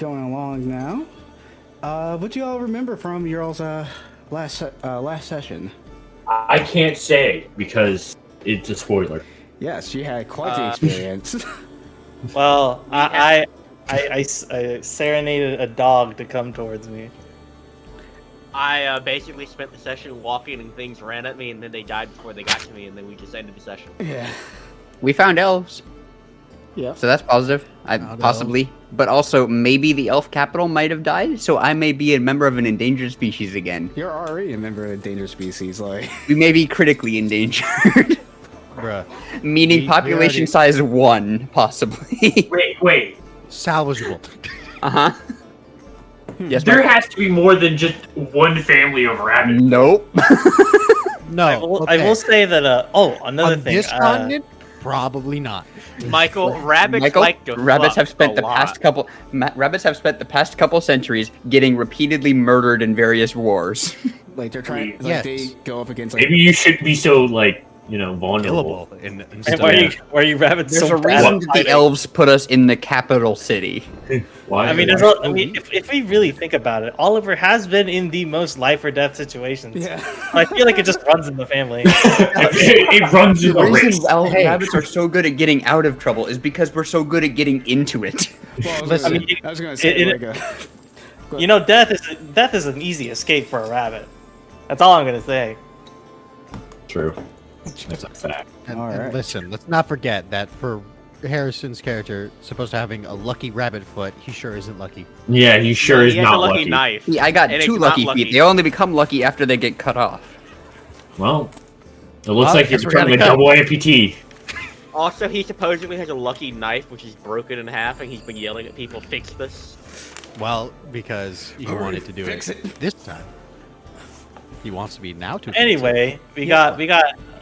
going along now. What do you all remember from your all's last session? I can't say because it's a spoiler. Yes, you had quite the experience. Well, I serenaded a dog to come towards me. I basically spent the session walking and things ran at me and then they died before they got to me and then we just ended the session. Yeah. We found elves. Yeah. So that's positive. Possibly. But also, maybe the elf capital might have died, so I may be a member of an endangered species again. You're already a member of a endangered species, like... We may be critically endangered. Bruh. Meaning population size 1, possibly. Wait. Salvageable. Uh-huh. Yes, There Mark? has to be more than just one family of rabbits. Nope. No. I will say that. Another On thing. this continent, probably not. Michael, rabbits like to rabbits fuck have spent a the lot. past couple centuries getting repeatedly murdered in various wars. Like, they're trying... Like, Yes. they go up against, like... Maybe you shouldn't be so, vulnerable. Killable in And stuff. why are you rabbits There's so a bad reason at that the fighting? elves put us in the capital city. Why? I mean, if we really think about it, Oliver has been in the most life or death situations. Yeah. I feel like it just runs in the family. it runs in The the race. reason rabbits are so good at getting out of trouble is because we're so good at getting into it. Well, Listen, I was gonna say, You know, death is an easy escape for a rabbit. That's all I'm gonna say. True. That's a fact. And Alright. listen, let's not forget that for Harrison's character, supposed to having a lucky rabbit foot, he sure isn't lucky. Yeah, he sure is he has not a lucky lucky. knife. See, I got And 2 it's not lucky lucky. feet. They only become lucky after they get cut off. Well, it looks Well, like you're guess we're becoming a gonna cut. double amputee. Also, he supposedly has a lucky knife, which is broken in half, and he's been yelling at people, "Fix this." Well, because he wanted to do fix it this time. He wants to be now to. Anyway, we got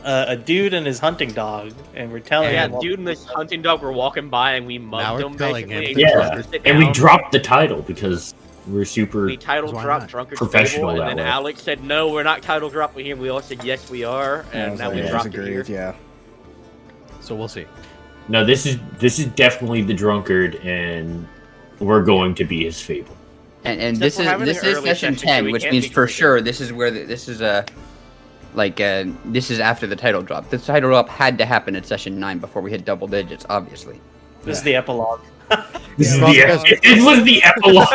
a dude and his hunting dog, and we're telling Yeah, him. dude and this hunting dog were walking by, and we Now mugged we're him telling basically. him. and Yeah, he sit and we down. dropped the title because we're super. We title Why dropped not? Drunkard's Professional Table, that and then way. Alex said, "No, we're not title dropping here." We all said, "Yes, we are," and now we dropped it here. Yeah. So we'll see. No, this is definitely the drunkard, and we're going to be his fable. And Except this we're is having this an is early session session, so 10, we which can't means be for drinking. sure this is where this is this is after the title drop. The title drop had to happen at session 9 before we hit double digits, obviously. This is the epilogue. This is Well, the because- it was the epilogue,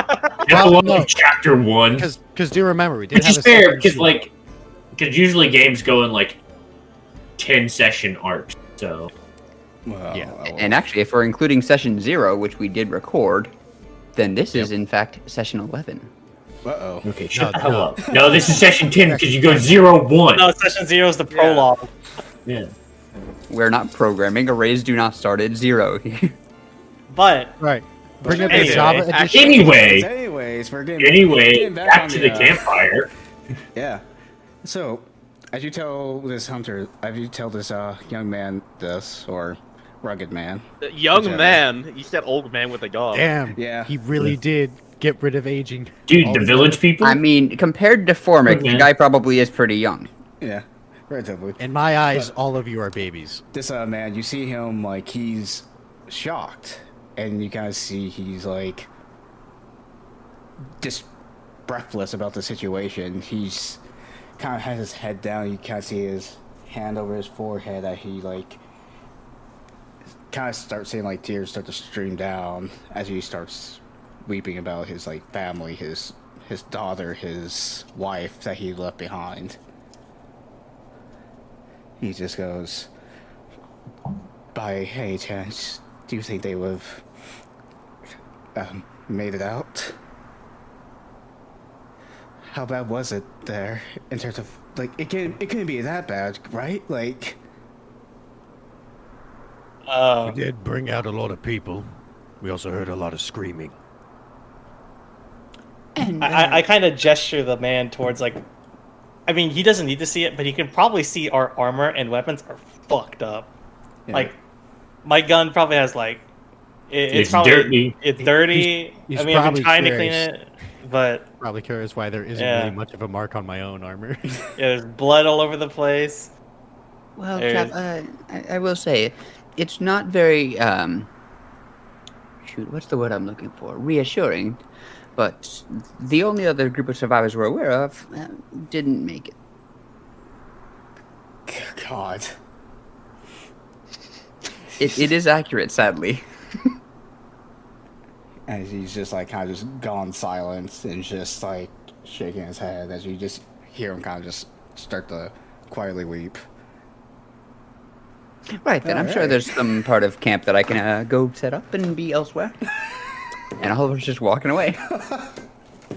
epilogue no. of chapter 1, Because do remember we did which have is a fair second because season. because usually games go in 10 session arcs. So Well, Yeah. And actually, if we're including session 0, which we did record, then this is in fact session 11. Uh-oh. okay, shut No, the hell no. up. No, this is session 10 because you go 0, 1. No, session 0 is the prologue. Yeah. We're not programming. Arrays do not start at 0. But Right. Bring up Anyway, the Java edition. Anyway, We're getting back on to the campfire. Yeah. So, as you tell this young man this, or rugged man. Young Whichever. man, you said old man with a dog. Damn. Yeah. He really did get rid of aging. Dude, All the the village people? I mean, compared to Formic, the Okay. guy probably is pretty young. Yeah. Relatively. In my eyes, all of you are babies. This man, you see him like he's shocked, and you kind of see he's like just breathless about the situation. He's kind of has his head down. You kind of see his hand over his forehead that he like kind of starts seeing like tears start to stream down as he starts weeping about his like family, his daughter, his wife that he left behind. He just goes, by any chance, do you think they would have made it out? How bad was it there in terms of like it couldn't be that bad, right? Like We did bring out a lot of people. We also heard a lot of screaming. I kind of gesture the man towards I mean, he doesn't need to see it, but he can probably see our armor and weapons are fucked up. yeah. Like, my gun probably has It's probably dirty. It's dirty. He's I mean, I've probably been trying to clean curious. it, but Probably curious why there isn't Yeah. really much of a mark on my own armor. yeah, there's blood all over the place. Well, There's- Chap, I will say, it's not very shoot, what's the word I'm looking for? Reassuring. But the only other group of survivors we're aware of didn't make it. God. It is accurate, sadly. And he's just like kind of just gone silent and just like shaking his head as you just hear him kind of just start to quietly weep. Right, then I'm sure Alright. there's some part of camp that I can go set up and be elsewhere. And Oliver's just walking away.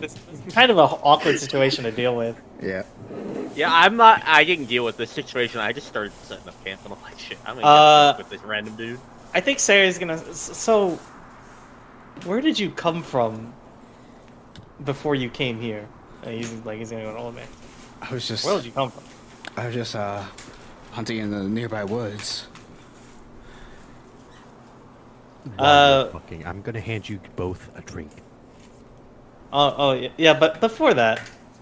It's kind of an awkward situation to deal with. Yeah. Yeah, I didn't deal with this situation. I just started setting up camp, and I'm like, shit, I'm gonna get with this random dude. I think Sarah's gonna. So, where did you come from before you came here? And he's gonna go to me. I was just Where did you come from? hunting in the nearby woods. While you're talking, I'm gonna hand you both a drink. Yeah, but before that,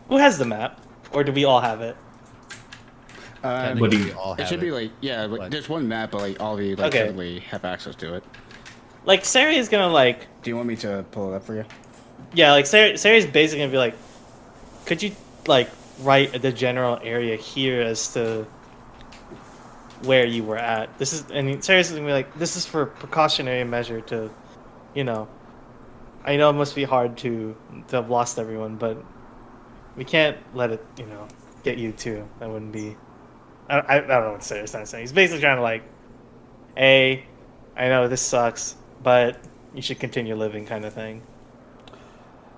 who has the map, or do we all have it? What do you- We all It have should be like like but- there's one map, but like all of you like Okay. typically have access to it. Like Sarah is gonna like, Do you want me to pull it up for you? yeah, like Sarah's basically gonna be like, could you like write the general area here as to where you were at? This is, and Sarah's gonna be like, this is for precautionary measure to, you know, I know it must be hard to have lost everyone, but we can't let it, you know, get you too. That wouldn't be. I don't know what Sarah's trying to say. He's basically trying to like, hey, I know this sucks, but you should continue living, kind of thing.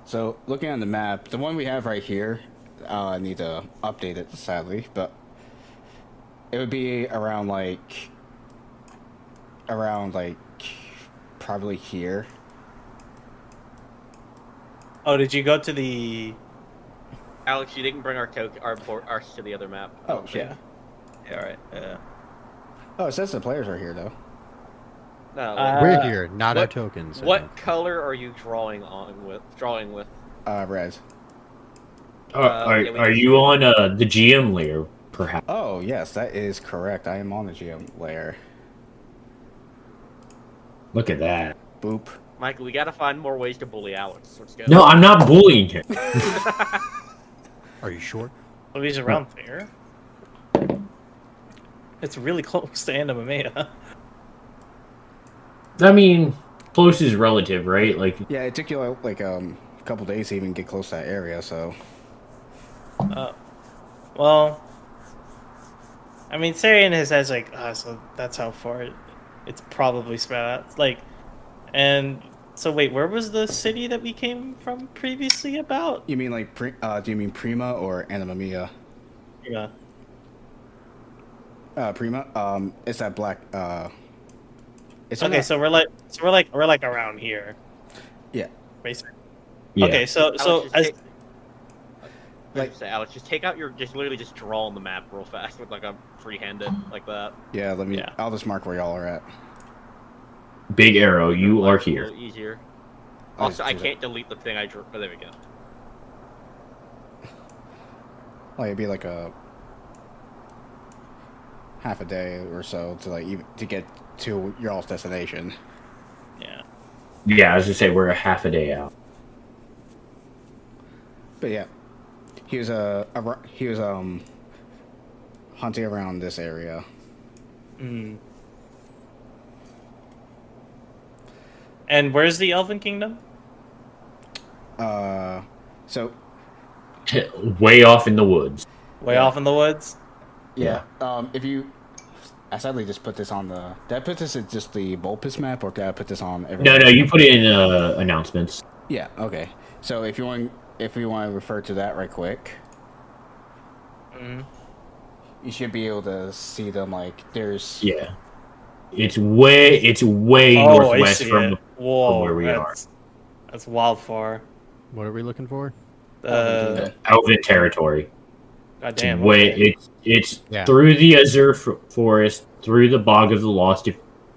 So looking at the map, the one we have right here, I need to update it sadly, but it would be around like probably here. Oh, did you go to the? Alex, you didn't bring our ours to the other map. I Oh don't yeah. think. Yeah, right. Yeah. Oh, it says the players are here though. No. We're here, not our what- tokens. what color are you drawing with? Res. yeah, we Are you on the GM layer, perhaps? Oh yes, that is correct. I am on the GM layer. Look at that. Boop. Michael, we gotta find more ways to bully Alex. Let's go. No, I'm not bullying him. Are you sure? Well, he's around there. It's really close to Andamamea. I mean, close is relative, right? Like, Yeah, it took you like a couple days to even get close to that area. So Well, I mean, Sarian has like, so that's how far it's probably spread out. Like, and so wait, where was the city that we came from previously about? you mean like do you mean Prima or Animamia? Yeah. Prima. It's that black. It's Okay, not- so we're like around here, yeah. basically. yeah. Okay, so Alex, just take out your, just literally just draw on the map real fast with like a freehanded like that. Yeah, let me. Yeah. I'll just mark where y'all are at. Big arrow, you are A here. little easier. I'll Also, just I do that. can't delete the thing I drew. Oh, there we go. Like it'd be like a half a day or so to like even to get to your all's destination. yeah. Yeah, I was gonna say we're a half a day out. But yeah, he was hunting around this area. Mm. And where's the Elven Kingdom? So Way off in the woods. Way Yeah. off in the woods. yeah, if you, I sadly just put this on the. Did I put this at just the Vulpus map, or did I put this on every? No, you put it in announcements. Yeah. Okay. So if you want to refer to that right quick, Mm. you should be able to see them. Like there's. Yeah, it's way Oh, I northwest see from it. Whoa, where we that's wild far. What are we looking for? Elven territory. God It's damn. way okay. it's Yeah. through the Azure Forest, through the Bog of the Lost,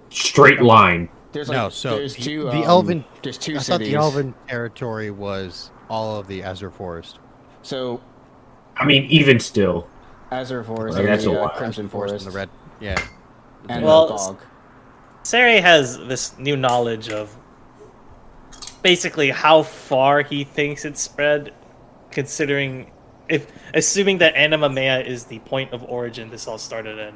straight line. There's No, so there's two. the Elven. There's two I thought cities. the Elven territory was all of the Azure Forest. So I mean, even still, Azure Forest, Like, and that's the, a lot. Crimson Forest, and the red. Yeah. and Well, the Bog. Sari has this new knowledge of basically how far he thinks it's spread, considering assuming that Anima Mea is the point of origin this all started in.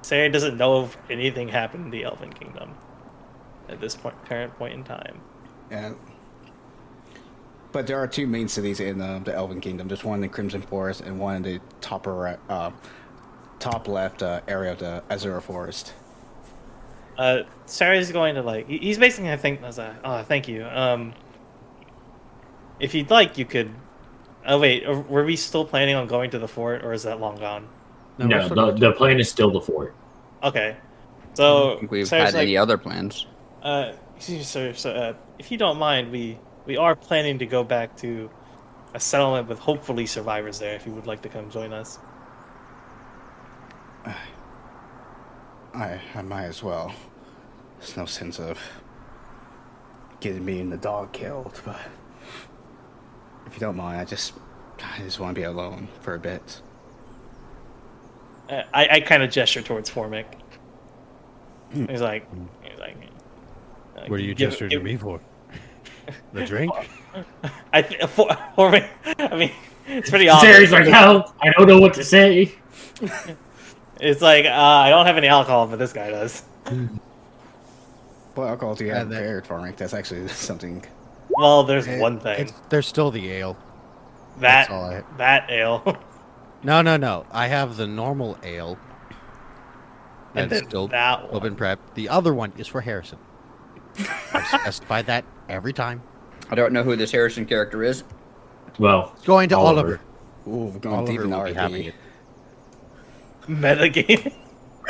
Sarah doesn't know if anything happened in the Elven Kingdom at this current point in time. Yeah. But there are two main cities in the Elven Kingdom. There's one in the Crimson Forest and one in the top left area of the Azura Forest. Sarah's going to he's basically I think as thank you. If you'd like, you could. Oh wait, were we still planning on going to the fort, or is that long gone? No, the plan is still the fort. Okay, I so don't think we've Sarah's had any other plans. excuse me, sir. So, if you don't mind, we are planning to go back to a settlement with hopefully survivors there. If you would like to come join us. I might as well. There's no sense of getting me and the dog killed, but if you don't mind, I just want to be alone for a bit. I kind of gesture towards Formic. He's like, What are you gesturing to me for? The drink? Formic. I mean, it's pretty obvious. Sarah's like, hell, I don't know what to say. It's like I don't have any alcohol, but this guy does. What alcohol do you have And then- prepared for me? That's actually something. Well, there's one thing. There's still the ale. That that's all that ale. No. I have the normal ale. And That's then still that one. open prep. The other one is for Harrison. I've specified that every time. I don't know who this Harrison character is. Well, Going to Oliver. Oliver. Ooh, we're going deep Oliver in will be having RP. it.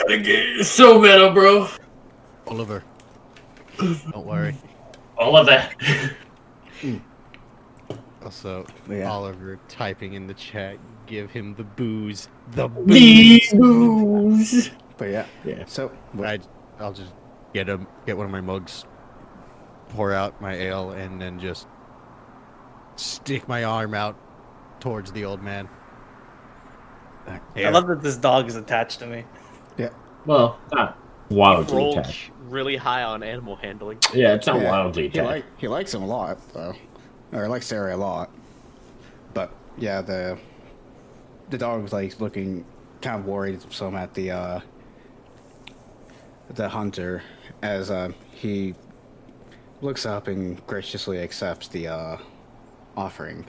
Metagame. So meta, bro. Oliver. Don't worry. All of that. Also, Yeah. Oliver typing in the chat, give him the booze. The booze. These booze. But yeah. Yeah. So, I'll just get one of my mugs, pour out my ale, and then just stick my arm out towards the old man. I love that this dog is attached to me. yeah. Well, not wildly Rolled attached. really high on animal handling. Yeah, it's not Yeah. wildly attached. He likes him a lot, though. Or likes Sarah a lot. But yeah, the dog was like looking kind of worried some at the hunter as he looks up and graciously accepts the offering.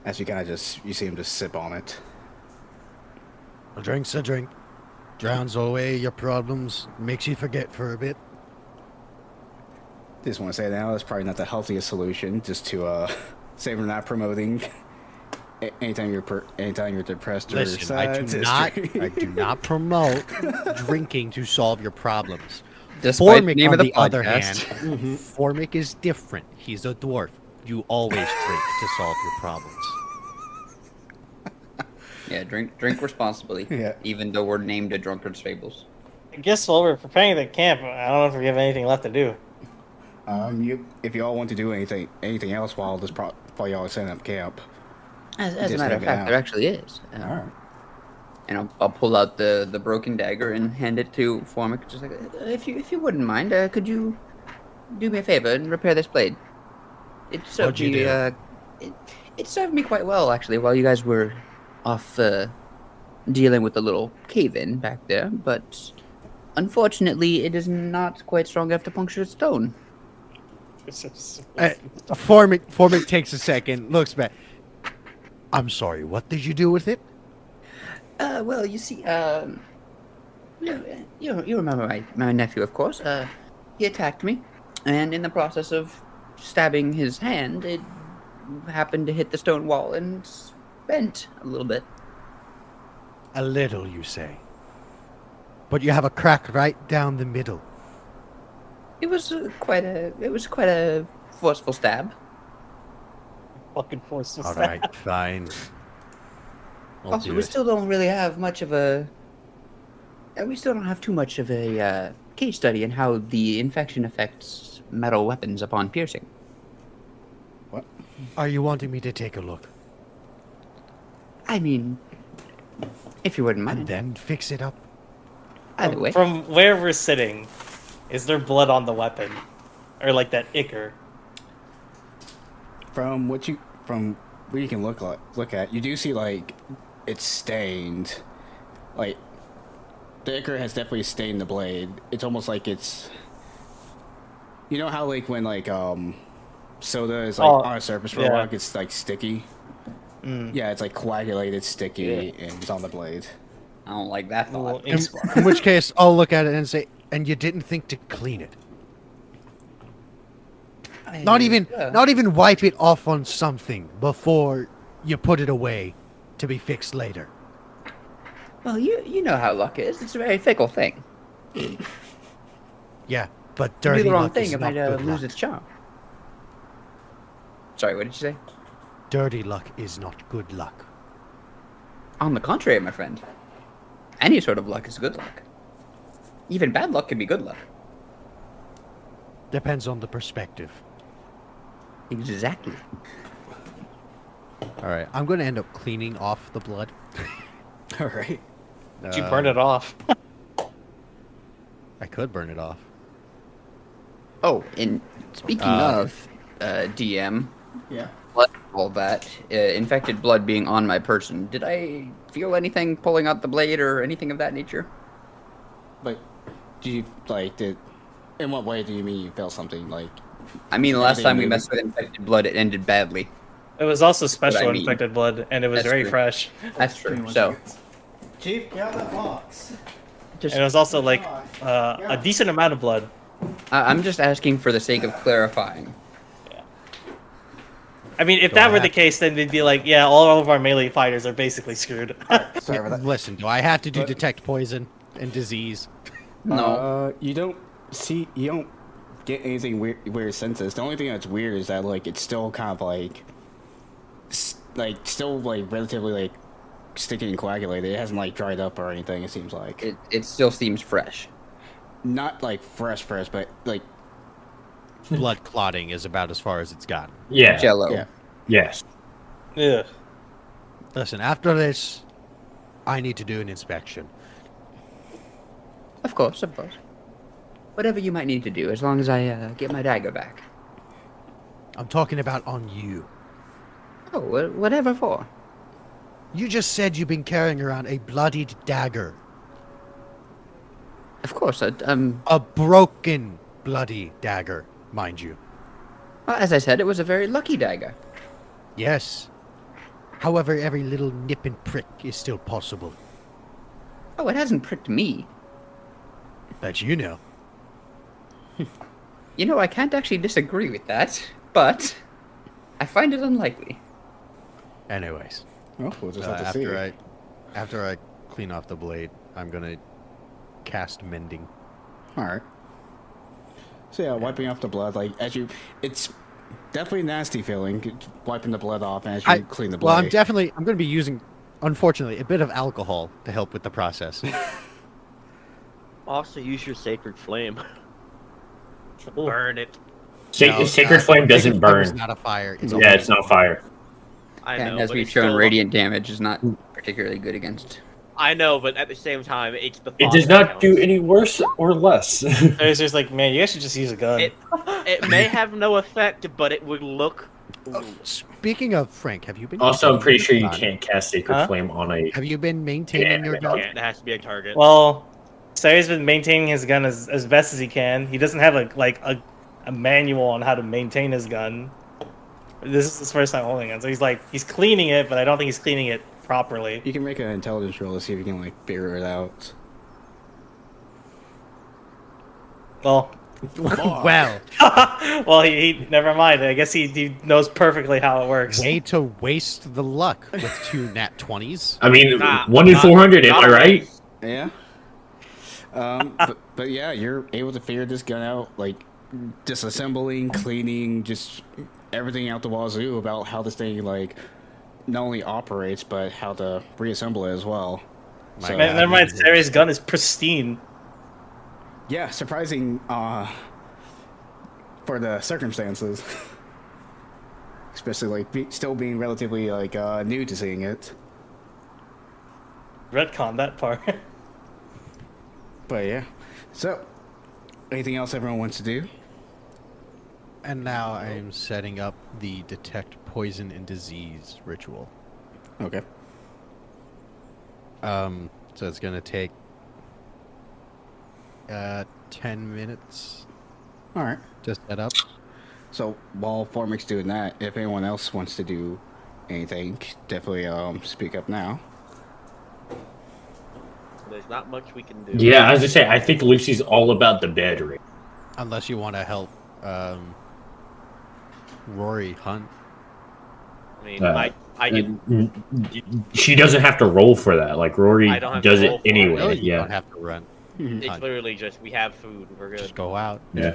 As you see him just sip on it. A drink's a drink. Drowns away your problems, makes you forget for a bit. Just want to say now that's probably not the healthiest solution. Just to say we're not promoting. Anytime you're depressed or Listen, sad, I do not promote drinking to solve your problems. Despite Formic, the name on of the the other hand, podcast. Formic is different. He's a dwarf. You always drink to solve your problems. Yeah, drink responsibly. Yeah. Even though we're named a drunkard's fables. I guess while we're preparing the camp, I don't know if we have anything left to do. If you all want to do anything else while y'all are setting up camp. As a Just matter of hang fact, out. there actually is. All right. And I'll pull out the broken dagger and hand it to Formic. Just like, if you wouldn't mind, could you do me a favor and repair this blade? It served What'd you me. It served me quite well actually while you guys were off dealing with the little cave-in back there. But unfortunately, it is not quite strong enough to puncture stone. Formic takes a second, looks back. I'm sorry, what did you do with it? Well, you see, you remember my nephew, of course. He attacked me, and in the process of stabbing his hand, it happened to hit the stone wall and bent a little bit. A little, you say. But you have a crack right down the middle. It was quite a forceful stab. Fucking force All right, fine. I'll Also, do we it. still don't really have much of a. We still don't have too much of a case study in how the infection affects metal weapons upon piercing. What? Are you wanting me to take a look? I mean, if you wouldn't And mind. then fix it up? Either way. From where we're sitting, Is there blood on the weapon, or like that ichor? From what you can look at, you do see like it's stained. Like the ichor has definitely stained the blade. It's almost like it's, you know how like when like soda is like on a surface for a while, it's like sticky. Yeah, it's like coagulated, sticky, and it's on the blade. I don't like that thought. In which case, I'll look at it and say, "And you didn't think to clean it? Not even wipe it off on something before you put it away to be fixed later." Well, you know how luck is. It's a very fickle thing. Yeah, but Do dirty the wrong luck thing, is it not might good lose luck. its charm. Sorry, what did you say? Dirty luck is not good luck. On the contrary, my friend. Any sort of luck is good luck. Even bad luck can be good luck. Depends on the perspective. Exactly. All right, I'm going to end up cleaning off the blood. All right. Did you burn it off? I could burn it off. Oh, and speaking of DM, Yeah. blood, all that, infected blood being on my person, did I feel anything pulling out the blade or anything of that nature? Like, do you like did? In what way do you mean you felt something like? I mean, the last Anything time we moving? messed with infected blood, it ended badly. It was also special I mean. infected blood, and it was That's very true. fresh. That's true. So, Chief, get out that box. just, And it was also like a decent amount of blood. I'm just asking for the sake of clarifying. I mean, if Do that I were the have- case, then they'd be like, yeah, all of our melee fighters are basically screwed. Sorry about that. Listen, do I have to do But- detect poison and disease? No. You don't get anything weird senses. The only thing that's weird is that like it's still kind of like still like relatively like sticky and coagulated. It hasn't like dried up or anything. It seems like It still seems fresh. not like fresh, but like Blood clotting is about as far as it's gotten. Yeah. Jello. yeah. Yes. Ugh. Listen, after this, I need to do an inspection. Of course, of course. Whatever you might need to do, as long as I get my dagger back. I'm talking about on you. Oh, whatever for. You just said you've been carrying around a bloodied dagger. Of course, A broken, bloody dagger, mind you. well, as I said, it was a very lucky dagger. Yes. However, every little nip and prick is still possible. Oh, it hasn't pricked me. That you know. You know, I can't actually disagree with that, but I find it unlikely. Anyways, Oh, we'll just have to see. after I clean off the blade, I'm gonna cast mending. All right. So yeah, wiping off the blood, like it's definitely a nasty feeling, wiping the blood off as you clean the blade. Well, I'm gonna be using, unfortunately, a bit of alcohol to help with the process. Also, use your sacred flame. Burn it. Sacred Flame doesn't Sacred Flame burn. is not a fire. It's a Yeah, it's not fire. I And know, as but we've it's shown, still- radiant damage is not particularly good against. I know, but at the same time, it's the. It thought does that not do counts. any worse or less. There's just like, man, you guys should just use a gun. It may have no effect, but it would look. Speaking of Frank, have you been? Also, I'm pretty sure you on- can't cast Sacred Huh? Flame on a. Have you been maintaining your gun? It has to be a target. Well, Say's been maintaining his gun as best as he can. He doesn't have a manual on how to maintain his gun. This is his first time holding it, so he's cleaning it, but I don't think he's cleaning it properly. You can make an intelligence roll to see if you can like figure it out. Well, Well, well, he never mind. I guess he knows perfectly how it works. way to waste the luck with 2 nat 20s. I mean, Nah, 1 in not- 400. Am not I right? Yeah. But yeah, you're able to figure this gun out, like disassembling, cleaning, just everything out the wazoo about how this thing like not only operates but how to reassemble it as well. My So- Man, never mind. Say's gun is pristine. Yeah, surprising for the circumstances. Especially like still being relatively like new to seeing it. Retcon that part. But yeah, so anything else everyone wants to do? And now I am setting up the detect poison and disease ritual. Okay. So it's gonna take 10 minutes All right. to set up. So while Formic's doing that, if anyone else wants to do anything, definitely speak up now. There's not much we can do. Yeah, as I say, I think Lucy's all about the bed right. Unless you want to help Rory hunt. I mean, I can. She doesn't have to roll for that. Like Rory I don't have to does roll it for it. anyway. Really, you Yeah. don't have to run. Mhm. It's literally just we have food. We're good. Just go out, Yeah.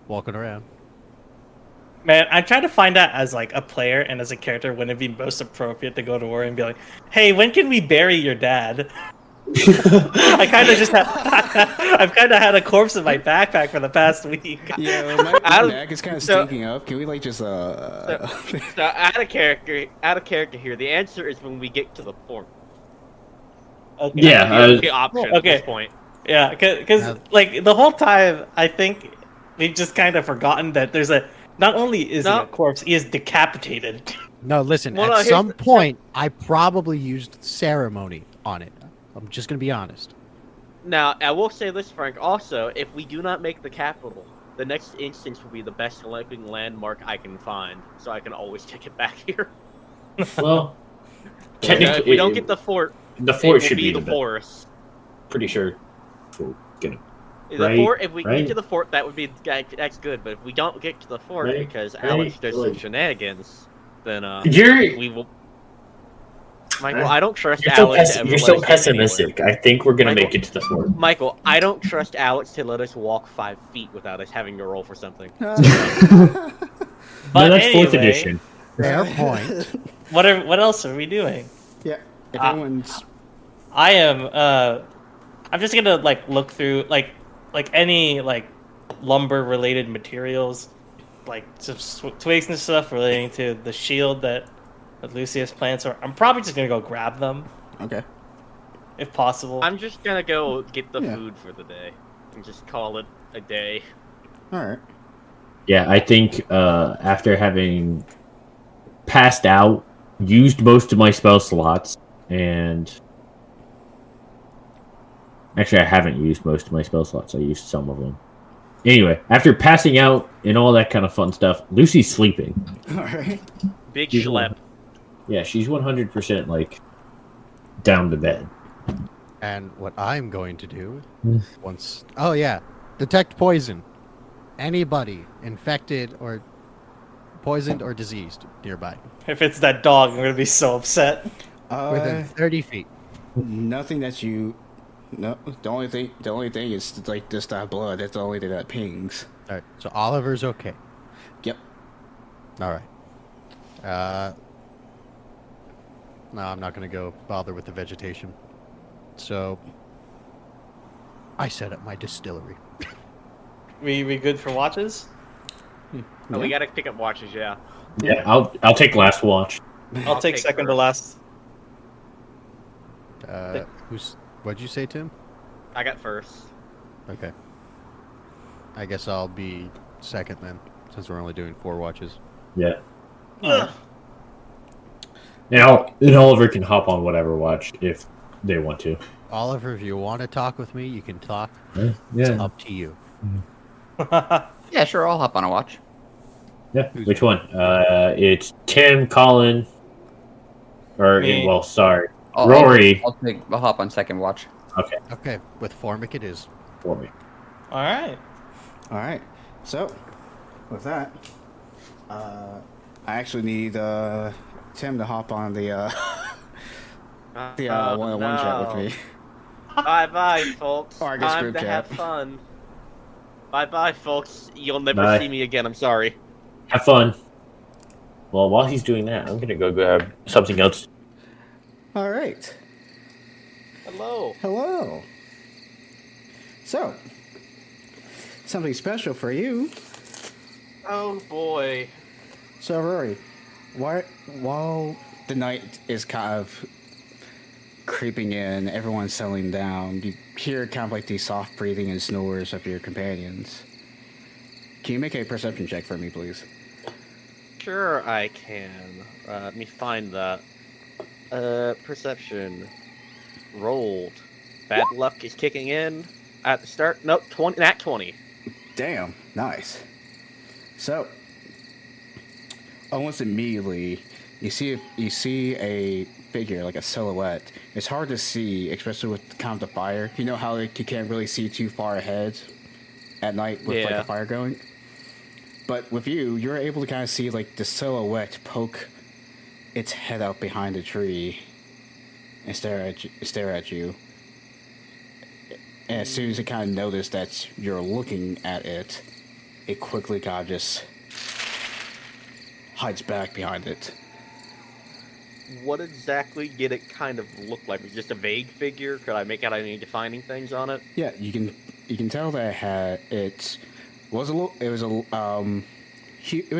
walking around. Man, I'm trying to find out as like a player and as a character when it'd be most appropriate to go to war and be like, "Hey, when can we bury your dad?" I kind of just have, I've kind of had a corpse in my backpack for the past week. Yeah, my back is kind of so- stinking up. Can we like just So out of character here. The answer is when we get to the fort. Okay. Yeah, That's the only option at okay. this point. Yeah, because like the whole time, I think we've just kind of forgotten that there's a. Not only is he No. a corpse, he is decapitated. No, listen. Well, no, at here's some the- point, I probably used ceremony on it. I'm just gonna be honest. Now, I will say this, Frank. Also, if we do not make the capital, the next instance will be the best looking landmark I can find, so I can always take it back here. Well, If technically, we don't get the fort, the it fort will should be be the forest. Pretty sure. We're gonna The Right, fort. If we right. get to the fort, that would be that's good. But if we don't get to the fort Right, because right, Alex does some like- shenanigans, then You're we will. Michael, I don't trust you're so, Alex. to ever you're let so us get pessimistic. I think we're gonna Michael- make it to the fort. anywhere. Michael, I don't trust Alex to let us walk 5 feet without us having to roll for something. But No, that's fourth anyway, edition. Fair point. What else are we doing? Yeah, if Ah. anyone's I am. I'm just gonna like look through like any like lumber related materials, like some twigs and stuff relating to the shield that Lucius plants. Or I'm probably just gonna go grab them okay. if possible. I'm just gonna go get the Yeah. food for the day and just call it a day. All right. Yeah, I think after having passed out, used most of my spell slots, and actually I haven't used most of my spell slots. I used some of them. Anyway, after passing out and all that kind of fun stuff, Lucy's sleeping. All right. Big She's schlep. Yeah, she's 100% like down to bed. And what I'm going to do Hmm. once... Oh, yeah. Detect poison. Anybody infected or poisoned or diseased nearby. If it's that dog, I'm gonna be so upset. Within 30 feet. Nothing that you. No, the only thing is like this that blood. That's the only thing that pings. All right. So Oliver's okay. Yep. All right. No, I'm not going to go bother with the vegetation. So I set up my distillery. We good for watches? Oh, we gotta pick up watches, yeah. Yeah, I'll take last watch. I'll take second to first. last. What'd you say, Tim? I got first. Okay. I guess I'll be second then, since we're only doing 4 watches. Yeah. Ugh. And Oliver can hop on whatever watch if they want to. Oliver, if you want to talk with me, you can talk. Yeah. It's up to you. Yeah, sure. I'll hop on a watch. Yeah. Which one? It's Tim, Colin, or Me. well, sorry, I'll Rory. I'll hop on second watch. Okay, Okay, with Formic it is. for me. All right. All right. So, with that, I actually need Tim to hop on the one-on-one chat with me. Bye, folks. Or I guess Time group to chat. have fun. Bye, folks. You'll never Bye. see me again. I'm sorry. Have fun. Well, while he's doing that, I'm gonna go grab something else. All right. Hello. Hello. So, something special for you. Oh boy. So, Rory, while the night is kind of creeping in, everyone's settling down. You hear kind of like the soft breathing and snores of your companions. Can you make a perception check for me, please? Sure, I can. Let me find that. Perception. Rolled. Bad luck is kicking in at the start. Nope, 20. Nat 20. Damn, nice. So, almost immediately, you see a figure, like a silhouette. It's hard to see, especially with kind of the fire. You know how like, you can't really see too far ahead at night with like Yeah. the fire going? But with you, you're able to kind of see like the silhouette poke its head out behind a tree and stare at you. And as soon as it kind of notices that you're looking at it, it quickly kind of just hides back behind it. What exactly did it kind of look like? Was it just a vague figure? Could I make out any defining things on it? Yeah, you can tell that it was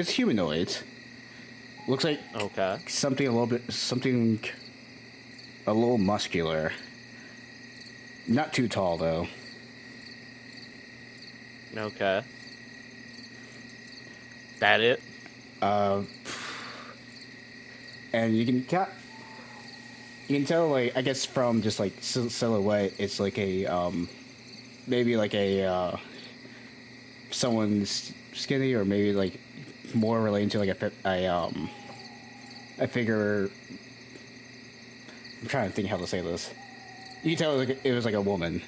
humanoid. Looks like Okay. something a little muscular. Not too tall though. Okay. That it? And you can tell like I guess from just like silhouette, it's like a maybe like a someone's skinny or maybe like more related to like a figure. I'm trying to think how to say this. You can tell it was like a woman.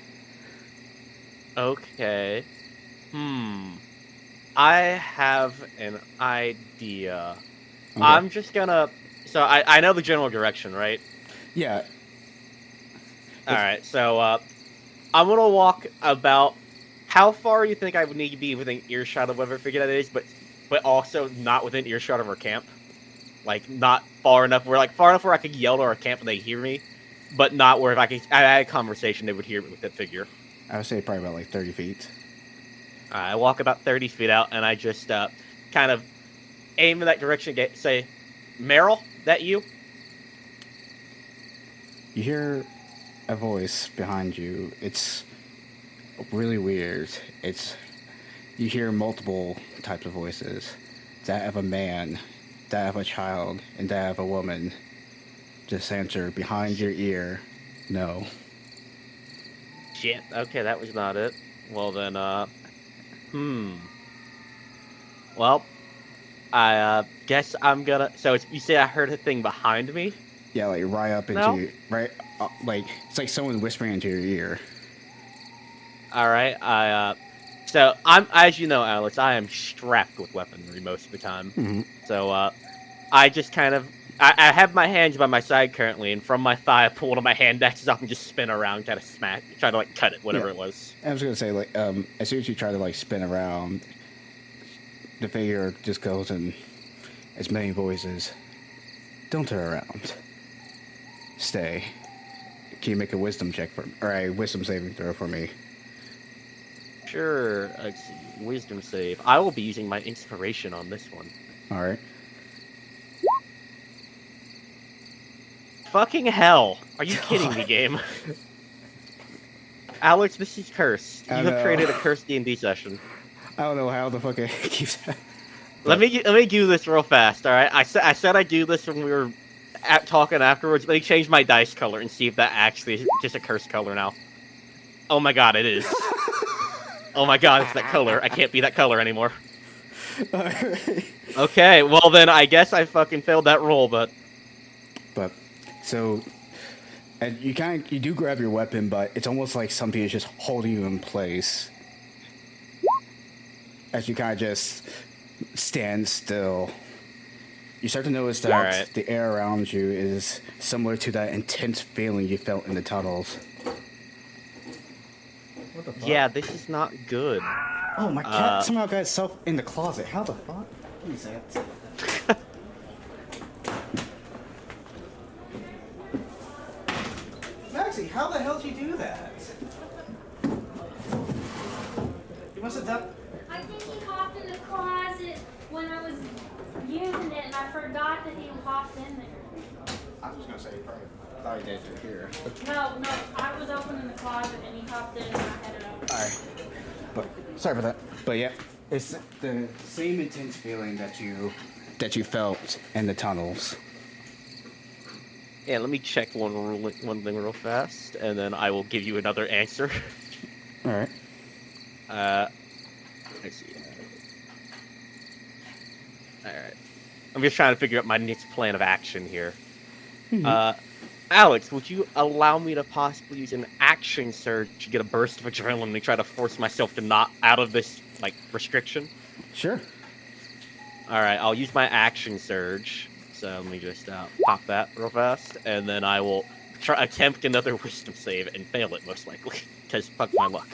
Okay. I have an idea. Okay. I'm just gonna... So, I know the general direction, right? Yeah. Alright, so, I'm gonna walk about... How far do you think I would need to be within earshot of whatever figure that is, but also not within earshot of our camp? Like, not far enough where I could yell to our camp and they hear me, but not where if I had a conversation, they would hear me with that figure. I would say probably about like 30 feet. I walk about 30 feet out, and I just kind of aim in that direction, say, Meryl, that you? You hear a voice behind you. It's really weird. You hear multiple types of voices. That of a man, that of a child, and that of a woman. Just answer behind your ear, no. Shit, okay, that was not it. Well then, Well, I guess I'm gonna... So you say I heard a thing behind me? Yeah, like right up into No. like it's like someone whispering into your ear. Alright, so I'm, as you know, Alex, I am strapped with weaponry most of the time. Mhm. So, I just kind of... I have my hands by my side currently, and from my thigh I pull one of my hand axes up and just spin around, kind of try to like cut it, whatever Yeah. it was. I was gonna say like as soon as you try to like spin around, the figure just goes in as many voices. Don't turn around. Stay. Can you make a wisdom check or a wisdom saving throw for me? Sure, let's see, wisdom save. I will be using my inspiration on this one. All right. Fucking hell! Are you kidding me, game? Alex, this is cursed. You I have know. created a cursed D&D session. I don't know how the fuck it keeps. Let me do this real fast. All right, I said I'd do this when we were talking afterwards. Let me change my dice color and see if that actually is just a cursed color now. Oh my god, it is. Oh my god, it's that color. I can't be that color anymore. All right. Okay, well then I guess I fucking failed that roll, but So, and you do grab your weapon, but it's almost like something is just holding you in place. As you kind of just stand still, you start to notice that Alright. the air around you is similar to that intense feeling you felt in the tunnels. What the fuck? yeah, this is not good. Oh, my cat somehow got itself in the closet. How the fuck? Give me a second. Maxie, how the hell did you do that? You must have done... I think he hopped in the closet when I was using it, and I forgot that he hopped in there. I was gonna say probably did through here. No, I was opening the closet and he hopped in and I headed over. All right, but sorry for that. But yeah, it's the same intense feeling that you felt in the tunnels. Yeah, let me check one thing real fast, and then I will give you another answer. All right. Let's see. Alright. I'm just trying to figure out my next plan of action here. Alex, would you allow me to possibly use an action surge to get a burst of adrenaline and try to force myself to not out of this, like, restriction? Sure. Alright, I'll use my action surge. So let me just pop that real fast, and then I will attempt another wisdom save and fail it, most likely. Because fuck my luck.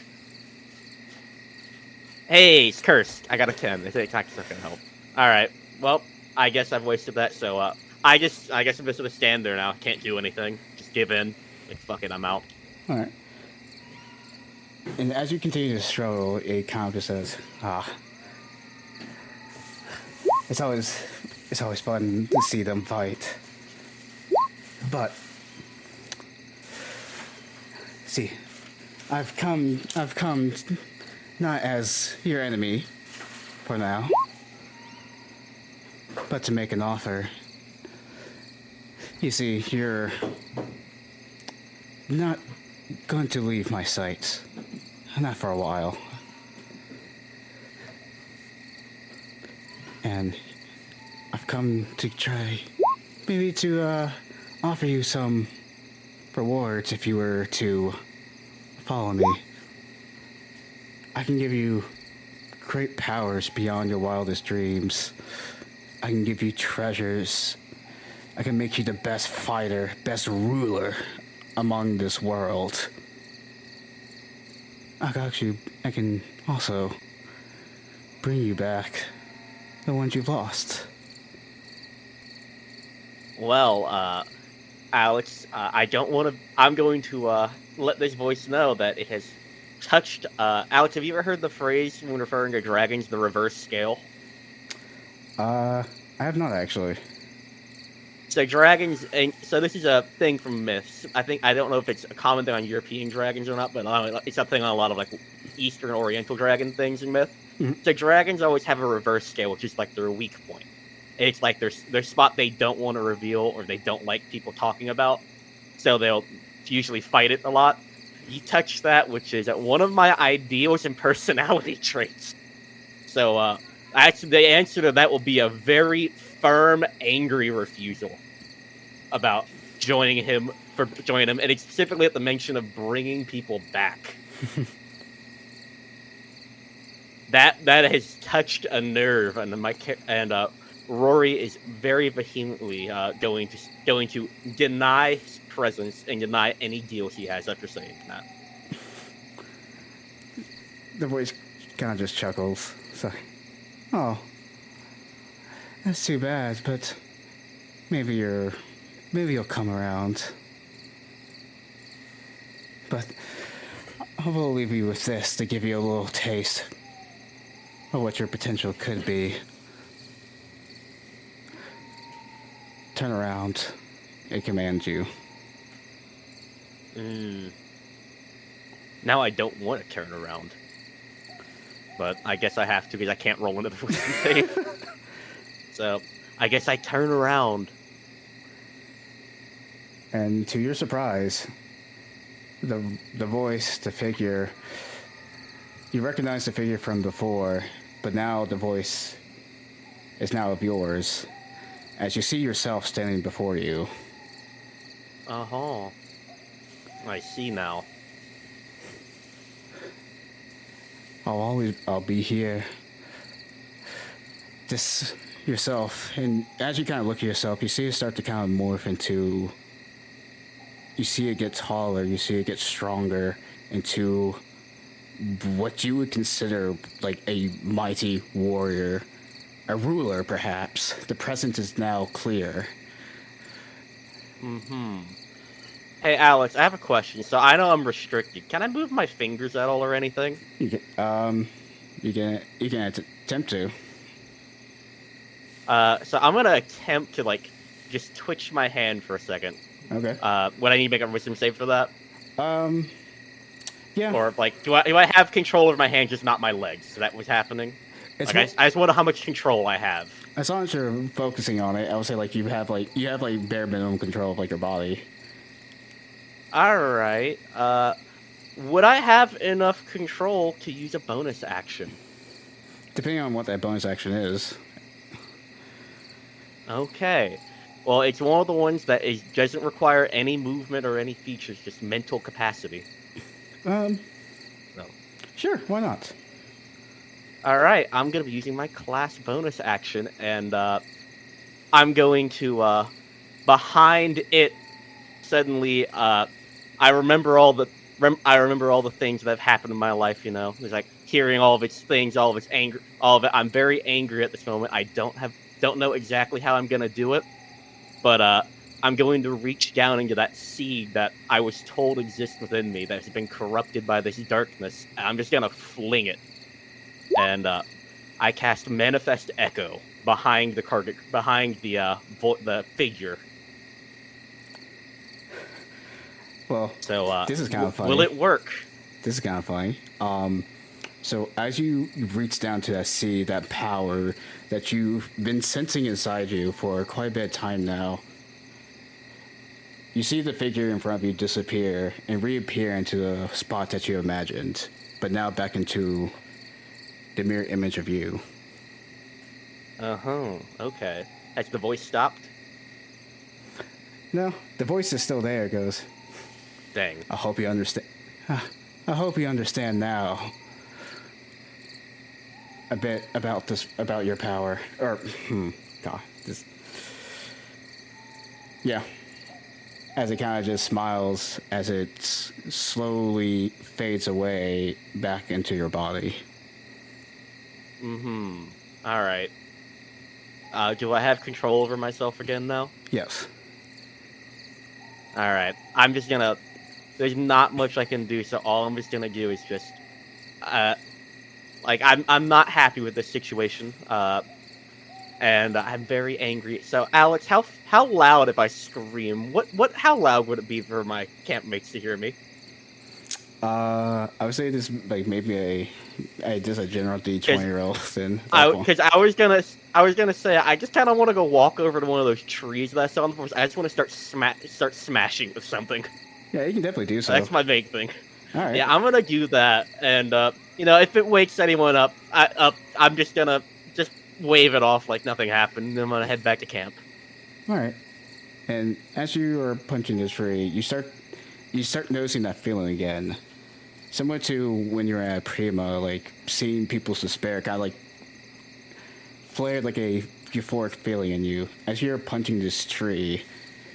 Hey, it's cursed. I got a 10. They say attack's not gonna help. Alright, well, I guess I've wasted that, so, I guess I'm just gonna stand there now. Can't do anything. Just give in. Like, fuck it, I'm out. All right. And as you continue to struggle, it kind of just says, it's always fun to see them fight. But see, I've come not as your enemy for now, but to make an offer. You see, you're not going to leave my sight. Not for a while. And I've come to try maybe to offer you some rewards if you were to follow me. I can give you great powers beyond your wildest dreams. I can give you treasures. I can make you the best fighter, best ruler among this world. I can also bring you back the ones you've lost. Well, Alex, I'm going to let this voice know that it has touched. Alex, have you ever heard the phrase when referring to dragons, the reverse scale? I have not actually. So dragons, and so this is a thing from myths. I don't know if it's a common thing on European dragons or not, but it's a thing on a lot of like Eastern Oriental dragon things in myth. Mm-hmm. So dragons always have a reverse scale, which is like their weak point. It's like their spot they don't want to reveal or they don't like people talking about, so they'll usually fight it a lot. You touch that, which is one of my ideals and personality traits. So actually, the answer to that will be a very firm, angry refusal about joining him, and it's specifically at the mention of bringing people back. that has touched a nerve, and Rory is very vehemently going to deny his presence and deny any deals he has after saying that. The voice kind of just chuckles. So, oh, that's too bad, but maybe you'll come around. But I will leave you with this to give you a little taste of what your potential could be. Turn around. It commands you. Now I don't want to turn around. But I guess I have to because I can't roll into the wisdom save. So, I guess I turn around. And to your surprise, the voice, the figure, you recognize the figure from before, but now the voice is now of yours, as you see yourself standing before you. Uh-huh. I see now. I'll be here. Just yourself, and as you kind of look at yourself, you see it start to kind of morph into. You see it get taller. You see it get stronger into what you would consider like a mighty warrior, a ruler, perhaps. The present is now clear. Hey, Alex, I have a question. So I know I'm restricted. Can I move my fingers at all or anything? You can attempt to. So I'm gonna attempt to like just twitch my hand for a second. Okay. Would I need to make a wisdom save for that? Yeah. Or like, do I have control over my hand, just not my legs? So that was happening. It's Like, I just wonder how much control I have. as long as you're focusing on it, I would say like you have like bare minimum control of like your body. All right. Would I have enough control to use a bonus action? Depending on what that bonus action is. Okay. Well, it's one of the ones that doesn't require any movement or any features, just mental capacity. No. No. Sure, why not? All right, I'm going to be using my class bonus action, and I'm going to, behind it, suddenly, I remember all the things that have happened in my life. You know, it's like hearing all of its things, all of its anger, all of it. I'm very angry at this moment. I don't know exactly how I'm going to do it, but I'm going to reach down into that seed that I was told exists within me that has been corrupted by this darkness. And I'm just going to fling it. And I cast Manifest Echo behind the the figure. Well, So this is kind of funny. Will it work? This is kind of funny. So as you reach down to that seed, that power that you've been sensing inside you for quite a bit of time now, you see the figure in front of you disappear and reappear into the spot that you imagined, but now back into the mirror image of you. Okay. Has the voice stopped? No, the voice is still there. It goes, Dang. I hope you understand. I hope you understand now a bit about your power. Or, God, this. Yeah. As it kind of just smiles as it slowly fades away back into your body. All right. Do I have control over myself again now? Yes. All right. I'm just gonna. There's not much I can do, so all I'm just gonna do is just, like I'm not happy with this situation, and I'm very angry. So Alex, how loud if I scream? How loud would it be for my campmates to hear me? I would say this like maybe just a general D20 roll then. Because I was gonna say I just kind of want to go walk over to one of those trees that I saw on the forest. I just want to start smashing with something. Yeah, you can definitely do so. That's my main thing. All right. Yeah, I'm gonna do that, and if it wakes anyone up, I'm just gonna wave it off like nothing happened. And I'm gonna head back to camp. All right. And as you are punching this tree, you start noticing that feeling again, similar to when you're at Prima, like seeing people's despair, kind of like flared like a euphoric feeling in you. As you're punching this tree,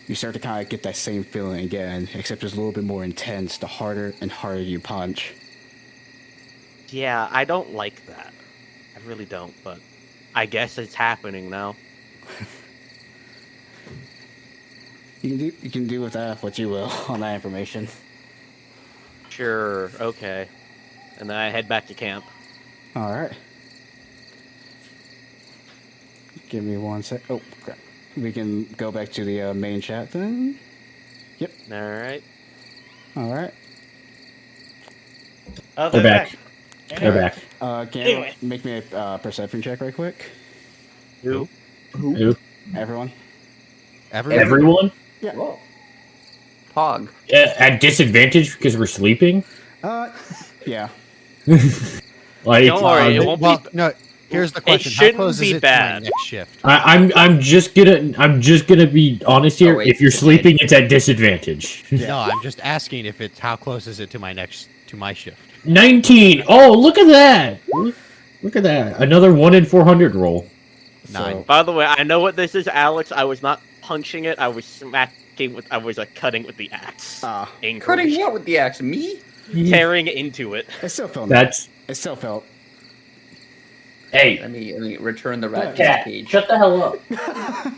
you start to kind of get that same feeling again, except it's a little bit more intense the harder and harder you punch. Yeah, I don't like that. I really don't, but I guess it's happening now. You can do with that what you will on that information. Sure, okay. And then I head back to camp. All right. Give me 1 sec. Oh, crap. We can go back to the main chat then. Yep. All right. All right. Oh, They're back. Anyway. They're back. Can Anyway. you make me a perception check right quick? Who? Who? Everyone? Everyone? Yeah. Whoa. Pog. At disadvantage because we're sleeping? Yeah. Like, Don't worry, it won't Well, be. no. Here's the It question: How shouldn't close be is it bad. to my next shift? I'm just gonna be honest here. wait, If you're okay. sleeping, it's at disadvantage. No, I'm just asking if it's how close is it to my shift. 19. Oh, look at that! Look at that! Another 1 in 400 roll. 9. By the way, I know what this is, Alex. I was not punching it. I was smacking with. I was cutting with the axe. Angrily. Cutting what with the axe? Me? Tearing into it. It still felt. That's It still felt. hey, Let me return the rat to the cat. cage. Shut the hell up.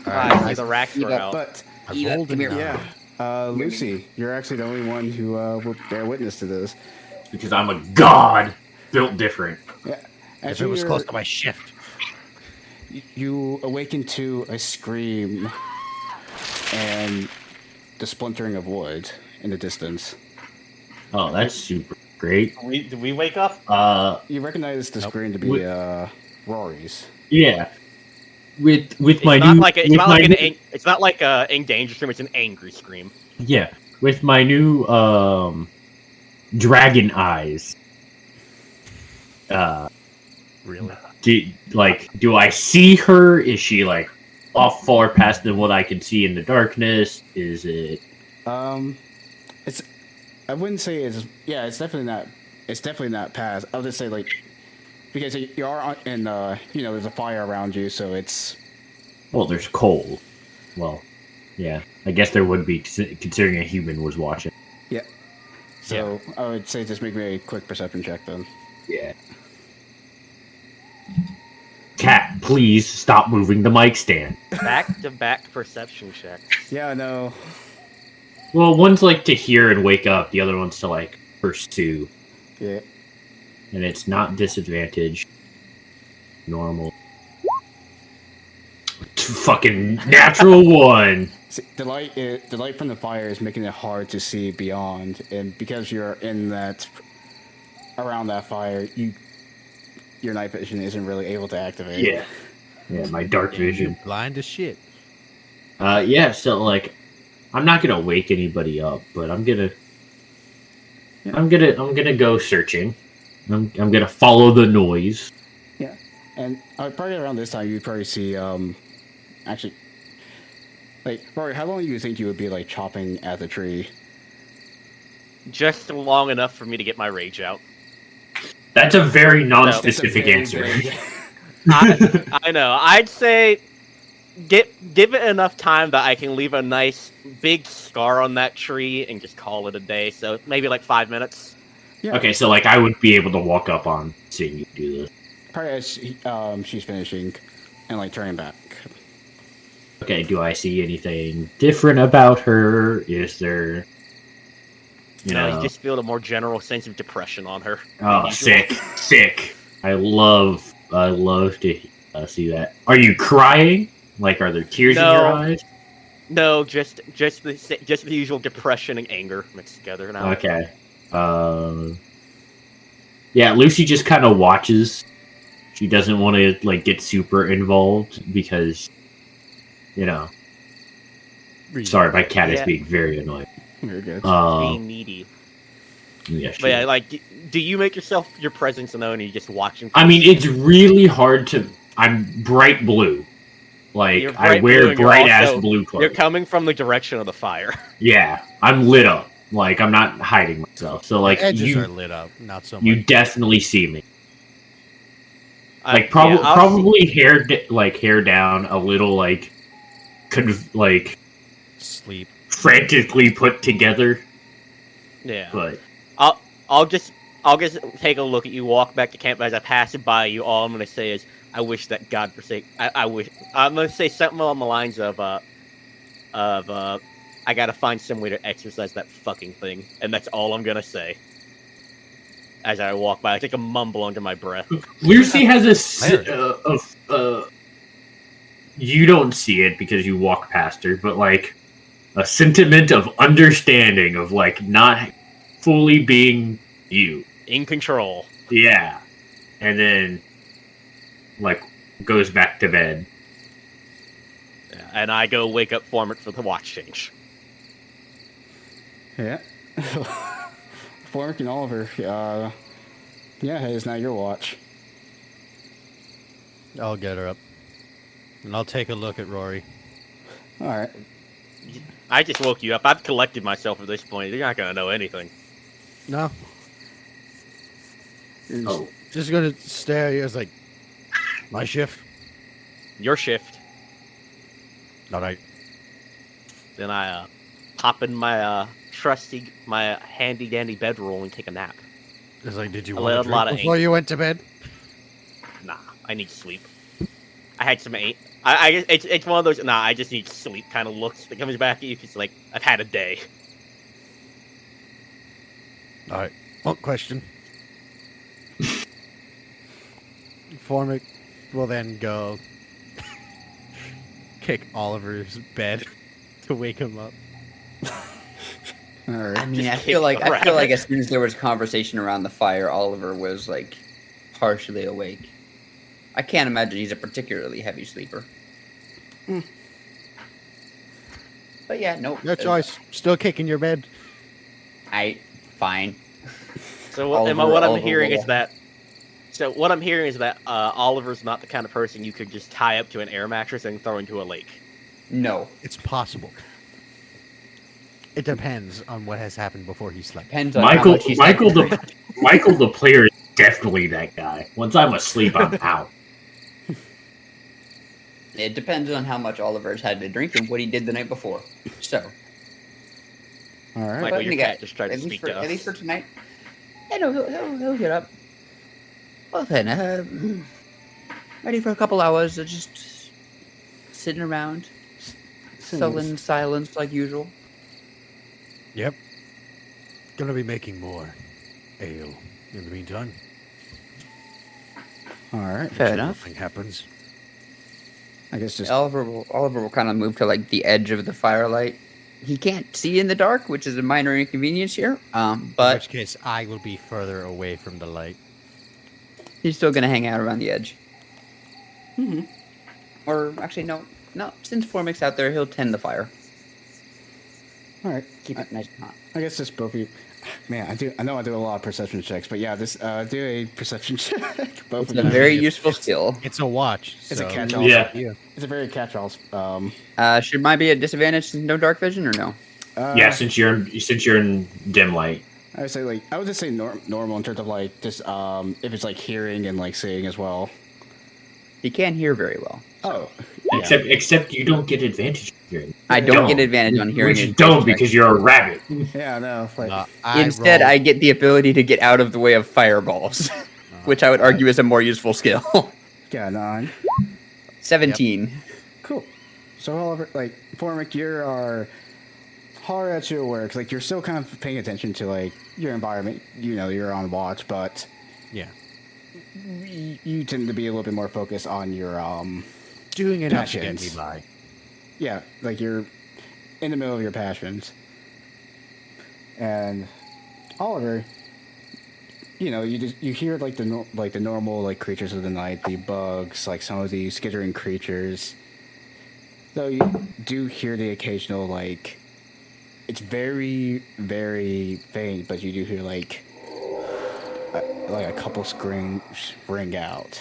Ah, the racks were Yeah, out. But I Eva, rolled a come here. 9. yeah, Lucy, you're actually the only one who will bear witness to this. Because I'm a god built different. Yeah. If it was close to my shift. You awaken to a scream and the splintering of wood in the distance. Oh, that's super great. Did we wake up? You recognize the Nope. screen to be Rory's. Yeah. With It's my not new like with my new- it's not like a endangered scream. It's an angry scream. yeah, with my new dragon eyes. Really? Do I see her? Is she like off far past than what I can see in the darkness? Is it? It's. I wouldn't say it's. Yeah, it's definitely not. It's definitely not past. I'll just say like, because you are on, and there's a fire around you, so it's. Well, there's cold. Well, yeah, I guess there would be considering a human was watching. Yeah. So I would say just make me a quick perception check then. Yeah. Cat, please stop moving the mic stand. Back-to-back perception checks. Yeah, no. Well, one's like to hear and wake up. The other one's to like pursue. Yeah. And it's not disadvantage. Normal. Fucking natural one. See, the light from the fire is making it hard to see beyond, and because you're in that, around that fire, your night vision isn't really able to activate. Yeah. Yeah, my dark vision. Blind as shit. Yeah, so like I'm not gonna wake anybody up, but I'm gonna go searching. I'm gonna follow the noise. Yeah, and probably around this time you'd probably see actually, like, Rory, how long do you think you would be like chopping at the tree? Just long enough for me to get my rage out. That's a very That's a non-specific very answer. vague- I know. I'd say give it enough time that I can leave a nice big scar on that tree and just call it a day. So maybe like 5 minutes. Yeah. Okay, so like I would be able to walk up on seeing you do this. Probably as she's finishing and like turning back. Okay, do I see anything different about her? Is there, You just feel a more general sense of depression on her. Oh, sick. I love to see that. Are you crying? Like, are there tears in your eyes? No, just the usual depression and anger mixed together now. Okay. Yeah, Lucy just kind of watches. She doesn't want to like get super involved because, Sorry, my cat is being very annoying. Very good. Being needy. Yeah, But yeah, like, do you make yourself your presence known and you just watching? I mean, it's really hard to. I'm bright blue. Like, You're I bright blue wear and you're bright ass also- blue clothes. You're coming from the direction of the fire. Yeah, I'm lit up. Like, I'm not hiding myself. So, like, Edges are lit up, not so much. you definitely see me. Like, Yeah, probably hair down, a little like Sleep. frantically put together. Yeah. But I'll just take a look at you, walk back to camp as I pass it by you. All I'm gonna say is, I wish that God forsake. I wish. I'm gonna say something along the lines of I gotta find some way to exercise that fucking thing, and that's all I'm gonna say. As I walk by, I take a mumble under my breath. Lucy has you don't see it because you walk past her, but like a sentiment of understanding of like not fully being you. In control. Yeah. And then like goes back to bed. Yeah, and I go wake up Format for the watch change. Yeah. Fork and Oliver. Yeah, it is now your watch. I'll get her up. And I'll take a look at Rory. All right. I just woke you up. I've collected myself at this point. You're not gonna know anything. No. Oh. Just gonna stare at you. It's like, my shift. Your shift. All right. Then I hop in my my handy dandy bedroll and take a nap. It's like, did you I want let to a lot drink of before ink. you went to bed? Nah, I need sleep. I had some eight. I it's one of those. Nah, I just need sleep kind of looks that comes back at you. It's like I've had a day. All right. One question. Formic will then go kick Oliver's bed to wake him up. All right. I mean, I kick feel like the I feel like rabbit. as soon as there was conversation around the fire, Oliver was like partially awake. I can't imagine he's a particularly heavy sleeper. But yeah, nope. No choice. Still kicking your bed. Fine. So Oliver- what I'm Oliver hearing will- is that. So what I'm hearing is that Oliver's not the kind of person you could just tie up to an air mattress and throw into a lake. No. It's possible. It depends on what has happened before he slept. Depends on how much he's Michael the player is definitely that guy. Once I'm asleep, I'm out. It depends on how much Oliver's had to drink and what he did the night before. So, All right. Michael, but your again, cat just tried to speak to us. at least for tonight. Yeah, no, he'll get up. Well then, ready for a couple hours of just sitting around, sullen silence like usual. Yep. Gonna be making more ale in the meantime. All right. Fair enough. Nothing happens. I guess just Oliver will kind of move to like the edge of the firelight. He can't see in the dark, which is a minor inconvenience here. In But which case, I will be further away from the light. he's still gonna hang out around the edge. Or actually, no. Since Formic's out there, he'll tend the fire. all right. Keep it nice and hot. I guess just both of you. Man, I know I do a lot of perception checks, but yeah, this do a perception check. Both It's of a you. very useful skill. It's a watch. It's a so catch-all. no Yeah. idea. It's a very catch-all. Should mine be at disadvantage since no dark vision or no? Yeah, since you're in dim light. I would say I would just say normal in terms of like just if it's like hearing and like seeing as well. He can't hear very well. Oh, Except you don't get advantage of hearing. I don't get advantage on hearing. Which you in don't check. because you're a rabbit. yeah, no. Like, Instead, I get the ability to get out of the way of fireballs, which I would argue is a more useful skill. yeah, 9. 17. Cool. So, Oliver, like, Formic, you are hard at your work. Like, you're still kind of paying attention to, like, your environment. You know, you're on watch, but Yeah. you tend to be a little bit more focused on your, Doing enough to get me passions. by. Yeah, like, you're in the middle of your passions. And Oliver, you know, you hear, like, the normal, like, creatures of the night, the bugs, like, some of the skittering creatures. Though you do hear the occasional, like, it's very, very faint, but you do hear, like a couple screams ring out.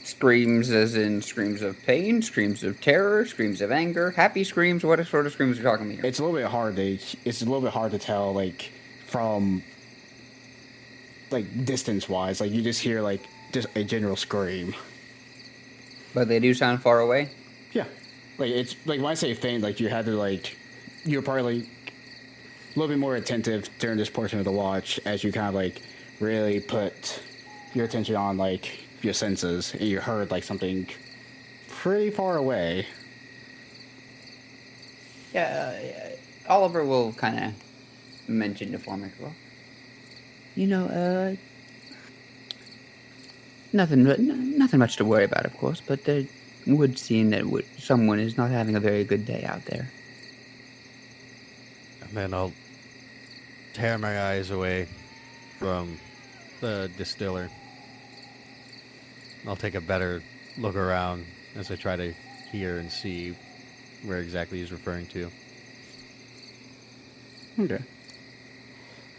Screams as in screams of pain, screams of terror, screams of anger, happy screams. What sort of screams are we talking about here? It's a little bit hard to tell, like, from, like, distance-wise. Like, you just hear, like, just a general scream. But they do sound far away. Yeah. Like, it's, like, when I say faint, like, you had to, like, you're probably a little bit more attentive during this portion of the watch as you kind of, like, really put your attention on, like, your senses, and you heard, like, something pretty far away. Yeah, Oliver will kind of mention to Formic, well, you know, nothing much to worry about, of course, but there would seem that someone is not having a very good day out there. And then I'll tear my eyes away from the distiller. I'll take a better look around as I try to hear and see where exactly he's referring to. Okay.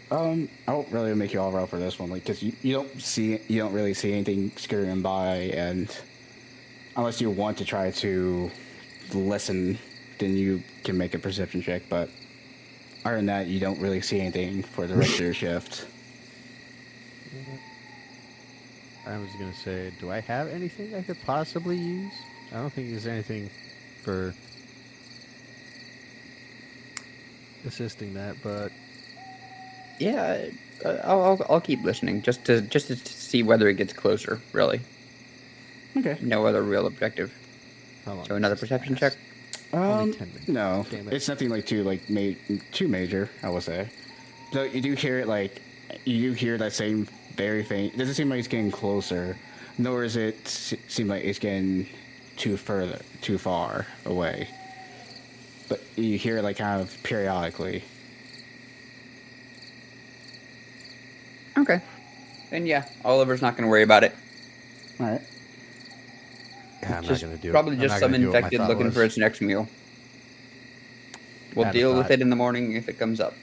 I won't really make you all roll for this one, like, because you don't really see anything scurrying by, and unless you want to try to listen, then you can make a perception check. But other than that, you don't really see anything for the rest of your shift. I was going to say, do I have anything I could possibly use? I don't think there's anything for assisting that, but Yeah, I'll keep listening just to see whether it gets closer. Really, Okay. no other real objective. how long So does another this perception last? check. Only 10 minutes. No, Damn it. it's nothing like too major, I will say. So you do hear it, like, you do hear that same very faint. It doesn't seem like it's getting closer, nor does it seem like it's getting too far away. but you hear it like kind of periodically. Okay. And yeah, Oliver's not going to worry about it. All right. Yeah, I'm Just not gonna do it. probably I'm just not some gonna do what my infected thought looking was. for its next meal. We'll Had a deal with thought. it in the morning if it comes up.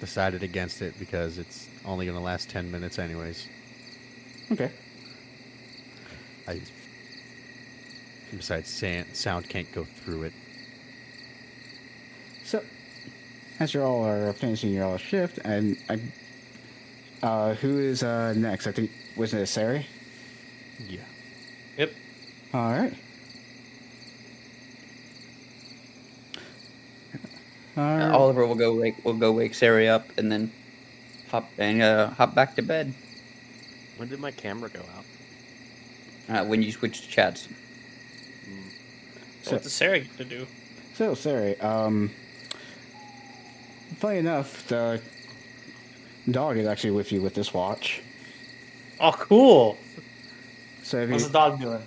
Decided against it because it's only gonna last 10 minutes anyways. Okay. Besides, sound can't go through it. So, as you all are finishing your all shift, and who is next? I think wasn't it Sari? Yeah. Yep. All right. All right. Oliver will go wake Sari up and then hop back to bed When did my camera go out? when you switch to chats. So what does Sarah get to do? So, Sari, funny enough, the dog is actually with you with this watch. Oh, cool. So, if What's you, the dog doing?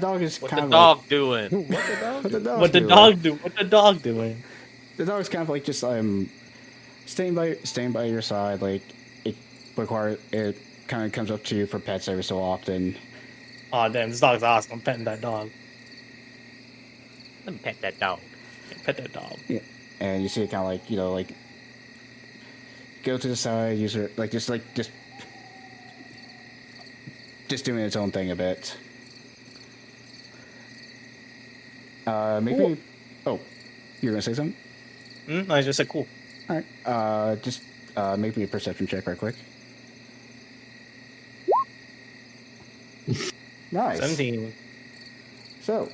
dog is What kind the of dog doing? What the dog? Like, what the dog's What the doing? dog do? What the dog doing? The dog's kind of like just staying by your side. Like it kind of comes up to you for pets every so often. Oh damn, this dog's awesome. I'm petting that dog. Let me pet that dog. Pet that dog. Yeah, and you see it kind of like like go to the side, use her just doing its own thing a bit. Maybe. Cool. Oh, you were gonna say something? I just said cool. All right. Just make me a perception check right quick. Nice. 17. So,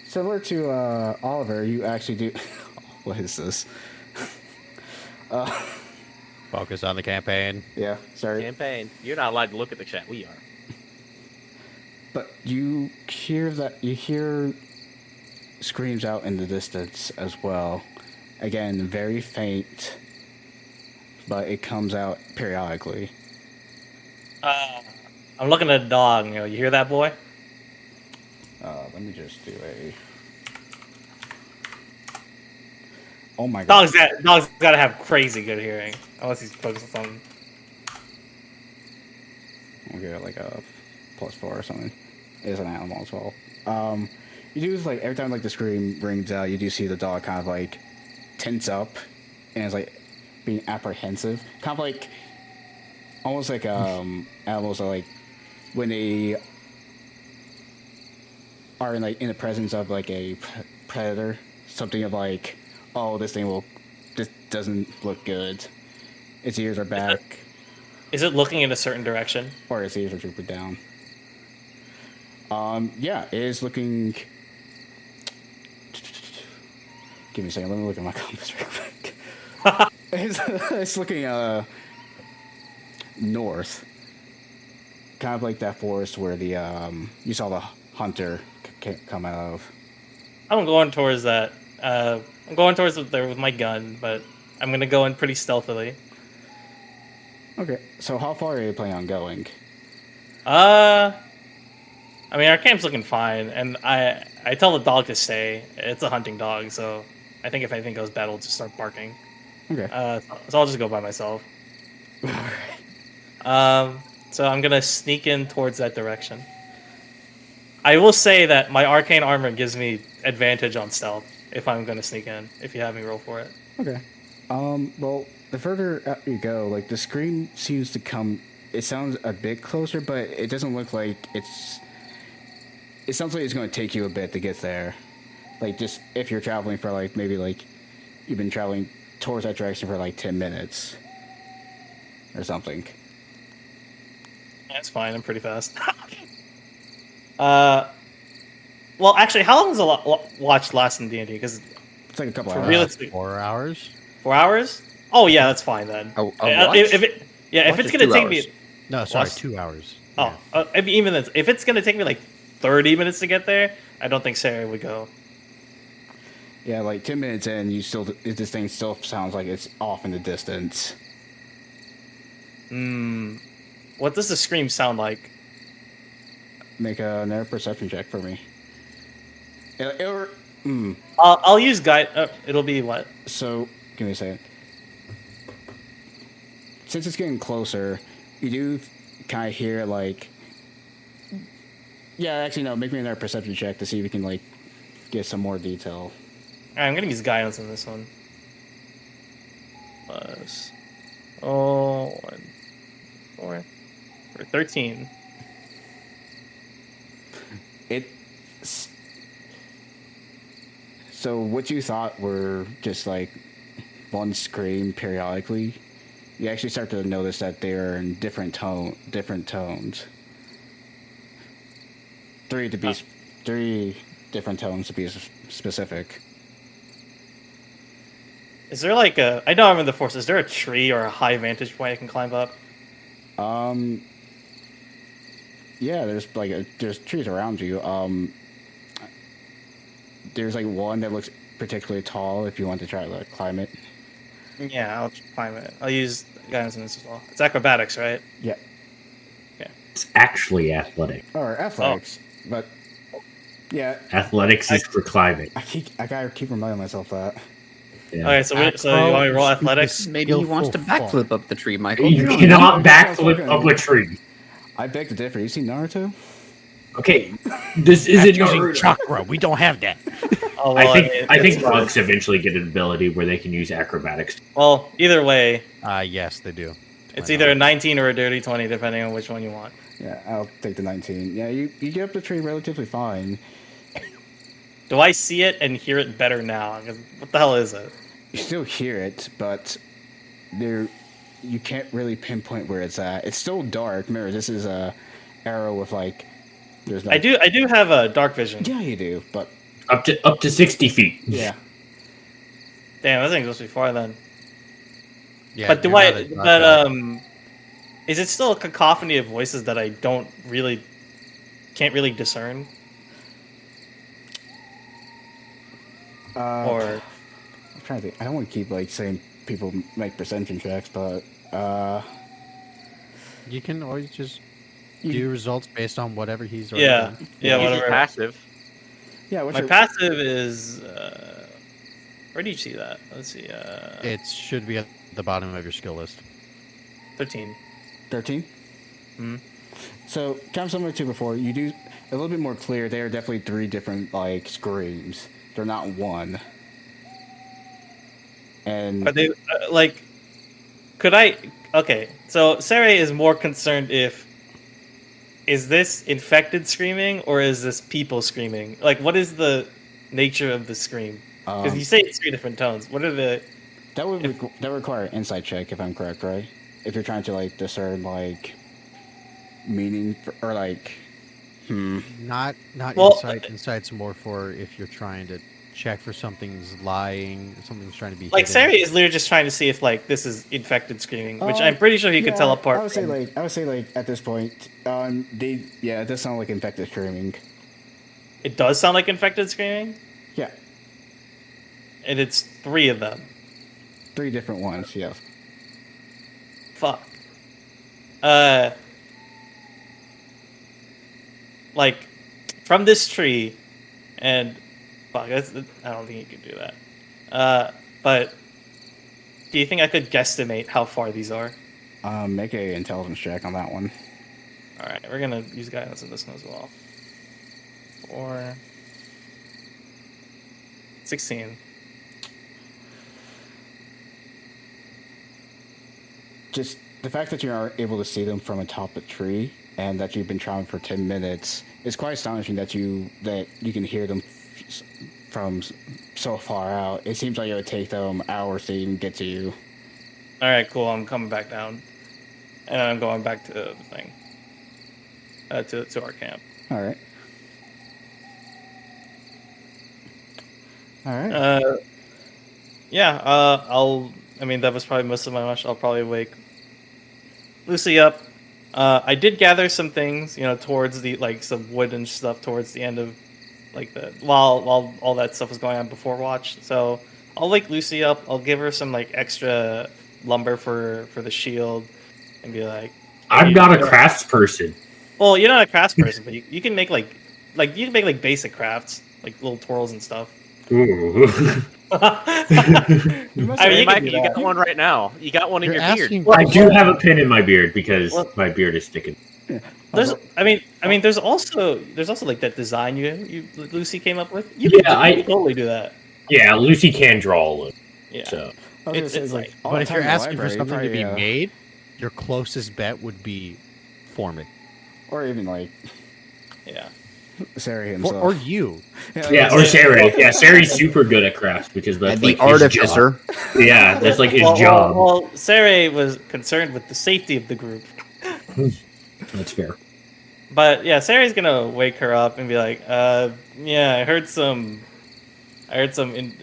similar to Oliver, you actually do. What is this? Focus on the campaign. Yeah, sorry. Campaign. You're not allowed to look at the chat. We are. But you hear screams out in the distance as well. Again, very faint, but it comes out periodically. I'm looking at the dog. You hear that, boy? Let me just do a. Oh my god. Dog's gotta have crazy good hearing, unless he's focused on something. I'll give it like a +4 or something. It is an animal as well. You do like every time like the scream rings out, you do see the dog kind of like tense up, and it's like being apprehensive, kind of like almost like animals are like when they are in the presence of like a predator, something of like, oh, this doesn't look good. Its ears are back, Is it looking in a certain direction? or its ears are drooping down. Yeah, it is looking. Give me a second. Let me look at my compass real quick. It's looking north, kind of like that forest where the you saw the hunter come out of. I'm going towards that. I'm going towards there with my gun, but I'm gonna go in pretty stealthily. Okay, so how far are you planning on going? I mean, our camp's looking fine, and I tell the dog to stay. It's a hunting dog, so I think if anything goes bad, it'll just start barking. Okay. So I'll just go by myself. So I'm gonna sneak in towards that direction. I will say that my arcane armor gives me advantage on stealth if I'm gonna sneak in. If you have me roll for it. Okay. Well, the further out you go, like the scream seems to come. It sounds a bit closer, but it doesn't look like it's. It sounds like it's going to take you a bit to get there. Like just if you're traveling for like maybe like you've been traveling towards that direction for like 10 minutes or something. That's fine. I'm pretty fast. Well, actually, how long does a watch last in D&D? Because It's like a couple For hours. realistic- 4 hours. 4 hours? Oh yeah, that's fine then. A If watch? if Watch it's is gonna 2 take hours. me, No, sorry, Plus- 2 hours. oh, even then, if it's gonna take me like 30 minutes to get there, I don't think Sarah would go. Yeah, like 10 minutes in, this thing still sounds like it's off in the distance. What does the scream sound like? Make another perception check for me. I'll use guide. It'll be what? So, give me a second. Since it's getting closer, you do kind of hear like. Yeah, actually, no. Make me another perception check to see if we can like get some more detail. All right, I'm gonna use guidance in this one. Plus, 1, 4, or 13. It's so what you thought were just like one scream periodically. You actually start to notice that they're in different tones. Three different tones to be specific. Is there like a? I know I'm in the forest. Is there a tree or a high vantage point I can climb up? Yeah, there's trees around you. There's like one that looks particularly tall if you want to try to like, climb it. Yeah, I'll climb it. I'll use guidance in this as well. It's acrobatics, right? Yeah. It's actually athletic. Or athletics, but yeah. Athletics is for climbing. I gotta keep reminding myself that. Yeah. Okay, so you want me to roll athletics? Maybe he wants to backflip up the tree, Michael. You cannot backflip up a tree. I beg to differ. You seen Naruto? Okay, this isn't using Naruto. chakra. We don't have that. Oh, well, I think it's monks eventually get an ability where they can use acrobatics. Well, either way, Yes, they do. it's either a 19 or a dirty 20, depending on which one you want. Yeah, I'll take the 19. Yeah, you get up the tree relatively fine. Do I see it and hear it better now? 'Cause what the hell is it? You still hear it, but you can't really pinpoint where it's at. It's still dark. Remember, this is a arrow with like. There's no. I do have a dark vision. Yeah, you do, but Up to 60 feet. yeah. Damn, that thing's supposed to be far then. Yeah, But you're not a- is it still a cacophony of voices that I can't really discern? Or I'm trying to think. I don't want to keep like saying people make perception checks, but You can always just do results based on whatever he's already yeah, done. yeah, Easy whatever. passive. yeah. What's My your passive is where do you see that? Let's see. It should be at the bottom of your skill list. 13. 13? Mhm. So, kind of similar to before, you do a little bit more clear. They are definitely three different like screams. They're not one. And Are they like? Could I? Okay, so Sarah is more concerned if is this infected screaming or is this people screaming? Like, what is the nature of the scream? Because you say it's 3 different tones. What are the? that would that would require an insight check if I'm correct, right? If you're trying to like discern like meaning or like Not Well, insight. Insight's more for if you're trying to check for something's lying, something's trying to be Like hidden. Sarah is literally just trying to see if like this is infected screaming, which I'm pretty sure he could tell apart. I would say like at this point, it does sound like infected screaming. It does sound like infected screaming, Yeah, and it's 3 of them. 3 different ones. Yes. Fuck. Like from this tree, and fuck, I don't think you can do that. But do you think I could guesstimate how far these are? Make a intelligence check on that one. All right, we're gonna use guidance in this one as well. 4, 16. Just the fact that you are able to see them from atop a tree and that you've been traveling for 10 minutes is quite astonishing that you can hear them from so far out. It seems like it would take them hours to even get to you. All right, cool. I'm coming back down, and I'm going back to the thing, to our camp. All right. All right. Yeah. I mean, that was probably most of my lunch. I'll probably wake Lucy up. I did gather some things, towards the some wood and stuff towards the end of while all that stuff was going on before watch. So I'll wake Lucy up. I'll give her some extra lumber for the shield, and be like, I'm not a crafts person. well, you're not a crafts person, but you can make like basic crafts, like little twirls and stuff. Ooh. I mean, you can Mike, do you got that. one right now. You got one in You're your beard. asking. I do have a pin in my beard because Well- my beard is sticking. There's, I mean, there's also like that design Lucy came up with. You Yeah, could totally do that. Yeah, Lucy can draw a little. Yeah. So I was gonna It's- say, it's like, like- all But the if time you're in the asking for library, something to be probably, made, your closest bet would be Foreman. or even like Yeah. Sarah himself. Or you. yeah, or Sari. Yeah, Sari's super good at crafts because that's And like the his artificer. job. Yeah, that's like his job. Well, Sarah was concerned with the safety of the group. That's fair. But yeah, Sarah's gonna wake her up and be like, yeah, I heard some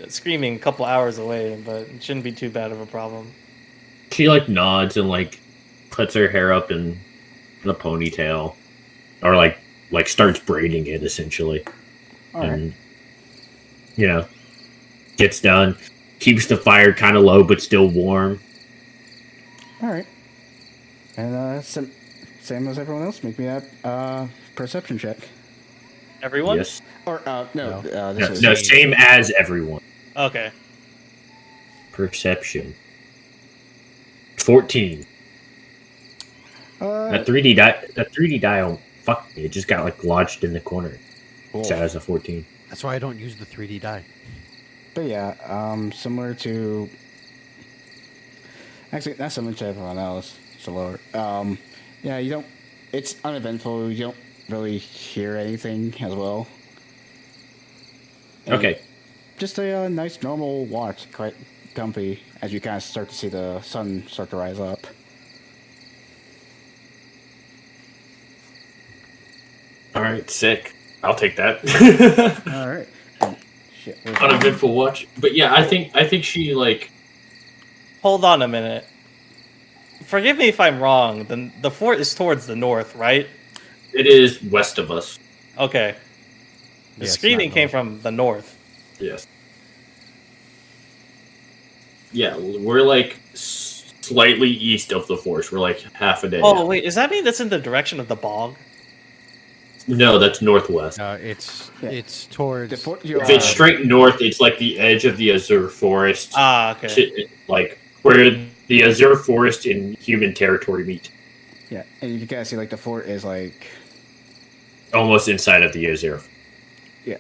screaming a couple hours away, but it shouldn't be too bad of a problem." She like nods and like puts her hair up in a ponytail, or like starts braiding it essentially, and gets done. Keeps the fire kind of low but still warm. All right. And same as everyone else, make me that perception check. Everyone? Yes. Or no, No. this No, is no, same as everyone. Okay. Perception. 14. That 3D die. Oh, fuck me! It just got like lodged in the corner. cool. So as a 14. That's why I don't use the 3D die. But yeah, similar to. Actually, not similar to everyone else. So lower. Yeah, you don't. It's uneventful. You don't really hear anything as well. And Okay. Just a nice normal walk, quite comfy as you kind of start to see the sun start to rise up. All right. Sick. I'll take that. All right. Shit. Uneventful watch. But yeah, I think she like. Hold on a minute. Forgive me if I'm wrong. The fort is towards the north, right? It is west of us. Okay. The Yeah, it's screaming not came north. from the north. Yes. Yeah, we're like slightly east of the forest. We're like half a day. Oh wait, does that mean that's in the direction of the bog? No, that's northwest. It's Yeah. it's towards. The fort, If it's straight north, it's like the edge of the Azure Forest. Ah, okay. Like where the Azure Forest and human territory meet. Yeah, and you can kind of see like the fort is like. Almost inside of the Azure. Yeah.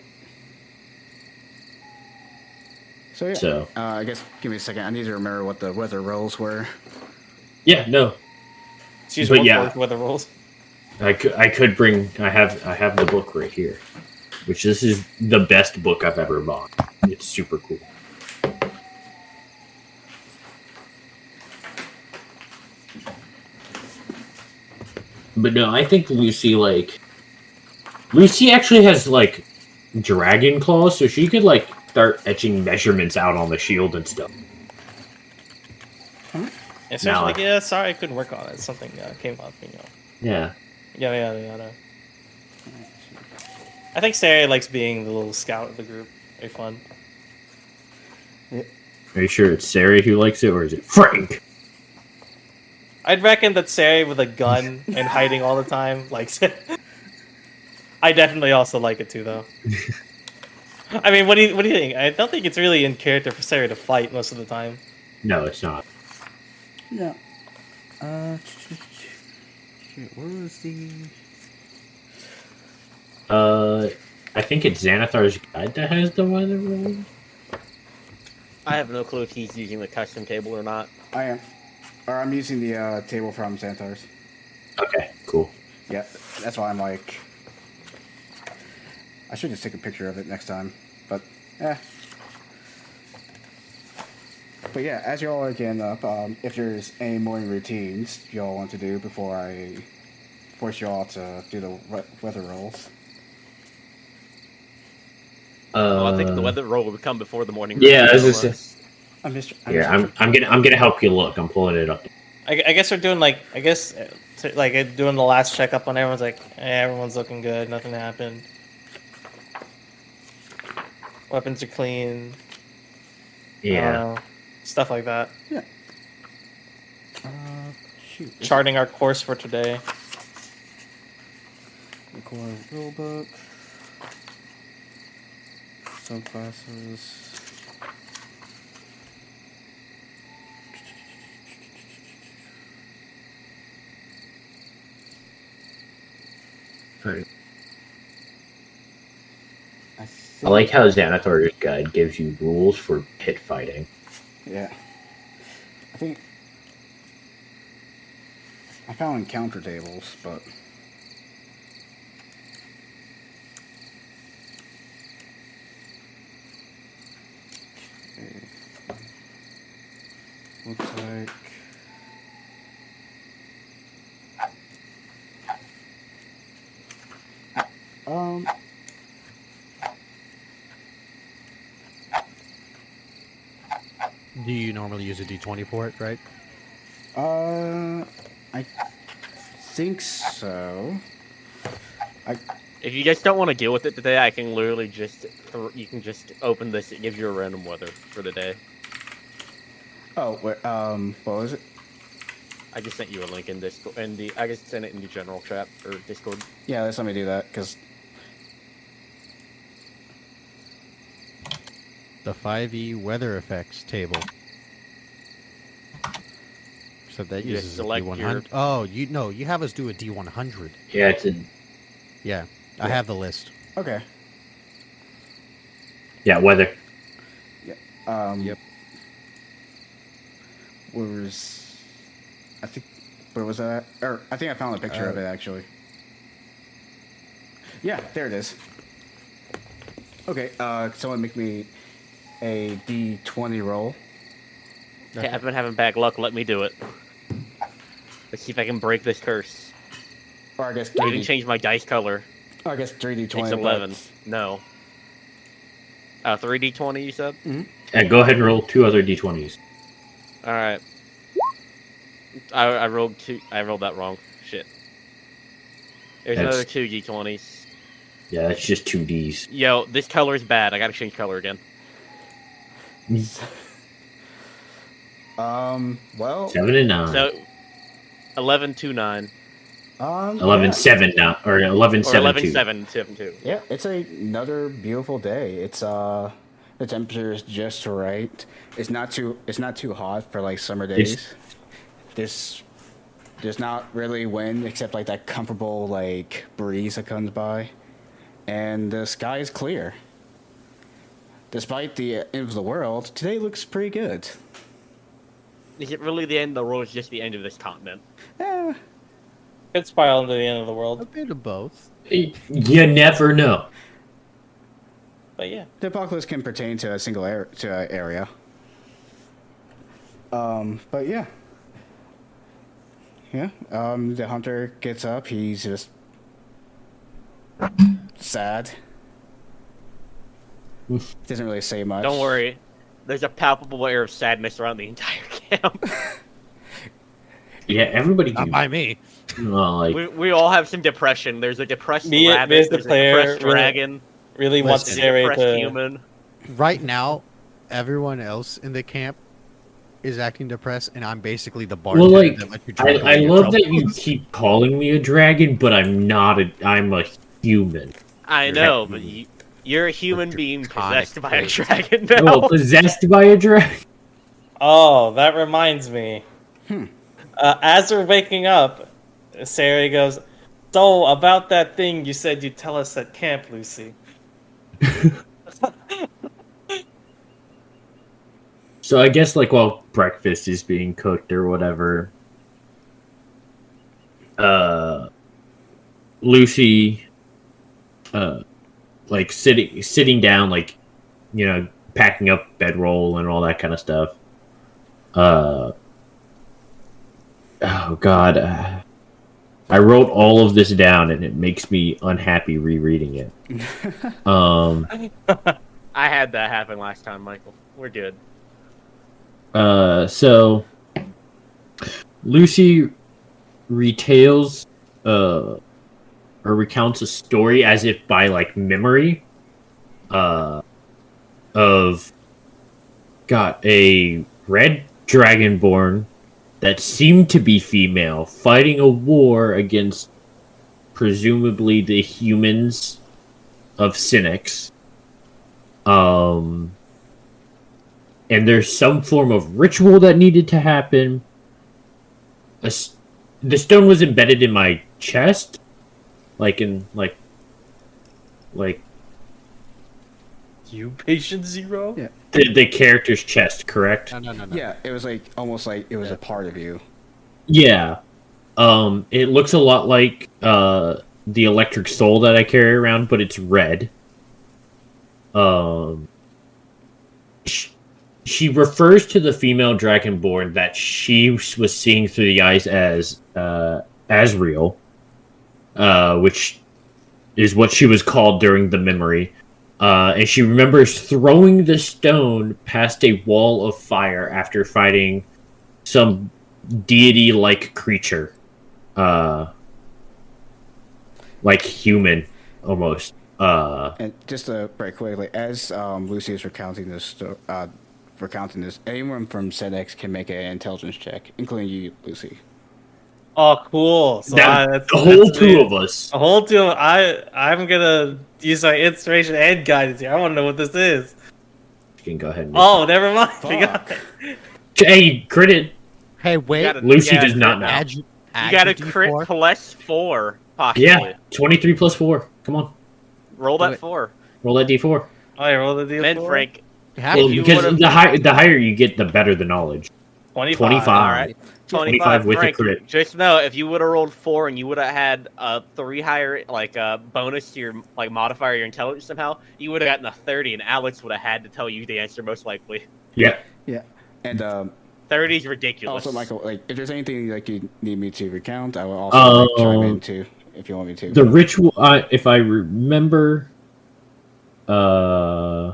So yeah. So I guess give me a second. I need to remember what the weather rolls were. yeah, no. She's but one yeah. for weather rolls. I could bring I have the book right here. Which this is the best book I've ever bought. It's super cool. But no, I think Lucy actually has like dragon claws, so she could like start etching measurements out on the shield and stuff. And so Now she's like, I- yeah, sorry, I couldn't work on it. Something came up, Yeah. Yada. I think Sarah likes being the little scout of the group. Very fun. Are you sure it's Sari who likes it, or is it Frank? I'd reckon that Sarah with a gun and hiding all the time likes it. I definitely also like it too, though. I mean, what do you think? I don't think it's really in character for Sarah to fight most of the time. No, it's not. Yeah. Shit, where was the? I think it's Xanathar's guide that has the weather roll. I have no clue if he's using the custom table or not. I am. Or I'm using the table from Xanathar's. Okay, cool. Yeah, that's why I'm like. I should just take a picture of it next time, but But yeah, as y'all are getting up, if there's any morning routines y'all want to do before I force y'all to do the weather rolls. Well, I think the weather roll would come before the morning. Yeah, I was roll. just Here, I'm gonna help you look. I'm pulling it up. I guess we're doing like doing the last checkup on everyone's like, everyone's looking good, nothing happened. Weapons are clean. I don't Yeah. know, stuff like that. Yeah. Shoot. Charting our course for today. Record rulebook. subclasses. Right. I I like how Xanathor's guide gives you rules for pit fighting. Yeah. I think I found encounter tables, but okay. Looks like um Do you normally use a D20 for it, right? I think so. If you guys don't want to deal with it today, I can literally just you can just open this. It gives you a random weather for the day. Oh, wait, what was it? I just sent you a link in Discord. I just sent it in the general chat or Discord. Yeah, let's let me do that because The 5e weather effects table. So that You just uses a select D100. your- Oh, you have us do a D100. Yeah, it's a Yeah, I have the list. okay. weather. Yep. Where was that? Or I think I found a picture of it actually. Yeah, there it is. Okay, someone make me a D20 roll. Hey, I've been having bad luck. Let me do it. Let's see if I can break this curse. Or I guess I even 3D, change my dice color. or I guess 3D20. It's 11. No. 3d20, you said? And go ahead and roll 2 other d20s. All right. I rolled two. I rolled that wrong. Shit. There's That's- another 2 d20s. Yeah, that's just 2ds. Yo, this color is bad. I gotta change color again. Well, 7 and 9. So, 11, 2, 9. 11, yeah. 7, 9. Or 11, Or 7, 11, 2. 7, 7, 2. Yeah, it's another beautiful day. It's the temperature is just right. It's not too hot for like summer days. There's not really wind except like that comfortable like breeze that comes by, and the sky is clear. Despite the end of the world, today looks pretty good. Is it really the end of the world? It's just the end of this continent. Eh, Could spiral into the end of the A world, bit of both. You never know. but yeah. the apocalypse can pertain to a single area. But yeah. Yeah, the hunter gets up, he's just sad. Doesn't really say much. Don't worry. There's a palpable air of sadness around the entire camp. Yeah, everybody Not can. by me. Like, we all have some depression. There's a depressed Me rabbit. as the There's a player, depressed dragon. Really wants Listen. There's a Sari depressed to. human. Right now, everyone else in the camp is acting depressed, and I'm basically the well, bartender like, that lets you drink I away your love that you troubles. keep calling me a dragon, but I'm not I'm a human. I You're know, happy. but you're a human being draconic possessed by a traits. dragon now. Well, possessed by a dragon. Oh, that reminds me. As we're waking up, Sari goes, "So about that thing you said you'd tell us at camp, Lucy." So I guess like while breakfast is being cooked or whatever, Lucy, like sitting down, like, you know, packing up bedroll and all that kind of stuff. Oh God, I wrote all of this down and it makes me unhappy rereading it. I had that happen last time, Michael. We're good. So Lucy retails or recounts a story as if by like memory of a red dragonborn that seemed to be female fighting a war against presumably the humans of Senex. and there's some form of ritual that needed to happen. The stone was embedded in my chest, like You patient zero? Yeah. the character's chest, correct? No. Yeah, it was like almost like it was a part of you. Yeah. It looks a lot like the electric soul that I carry around, but it's red. She refers to the female dragonborn that she was seeing through the eyes as Asriel, which is what she was called during the memory. And she remembers throwing the stone past a wall of fire after fighting some deity-like creature. Like human, almost. And just to break quickly, as Lucy is recounting this, anyone from Senex can make an intelligence check, including you, Lucy. Oh, cool. So The whole two of us. A whole two. I'm gonna use my inspiration and guidance here. I want to know what this is. You can go ahead and. Oh, never mind. Forgot. Hey, crit. Hey, wait. Lucy does not know. You got a crit D4. plus 4, possibly. Yeah, 23 plus 4. Come on. Roll Do that it. 4. Roll that d4. Oh, you roll the deal. Then, Frank, You have Well, to. you because would've- the higher you get, the better the knowledge. 25. 25. Alright. 25 with a Frank, crit. just know, if you would have rolled 4 and you would have had a 3 higher, bonus to your, modifier, your intelligence somehow, you would have gotten a 30, and Alex would have had to tell you the answer, most likely. Yeah. Yeah, and 30 is ridiculous. also, Michael, like if there's anything like you need me to recount, I will also chime in too if you want me to. The ritual, if I remember, I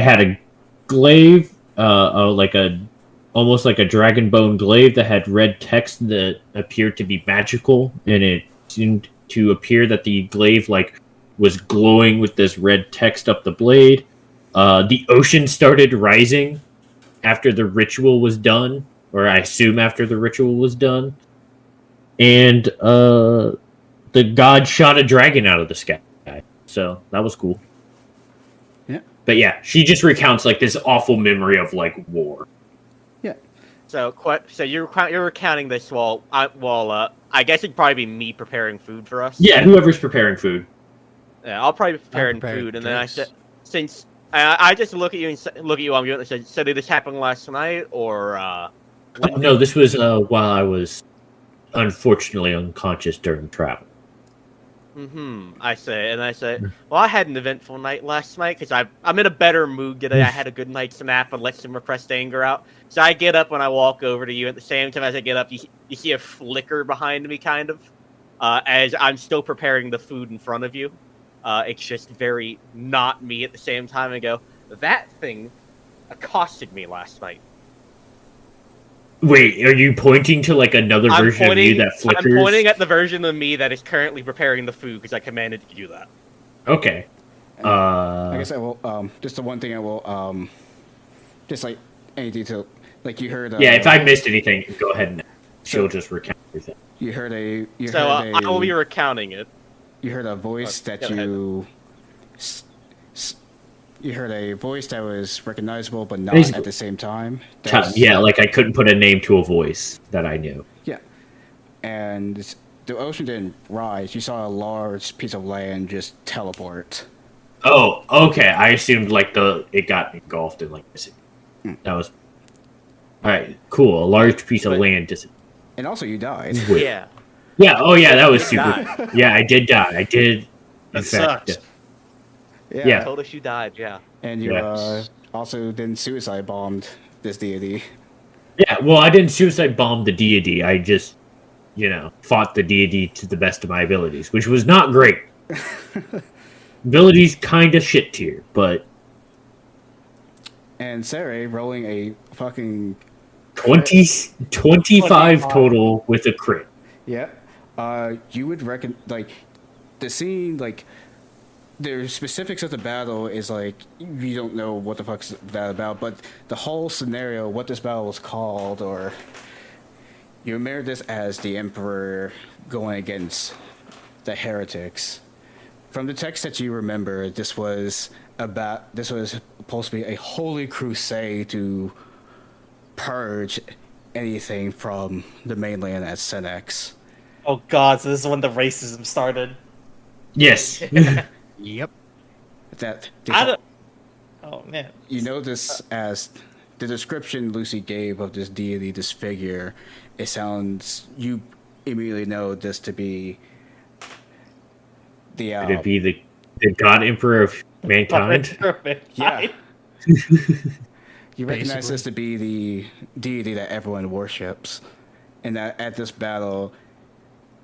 had a glaive, almost like a dragon bone glaive that had red text that appeared to be magical, and it seemed to appear that the glaive was glowing with this red text up the blade. The ocean started rising after the ritual was done, or I assume after the ritual was done, and the god shot a dragon out of the sky. So that was cool. Yeah. But yeah, she just recounts this awful memory of war. Yeah. So you're recounting this while I guess it'd probably be me preparing food for us. Yeah, whoever's preparing food. Yeah, I'll probably be preparing preparing food, and then I drinks. said, since I just look at you while I'm doing this. So did this happen last night or? When No, this was while I was unfortunately unconscious during travel. I say, well, I had an eventful night last night because I'm in a better mood today. I had a good night's nap and let some repressed anger out. So I get up and I walk over to you. At the same time as I get up, you see a flicker behind me, kind of, as I'm still preparing the food in front of you. It's just very not me at the same time. I go, that thing accosted me last night. Wait, are you pointing to another version of you that flickers? I'm pointing at the version of me that is currently preparing the food because I commanded you to do that. Okay. I guess I will. Just the one thing I will. Just any detail, you heard. Yeah, if I missed anything, go ahead and she'll just recount everything. You heard a. I will be recounting it. You heard a voice that go ahead. You heard a voice that was recognizable, but not Basically. at the same time. Yeah, I couldn't put a name to a voice that I knew. Yeah, and the ocean didn't rise. You saw a large piece of land just teleport. Oh, okay. I assumed it got engulfed in this. That was all right. Cool. A large piece of land just. And also, you died. Wait. Yeah. Yeah. Oh, yeah. That was super. died. Yeah, I did die. I did. That sucks. Yeah. Told us you died. Yeah. And you Yeah. Also then suicide bombed this deity. Yeah. Well, I didn't suicide bomb the deity. I just, fought the deity to the best of my abilities, which was not great. Abilities kind of shit tier, but And Sarai rolling a fucking 25 total with a crit. yeah. You would reckon the scene the specifics of the battle is you don't know what the fuck's that about, but the whole scenario, what this battle was called, or you remember this as the Emperor going against the heretics, from the text that you remember, this was supposed to be a holy crusade to purge anything from the mainland at Senex. Oh god, so this is when the racism started. Yes. Yep. That Oh man. you know this as the description Lucy gave of this deity, this figure. It sounds you immediately know this to be the Would it be the God Emperor of mankind? yeah. You recognize Basically. this to be the deity that everyone worships, and that at this battle,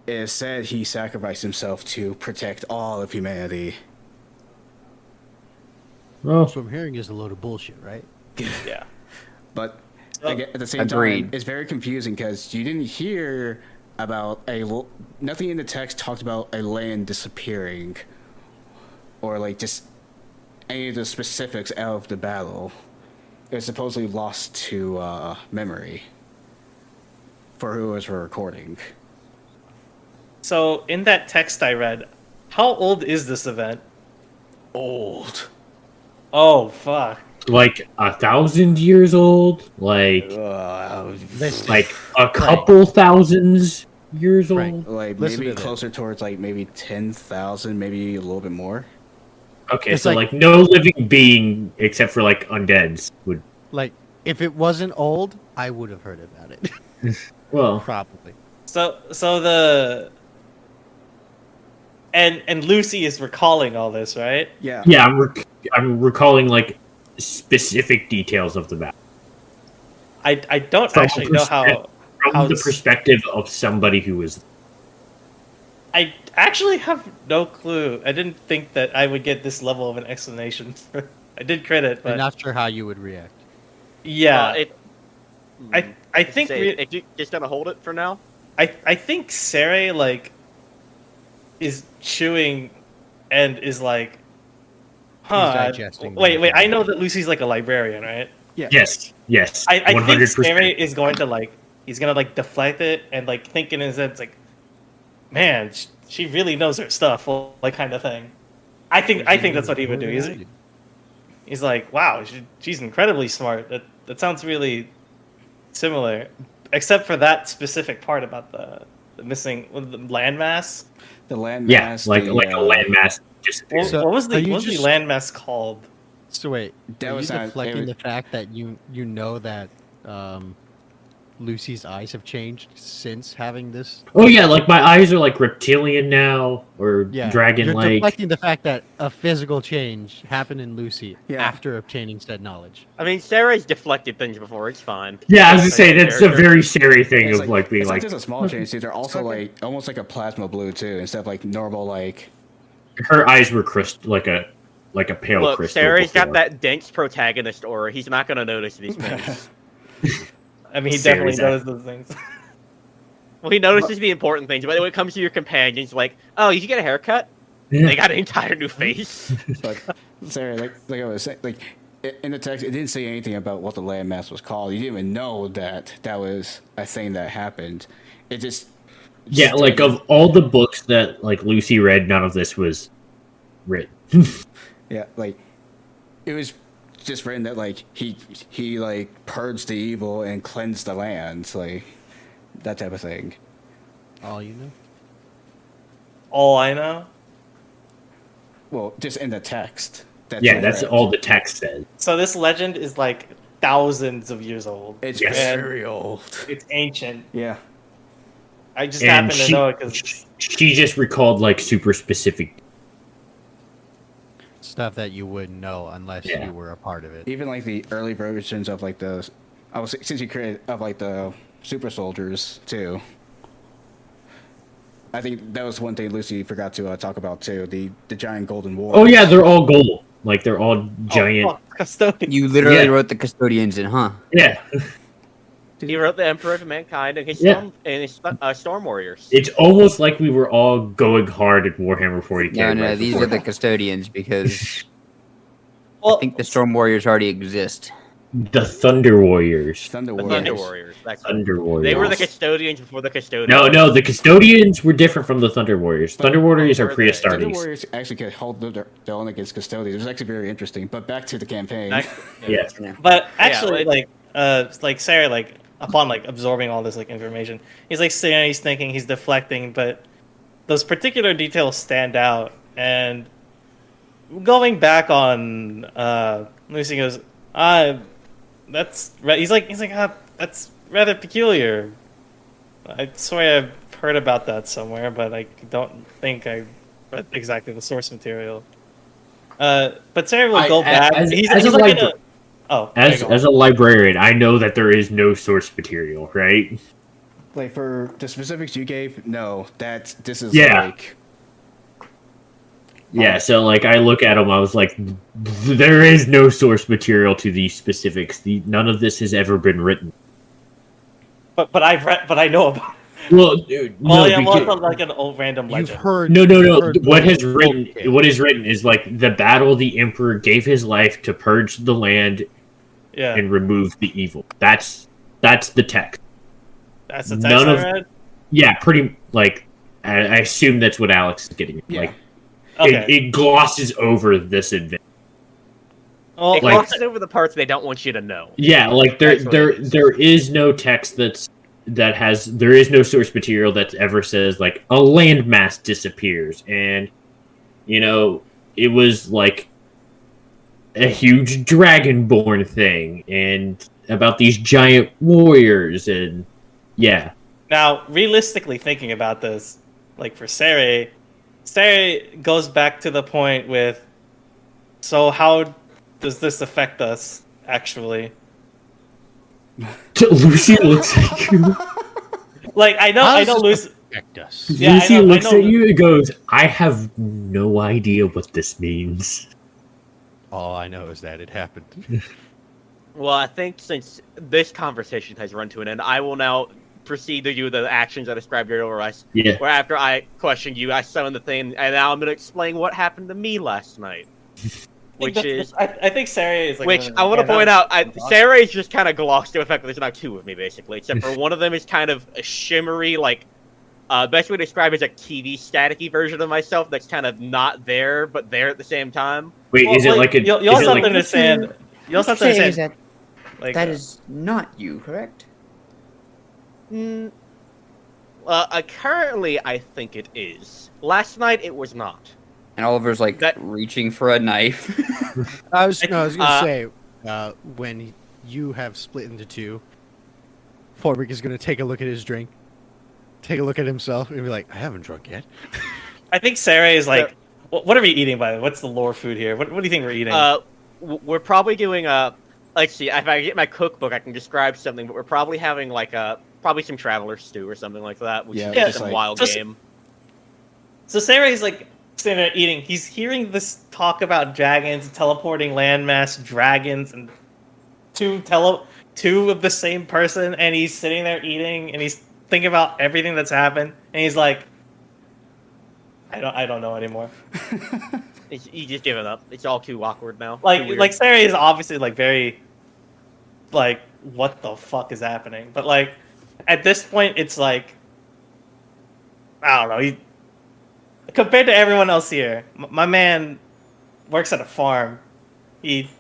it is said he sacrificed himself to protect all of humanity. Well, So what I'm hearing is a load of bullshit, right? Yeah. But So- again, at the same Agreed. time, it's very confusing because you didn't hear about nothing in the text talked about a land disappearing, or like just any of the specifics of the battle. It was supposedly lost to memory for who was recording. So in that text I read, how old is this event? Old. Oh fuck. like 1,000 years old, like Listen, a couple thousands years Frank. old. Like Listen maybe to this. closer towards like maybe 10,000, maybe a little bit more. Okay, It's so like- like no living being except for like undeads would. like, if it wasn't old, I would have heard about it. Well, Probably. So the and Lucy is recalling all this, right? Yeah. yeah, I'm recalling like specific details of the battle I don't From actually know how from the it's- perspective of somebody who was. I actually have no clue. I didn't think that I would get this level of an explanation. I did credit, I'm but not sure how you would react. yeah, I If think if you just gonna hold it for now. I think Sarai like is chewing and is like, huh? digesting Wait. the I know that Lucy's like a librarian, right? Yes, I think 100%. Sarai is going to like he's gonna like deflect it and like think in his head it's like, man, she really knows her stuff, like kind of thing. I think that's what he would do. He's like, wow, she's incredibly smart. That sounds really similar, except for that specific part about the missing the landmass. The landmass. Yeah, like the, a landmass. Just What, So, what was the are you what was just- the landmass called? So wait, That are was you not- deflecting it the fact that you know that Lucy's eyes have changed since having this? oh yeah, like my eyes are like reptilian now or Yeah, dragon You're like. deflecting the fact that a physical change happened in Lucy Yeah. after obtaining said knowledge. I mean, Sarah's deflected things before. It's fine. Yeah, I was gonna say Like, that's a character. very scary thing It's of like being it's like not just a small change. They're also like almost like a plasma blue too, instead of like normal like. her eyes were like a pale Look, crystal. Sarah's got before. that dense protagonist aura. He's not gonna notice these things. I mean, he Sarah's definitely knows those things. Well, he notices the important things, but when it comes to your companions, like, oh, did you get a haircut? They got an entire new face. But Sarah, like I was saying, like in the text, it didn't say anything about what the landmass was called. You didn't even know that was a thing that happened. It just Yeah, like of all the books that like Lucy read, none of this was written. Yeah, like it was just written that like he like purged the evil and cleansed the lands, like that type of thing. All you know. All I know. Well, just in the text. Yeah, that's all the text says. So this legend is like thousands of years old. It's Yes. very old. It's ancient. Yeah. I just And happen to know it because she just recalled like super specific. Stuff that you wouldn't know unless Yeah. you were a part of it. Even like the early versions of like the, since you created of like the super soldiers too. I think that was one thing Lucy forgot to talk about too. The giant golden war. Oh yeah, they're all gold. Like they're all giant. Oh, custodian. You literally Yeah. wrote the custodians in, huh? Yeah, He wrote the Emperor of Mankind and his Yeah. Storm Warriors. it's almost like we were all going hard at Warhammer 40k. No, right these are before. the custodians because Well, I think the Storm Warriors already exist. The Thunder Warriors. Thunder The Warriors. Thunder Warriors. That's Thunder They Warriors. were the custodians before the custodians. No, the custodians were different from the Thunder Warriors. Thunder Warriors are were they? Thunder Pre-Astartes. Warriors actually could hold their own against custodians. It was actually very interesting. But back to the campaign. Yes. But actually, Yeah, like Sarah, like upon like absorbing all this like information, he's like sitting there, he's thinking, he's deflecting, but those particular details stand out. And going back on, Lucy goes, he's like, that's rather peculiar. I swear I've heard about that somewhere, but I don't think I read exactly the source material. But Sarah will go back. He's like in a. Oh, As a librarian, I know that there is no source material, right? Like for the specifics you gave, no. This is Yeah. like Yeah, so like I look at them, I was like, there is no source material to these specifics. None of this has ever been written. but I know about. Well, dude, Well, no, yeah, well, because- it's like an old random You've legend. heard. no. you've heard What bullshit. is written is like the battle. The Emperor gave his life to purge the land Yeah, and remove the evil. That's the text. that's the text none I of- read. Yeah, pretty like I assume that's what Alex is getting. At. Yeah. Like Okay. it glosses over this event. Well, It like- glosses over the parts they don't want you to know. Yeah, like That's what it is. there is no text there is no source material that ever says like a landmass disappears and it was like a huge dragonborn thing and about these giant warriors and yeah. now, realistically thinking about this, like for Sarah goes back to the point with, so how does this affect us, actually? Lucy looks at you. Like, I know does Lucy... this affect us? Yeah, I Lucy know- I looks know at you and goes, I have no idea what this means. All I know is that it happened. Well, I think since this conversation has run to an end, I will now proceed to do the actions I described earlier. Yeah. Where after I questioned you, I summoned the thing, and now I'm going to explain what happened to me last night. Which is... I think Sarah is like... Which I want to point out, Sarah is just kind of glossed to the fact that there's now two of me, basically. Except for one of them is kind of a shimmery, like, best way to describe it is a TV staticky version of myself that's kind of not there, but there at the same time. Wait, is it like a You'll is also it have like to understand... You also have to Saying is understand... that Like, that is not you, correct? Currently, I think it is. Last night, it was not. And Oliver's like That- reaching for a knife. I was gonna Uh, say, when you have split into two, Forbrick is gonna take a look at his drink, take a look at himself, and be like, "I haven't drunk yet." I think Sarah is like... What are we eating, by the way? What's the lore food here? What do you think we're eating? We're probably doing let's see, if I get my cookbook, I can describe something, but we're probably having like probably some traveler stew or something like that, which Yeah, is just some like- wild just- game. So Sarah is like sitting there eating. He's hearing this talk about dragons, teleporting landmass dragons, and two of the same person, and he's sitting there eating, and he's thinking about everything that's happened, and he's like, I don't know anymore. You just give it up. It's all too awkward now. Too Like weird. like Sarah is obviously like very, like, what the fuck is happening? But like at this point, it's like, I don't know. He, compared to everyone else here, my man works at a farm. He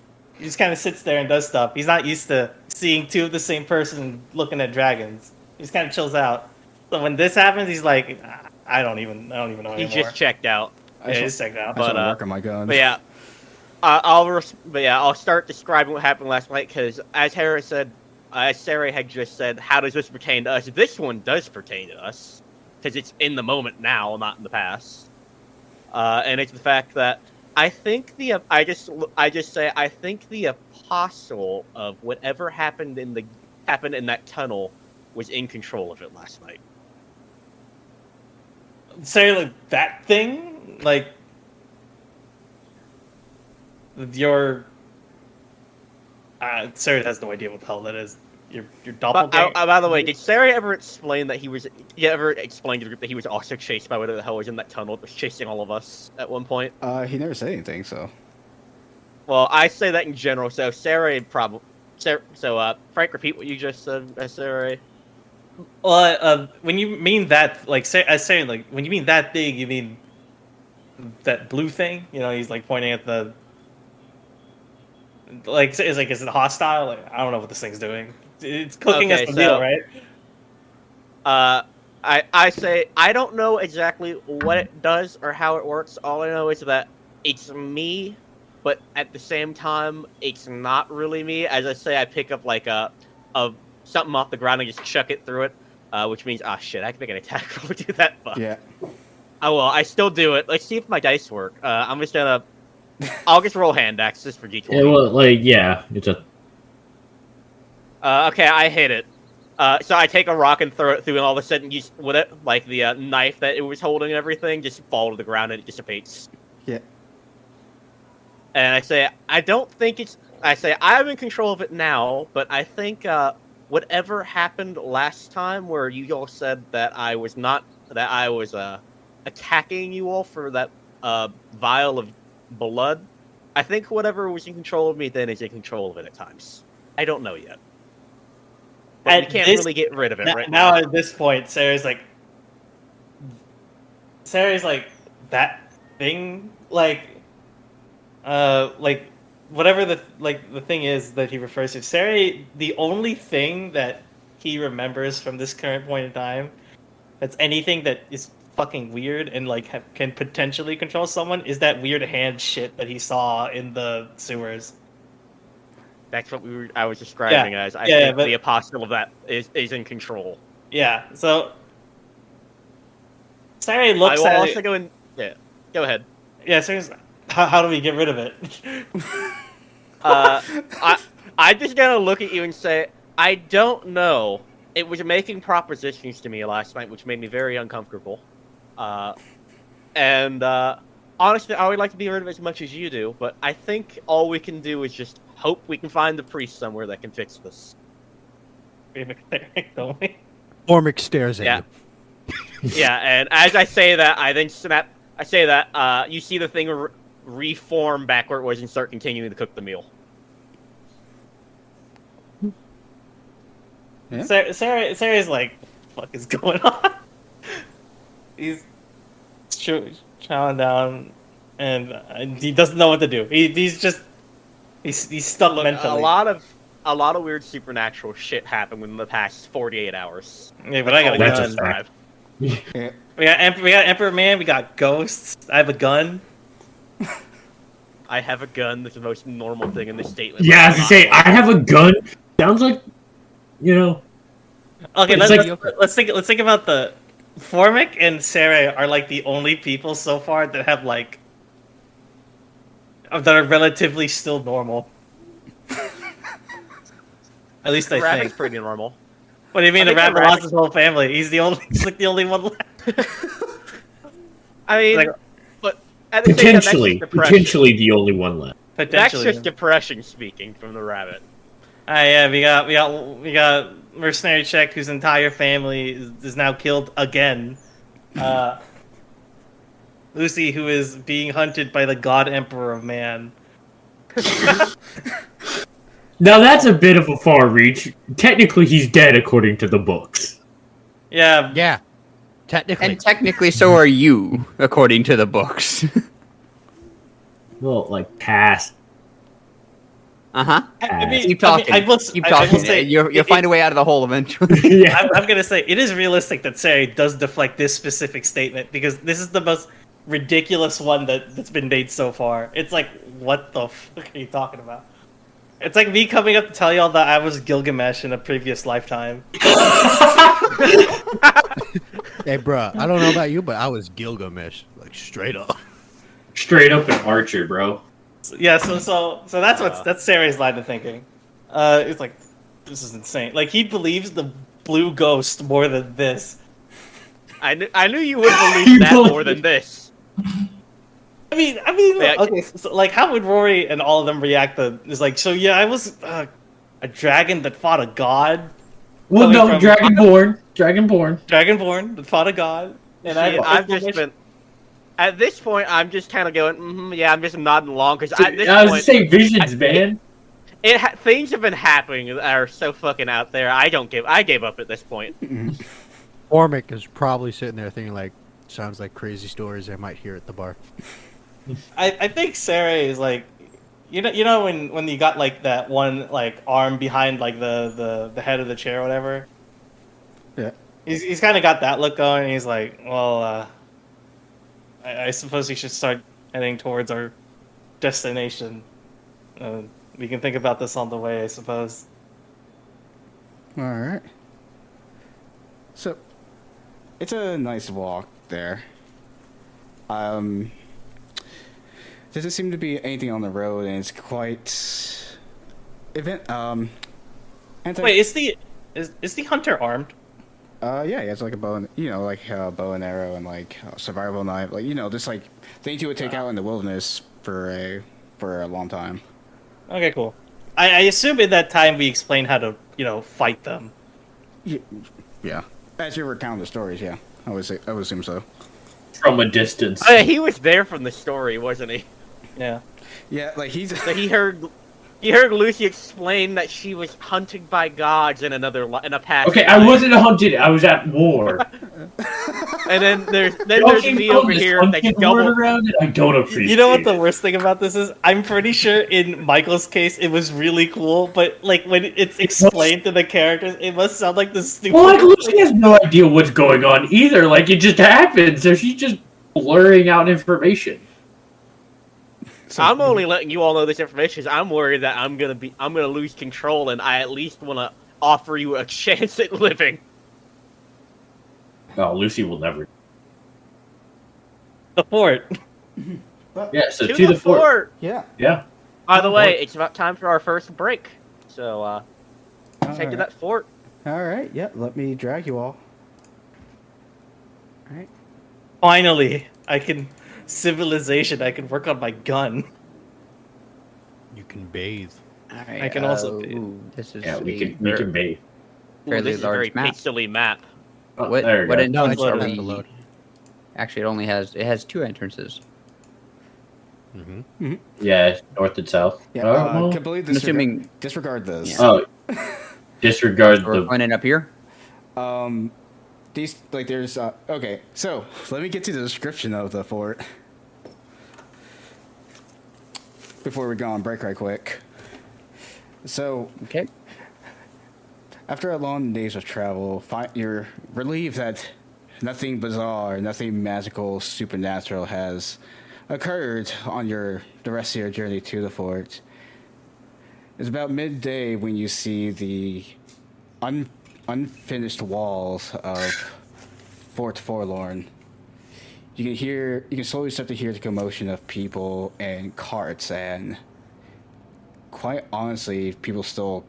just kind of sits there and does stuff. He's not used to seeing two of the same person looking at dragons. He just kind of chills out. So when this happens, he's like, I don't even know he anymore. just checked out. Yeah, he's checked out. I just But, want to work on my gun. But yeah, I'll start describing what happened last night because, as Sarah had just said, how does this pertain to us? This one does pertain to us because it's in the moment now, not in the past. And it's the fact that I think I think the apostle of whatever happened in that tunnel was in control of it last night. Say like that thing, like your Sarah has no idea what the hell that is. Your doppelganger. By the way, did Sarah ever explain that he ever explained to the group that he was also chased by whatever the hell was in that tunnel that was chasing all of us at one point? He never said anything, so. Well, I say that in general, so Sarah probably... Frank, repeat what you just said, SRA. Well, when you mean that, like, like, when you mean that thing, you mean that blue thing? You know, he's like pointing at the. Like, is it hostile? Like, I don't know what this thing's doing. It's cooking us a meal, right? I say I don't know exactly what it does or how it works. All I know is that it's me, but at the same time, it's not really me. As I say, I pick up like a something off the ground and just chuck it through it, which means shit, I can make an attack roll to do that. Fuck. Yeah. Oh well, I still do it. Let's see if my dice work. I'm just gonna. I'll just roll hand axes for D20. Yeah, well, like, yeah, it's a. Okay, I hit it. So I take a rock and throw it through, and all of a sudden, with it, like the knife that it was holding and everything, just fall to the ground and it dissipates. Yeah. And I say, I don't think it's. I say I'm in control of it now, but I think whatever happened last time, where you all said that I was attacking you all for that vial of blood. I think whatever was in control of me then is in control of it at times. I don't know yet. But we can't really get rid of it right now. Now at this point, Sarah's like, that thing, like whatever the thing is that he refers to. Sarah, the only thing that he remembers from this current point in time, that's anything that is fucking weird and like can potentially control someone, is that weird hand shit that he saw in the sewers. That's what I was describing as. I think the apostle of that is in control. Yeah, so Sarah looks I will at also it. go in. Yeah, go ahead. Yeah, Sarah's how do we get rid of it? I just gonna look at you and say, I don't know. It was making propositions to me last night, which made me very uncomfortable. Honestly, I would like to be rid of it as much as you do, but I think all we can do is just hope we can find the priest somewhere that can fix this. Don't we? Ormic stares at you. Yeah, and as I say that, I then snap. I say that you see the thing reform back where it was and start continuing to cook the meal. Yeah. Sarah's like, what the fuck is going on? He's chowing down, and he doesn't know what to do. He's stuck mentally. A lot of weird supernatural shit happened within the past 48 hours. Yeah, but I got a That's gun. a fact. Yeah. We got Emperor Man. We got ghosts. I have a gun. I have a gun. That's the most normal thing in this statement. Yeah, as I say, I have a gun. Sounds like, you know. Okay, It's let's think about the Formic and Sarah are like the only people so far that have like that are relatively still normal. At least I Rabbit's think. pretty normal. What do you mean? I The think rabbit lost his whole family. He's like the only one left. I mean, Like, but at the same time, that's just depression. Potentially the only one left. That's Potentially. just depression speaking from the rabbit. Yeah, we got mercenary Czech whose entire family is now killed again. Lucy, who is being hunted by the God Emperor of Man. Now that's a bit of a far reach. Technically, he's dead according to the books. Yeah, Yeah. Technically. And technically, so are you, according to the books. Well, like past. I mean, Keep talking. I will Keep talking. say, You'll find a way out of the hole eventually. Yeah. I'm gonna say it is realistic that Sarah does deflect this specific statement because this is the most ridiculous one that's been made so far. It's like, what the fuck are you talking about? It's like me coming up to tell y'all that I was Gilgamesh in a previous lifetime. Hey, bruh, I don't know about you, but I was Gilgamesh, like straight up. Straight up an archer, bro. Yeah, so that's Sarah's line of thinking. It's like, this is insane. Like, he believes the blue ghost more than this. I knew you would believe that more than this. I mean, Yeah. okay, so like, how would Rory and all of them react to? It's like, so yeah, I was a dragon that fought a god. Well, Coming no, from- Dragonborn that fought a god. And See, I've just been. At this point, I'm just kind of going, yeah, I'm just nodding along because at this I was point, saying visions, man. things have been happening that are so fucking out there. I gave up at this point. Ormic is probably sitting there thinking like, sounds like crazy stories I might hear at the bar. I think Sarah is like, you know when you got like that one like arm behind like the head of the chair or whatever. Yeah. He's kind of got that look going. And he's like, well, I suppose we should start heading towards our destination. We can think about this on the way, I suppose. All right. So, it's a nice walk there. Doesn't seem to be anything on the road, and it's quite Wait, is the hunter armed? Yeah, he has like a bow and like a bow and arrow and like a survival knife, like just like things you would take out in the wilderness for a long time. Okay, cool. I assume in that time we explained how to fight them. Yeah, as you recounting the stories, yeah, I would assume so. From a distance. Oh, yeah, he was there from the story, wasn't he? Yeah. Yeah, like So he heard Lucy explain that she was hunted by gods in a past. Okay, life. I wasn't hunted. I was at war. And then there's Y'all me over here this that's hunting double. word around it. I don't appreciate. You know what the worst thing about this is? I'm pretty sure in Michael's case it was really cool, but like when it's explained to the characters, it must sound like the stupid. Well, like Lucy has no idea what's going on either. Like it just happens, so she's just blurring out information. I'm only letting you all know this information because I'm worried that I'm gonna lose control, and I at least want to offer you a chance at living. No, Lucy will never. The fort. Yeah, so To to the the fort. fort. Yeah. Yeah. By the way, it's about time for our first break. So, let's head to that fort. All right. Yeah. Let me drag you all. All right. Finally, I can work on my gun. You can bathe. All right, I can also be. This is Yeah, we a can bait. Ooh, fairly this is a very large map. pixely map. Oh, What? there you What go. No, it's entrance are loaded. we? Load. Actually, it has two entrances. Mm-hmm. Yeah, north and south. Yeah. Oh, Completely I'm assuming disregard this. oh. Disregard we're the. pointing up here. These like there's okay. So let me get to the description of the fort before we go on break right quick. So Okay. after a long days of travel, you're relieved that nothing bizarre, nothing magical, supernatural has occurred on the rest of your journey to the fort. It's about midday when you see the unfinished walls of Fort Forlorn. You can slowly start to hear the commotion of people and carts, and quite honestly, people still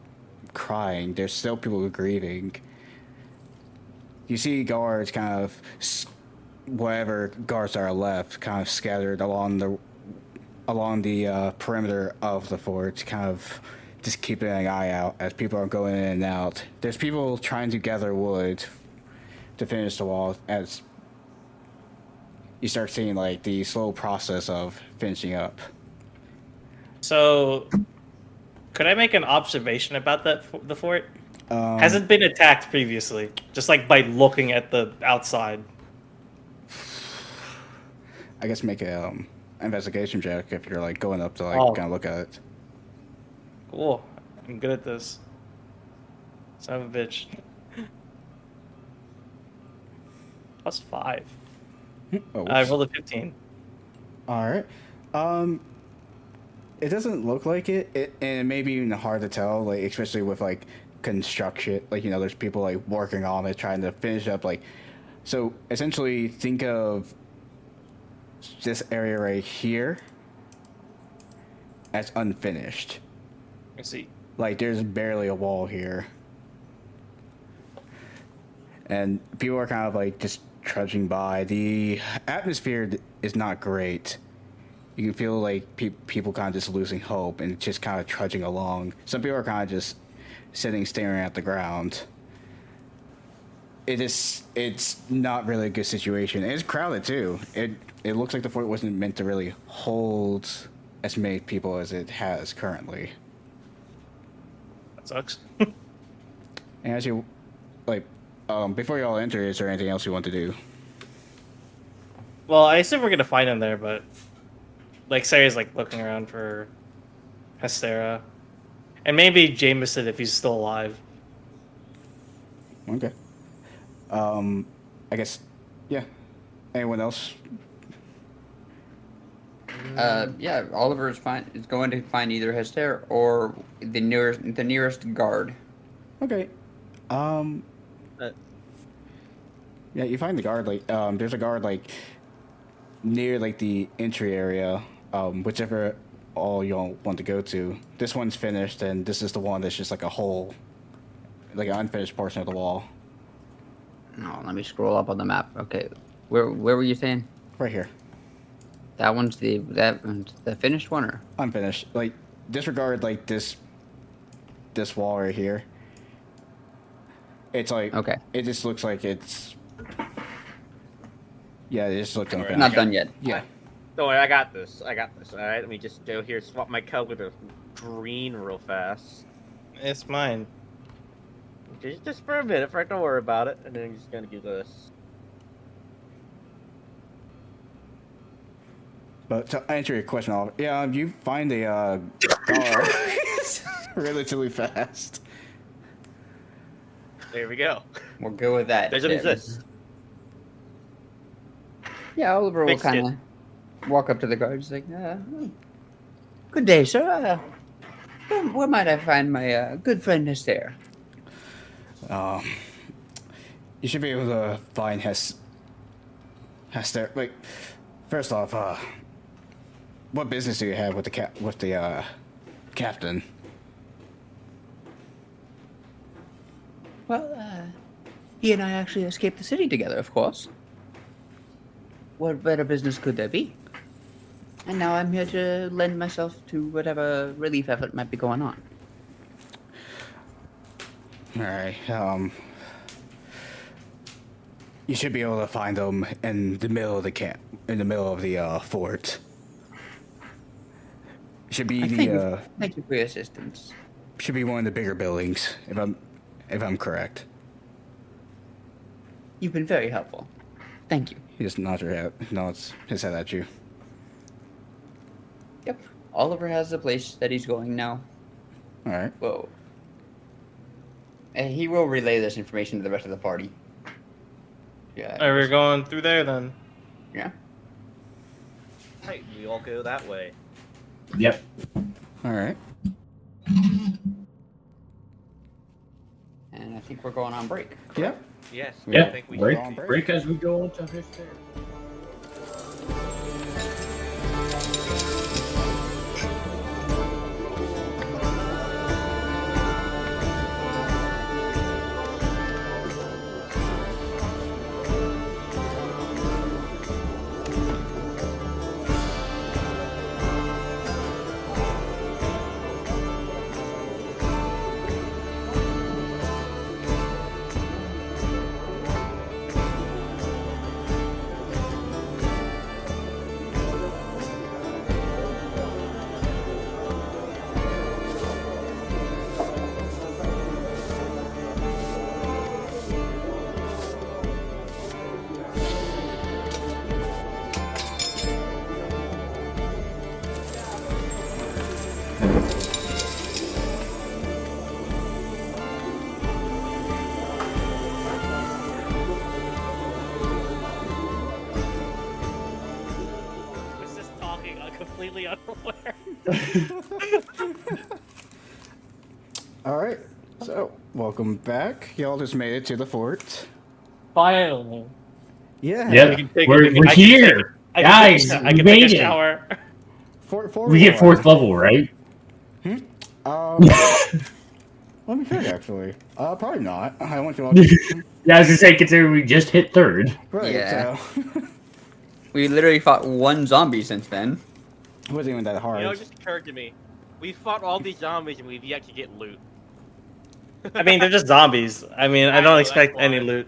crying. There's still people grieving. You see guards kind of, whatever guards are left, kind of scattered along the perimeter of the fort, kind of just keeping an eye out as people are going in and out. There's people trying to gather wood to finish the wall as you start seeing like the slow process of finishing up. So, could I make an observation about the fort? Hasn't been attacked previously, just like by looking at the outside. I guess make a investigation check if you're like going up to like Oh. kind of look at it. Cool. I'm good at this. Son of a bitch. +5. Oh, I whoops. rolled a 15. All right. It doesn't look like it, and it may be even hard to tell, like especially with like construction, like there's people like working on it, trying to finish up. Like, so essentially, think of this area right here as unfinished. Let's see. Like, there's barely a wall here, and people are kind of like just trudging by. The atmosphere is not great. You can feel like people kind of just losing hope and just kind of trudging along. Some people are kind of just sitting, staring at the ground. It's not really a good situation. It's crowded too. It looks like the fort wasn't meant to really hold as many people as it has currently. Sucks. And as you, like, before you all enter, is there anything else you want to do? Well, I assume we're gonna find him there, but like Sarah's like looking around for Hestera, and maybe Jameson if he's still alive. Okay. I guess, yeah. Anyone else? Yeah, Oliver is going to find either Hester or the nearest guard. Okay. Uh, Yeah, you find the guard, like, there's a guard, like, near, like, the entry area, whichever all y'all want to go to. This one's finished, and this is the one that's just, like, a hole, like, an unfinished portion of the wall. Oh, let me scroll up on the map. Okay, where were you saying? Right here. That one's the finished one, or? Unfinished. Like, disregard, like, this wall right here. It's, like, Okay. it just looks like it's... Yeah, it just looks unfinished. Not done yet. Yeah. Don't worry, I got this. All right, let me just go here, swap my color with a green real fast. It's mine. Just for a minute, right? Don't worry about it. And then I'm just gonna do this. But to answer your question, Oliver, yeah, you find a guard relatively fast. There we go. We'll go with that. Doesn't exist. Yeah, Oliver will Fixed it. kind of walk up to the guard. He's like, "Good day, sir. Where might I find my good friend Hester?" You should be able to find Hester. Like, first off, what business do you have with the captain? Well, he and I actually escaped the city together, of course. What better business could there be? And now I'm here to lend myself to whatever relief effort might be going on. All right. You should be able to find them in the middle of the camp, in the middle of the fort. Should be Thank you for your assistance. should be one of the bigger buildings, if I'm correct. You've been very helpful. Thank you. He just nods his head at you. Yep. Oliver has the place that he's going now. All right. Whoa. And he will relay this information to the rest of the party. Yeah. Alright, we're going through there then. Yeah. Hey, we all go that way. Yep. All right. And I think we're going on break. Yeah. Yes. I Yeah. think we Break, on break. break as we go into Hester. Was just talking completely unaware. All right. So, welcome back. Y'all just made it to the fort. Finally. Yeah. Yep. can take- We're I can here. I Guys, I we can made take a it. shower. Fort We get Forlorn. 4th level, right? Let me check, actually. Probably not. I want you all Yeah, I was gonna say, considering we just hit 3rd. Right, Yeah. so... We literally fought one zombie since then. it wasn't even that hard. You know, it just occurred to me. We fought all these zombies and we've yet to get loot. I mean, they're just zombies. I mean, I I know, don't that's expect why. any loot.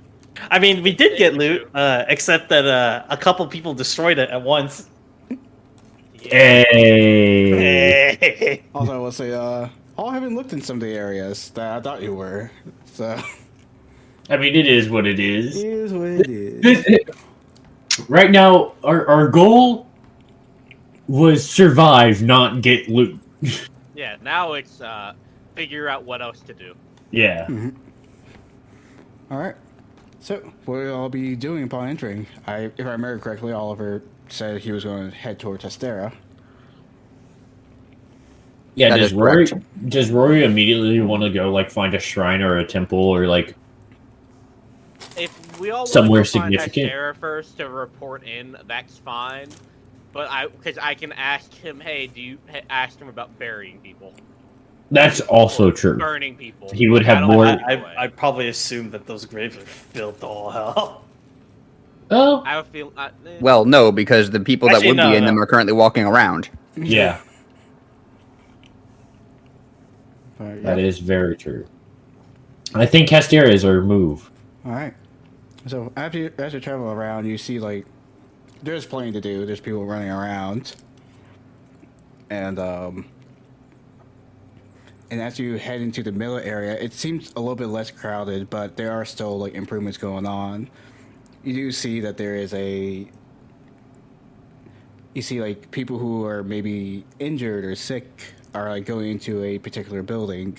I mean, we did get loot, except that a couple people destroyed it at once. Hey. Hey. Also, I will say, I haven't looked in some of the areas that I thought you were. So I mean, it is what it is. it is what it is. Right now, our goal was survive, not get loot. Yeah, now it's figure out what else to do. Yeah. All right. So what will all be doing upon entering? If I remember correctly, Oliver said he was going to head towards Astera. Yeah, That does is correct. Rory immediately want to go like find a shrine or a temple or like If we all Somewhere want to find significant? Hashera first to report in, that's fine. But because I can ask him, hey, ask him about burying people? that's also Or true. Burning people. He would Like, I have don't more- have either way. I probably assume that those graves are filled to all hell. Oh, I have a feel. Well, no, because the people that Actually, would no, be in no. them are currently walking around. yeah, But, that yeah. is very true. I think Castera is our move. All right. So as you travel around, you see like there's plenty to do. There's people running around, and as you head into the middle area, it seems a little bit less crowded, but there are still like improvements going on. You do see that there is you see like people who are maybe injured or sick are like going into a particular building,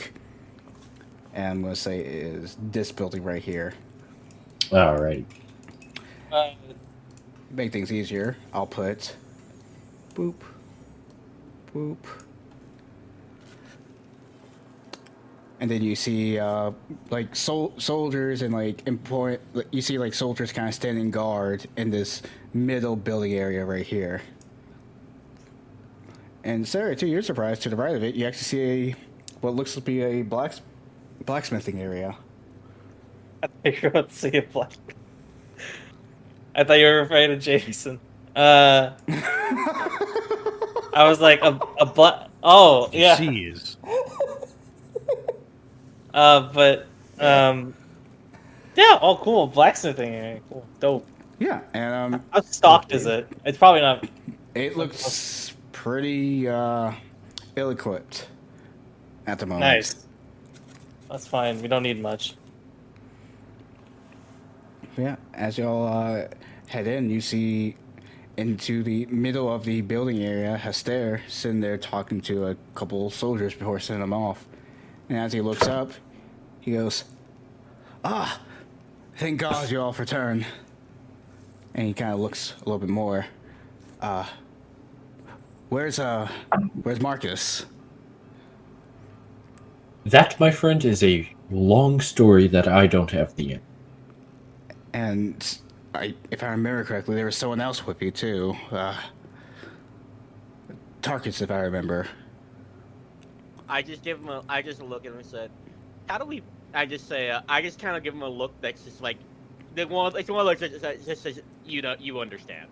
and let's say it is this building right here. All right. Make things easier, I'll put boop, boop. And then you see like soldiers and like you see like soldiers kind of standing guard in this middle building area right here. And Sarah, to your surprise, to the right of it, you actually see what looks to be a blacksmithing area. I thought you were about to say a black. I thought you were referring to Jason. I was like a black. Oh yeah. Jeez. But yeah. Oh, cool. Blacksmithing area. Cool. Dope. Yeah, and How stocked is it? It's probably not. it looks pretty ill-equipped at the moment. Nice. That's fine. We don't need much. Yeah, as y'all head in, you see into the middle of the building area, Hester sitting there talking to a couple soldiers before sending them off. And as he looks up, he goes, "Ah, thank God you all returned." And he kind of looks a little bit more. Where's Marcus? That, my friend, is a long story that I don't have the end. And if I remember correctly, there was someone else with you too. Tarkus, if I remember. I just look at him and said, "How do we?" I just say, I just kind of give him a look that's just like, it's one of those that just says, you know, you understand.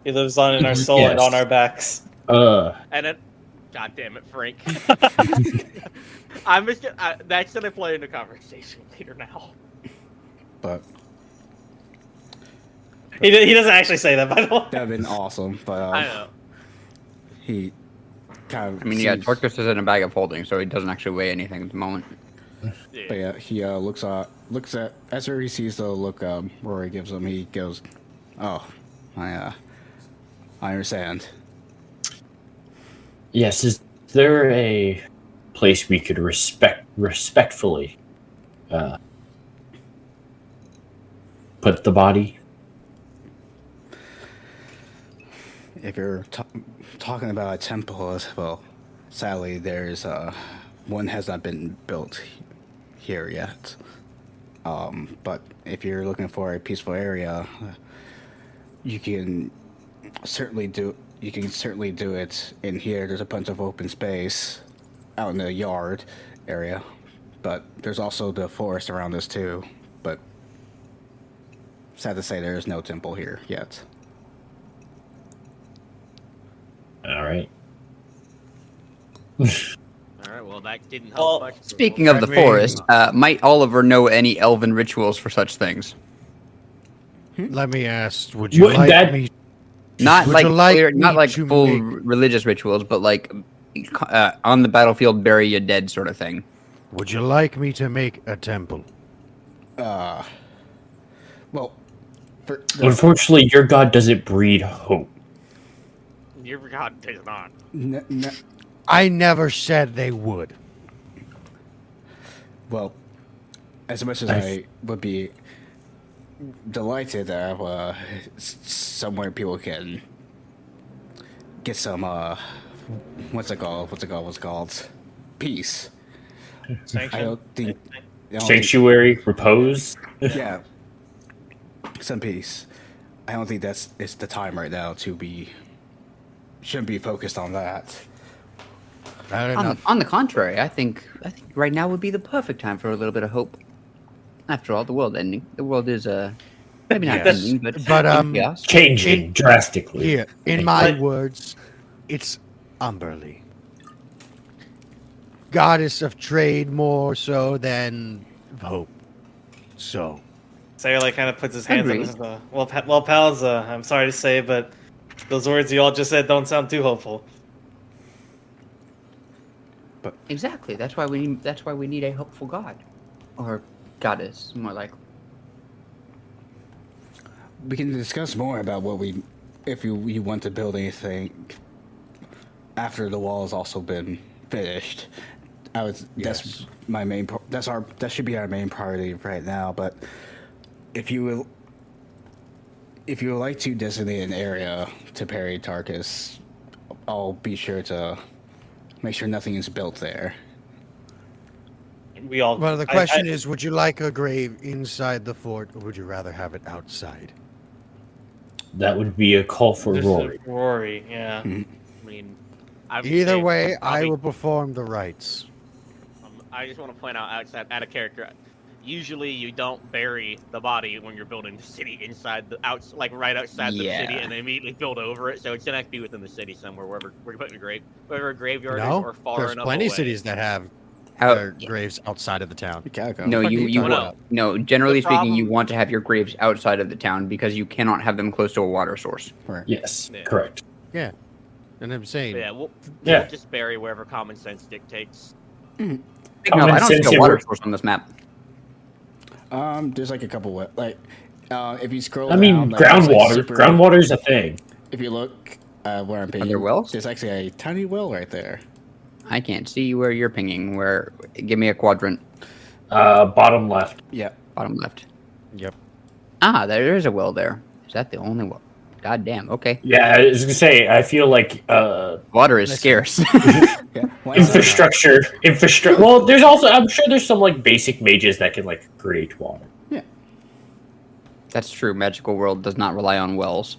He lives on in our soul and Yes. on our backs. And then, God damn it, Frank. That's gonna play in the conversation later now. But He doesn't actually say that, by the way. that'd been awesome. But I know. he kind of. I mean, yeah, seems- Torcus is in a bag of holding, so he doesn't actually weigh anything at the moment. Yeah. But yeah, he looks at after he sees the look Rory gives him. He goes, "Oh, I understand." Yes, is there a place we could respectfully put the body? If you're talking about a temple, well, sadly, there's one has not been built here yet. But if you're looking for a peaceful area, you can certainly do it in here. There's a bunch of open space out in the yard area, but there's also the forest around us too. But sad to say, there is no temple here yet. All right. All right. Well, that didn't Well, help much. Speaking of the forest, might Oliver know any elven rituals for such things? Let me ask, would you Wouldn't like that- me? Not Would like you like not me like to full make- religious rituals, but like on the battlefield, bury you dead sort of thing. Would you like me to make a temple? Well, for Unfortunately, your god doesn't breed hope. Your god does not. I never said they would. well, as much as I would be delighted to have somewhere people can get some what's it called? Peace. Sanction? I don't think Sanctuary, repose. yeah, some peace. I don't think it's the time right now to be. Shouldn't be focused on that. I don't know. On the contrary, I think right now would be the perfect time for a little bit of hope. After all, the world ending. The world is maybe not Yes. ending, but But, in chaos. Changing drastically. Here, in my words, it's Umberly. Goddess of trade more so than hope. So, Sarah like kind of puts his hands on Agreed. his. Well, pals. I'm sorry to say, but those words you all just said don't sound too hopeful. Exactly. That's why we need a hopeful god, or goddess, more like. We can discuss more about if you want to build anything after the wall has also been finished. That's Yes. my main. That should be our main priority right now. But if you would like to designate an area to parry Tarkus, I'll be sure to make sure nothing is built there. We all. well, the question is, would you like a grave inside the fort, or would you rather have it outside? That would be a call for Rory. Rory, yeah. I mean, I would Either say way, I probably- will perform the rites. I just want to point out outside at a character. Usually, you don't bury the body when you're building the city inside the like right outside the city, Yeah. and then immediately build over it. So it's gonna have to be within the city somewhere, wherever we're putting a grave, wherever a graveyard is, No, or far there's enough plenty away. cities that have How, their graves outside of the town. You gotta go. no, Fuck you you talking about? no. Generally The speaking, you problem- want to have your graves outside of the town because you cannot have them close to a water source. Right. Yes, Yeah. correct. Yeah, and I'm saying, But yeah, we'll just bury wherever common sense dictates. Big Common no, I don't sense see a here. water source on this map. There's like a couple if you scroll. I mean, down, like, there's, like, groundwater. super- Groundwater's a thing. If you look where I'm pinging, there wells? there's actually a tiny well right there. I can't see where you're pinging. Where? Give me a quadrant. Bottom left. Yeah. Bottom left. yep. Ah, there is a well there. Is that the only well? God damn. Okay. Yeah, I was gonna say. I feel like Water is scarce. Yeah. Why is that? infrastructure. Well, there's also. I'm sure there's some like basic mages that can like create water. Yeah. That's true. Magical world does not rely on wells.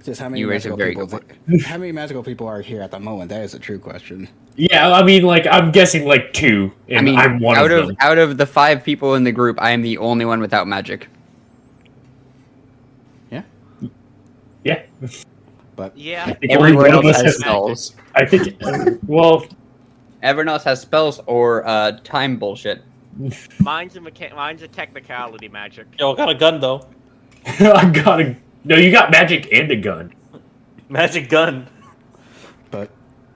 Just how many You raise a magical very people? good How many magical people are here at the moment? That is a true question. Yeah, I mean, like I'm guessing like 2, and I mean, I'm one out of them. out of the 5 people in the group, I am the only one without magic. Yeah. Yeah, But Yeah, I think Everyone one of else us has has. spells. I think. Well, Everyone else has spells or time bullshit. mine's a technicality magic. Yo, got a gun though. I got a. No, you got magic and a gun. Magic gun.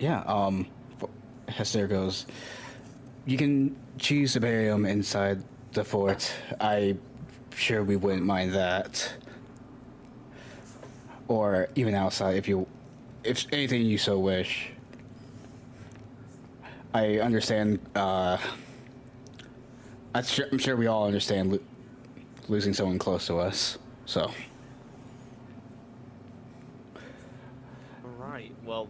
yeah. Hester goes. You can choose to bury him inside the fort. I'm sure we wouldn't mind that. Or even outside, if anything you so wish. I understand. I'm sure we all understand losing someone close to us. So. Right. Well,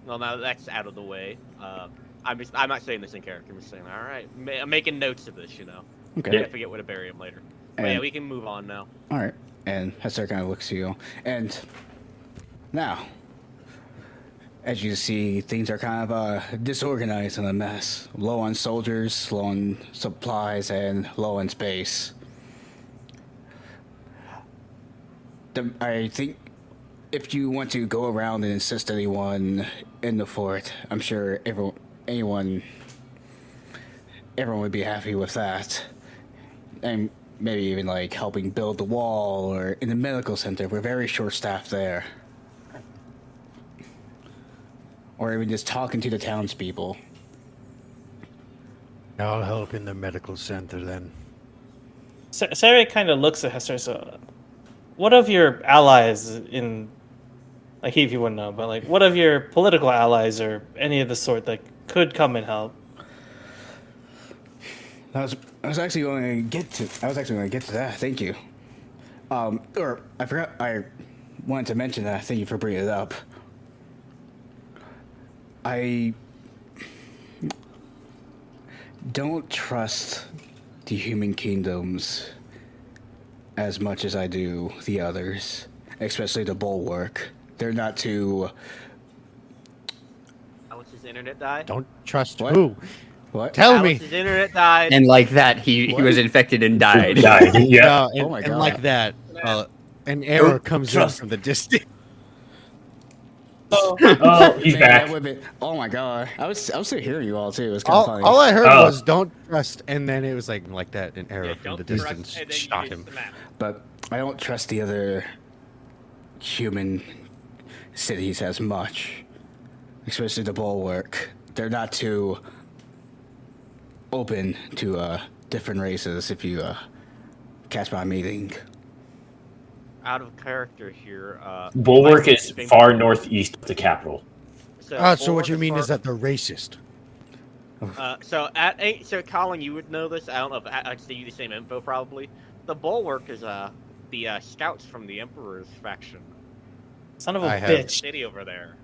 now that's out of the way. I'm not saying this in character. I'm just saying, all right, I'm making notes of this. Okay. I forget where to bury him later. But And- yeah, we can move on now. All right. And Hester kind of looks to you. And now, as you see, things are kind of disorganized and a mess. Low on soldiers, low on supplies, and low on space. I think if you want to go around and assist anyone in the fort, I'm sure everyone would be happy with that. And maybe even like helping build the wall or in the medical center. We're very short staffed there. or even just talking to the townspeople. I'll help in the medical center then. Sarah kind of looks at Hester. So, what of your allies in, like, if you wouldn't know, but like, what of your political allies or any of the sort that could come and help? I was actually going to get to. I was actually going to get to that. Thank you. Or I forgot. I wanted to mention that. Thank you for bringing it up. I don't trust the human kingdoms as much as I do the others, especially the Bulwark. They're not too. Alice's internet died. Don't trust What? who? What? Tell me. Alice's internet died. And like that, he was infected and died. Yeah. No, and, Oh my and God. like that, an error comes in trust- from the distance. Oh, he's Man, back. that would've been- oh my god! I was still hearing you all too. It was kind of funny. All I heard Oh. was "don't trust," and then it was like that, an arrow Yeah, from the don't trust- distance and then you shot use him. the map. But I don't trust the other human cities as much, especially the Bulwark. They're not too open to different races. If you catch my meaning. Out of character here. Bulwark my is thing- far northeast of the capital. So, So what Bulwark you mean far- is that they're racist? So Colin, you would know this. I don't know if I give you the same info probably. The Bulwark is the scouts from the Emperor's faction. Son of a I have- bitch! City over there.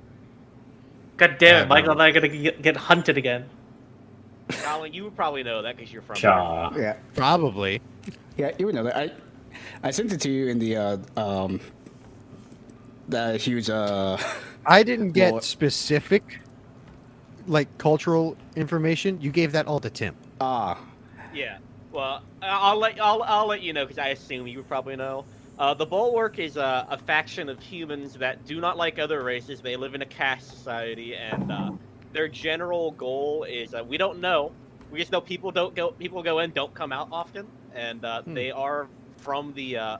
God damn I it, Michael know. and I are gonna get hunted again. Colin, you would probably know that because you're from Cha. Yeah, Probably. yeah, you would know that. I sent it to you in the huge I didn't get Well- specific, like cultural information. You gave that all to Tim. ah. Yeah. Well, I'll let you know because I assume you would probably know. The Bulwark is a faction of humans that do not like other races. They live in a caste society, and their general goal is we don't know. We just know people go in, don't come out often, and they are from the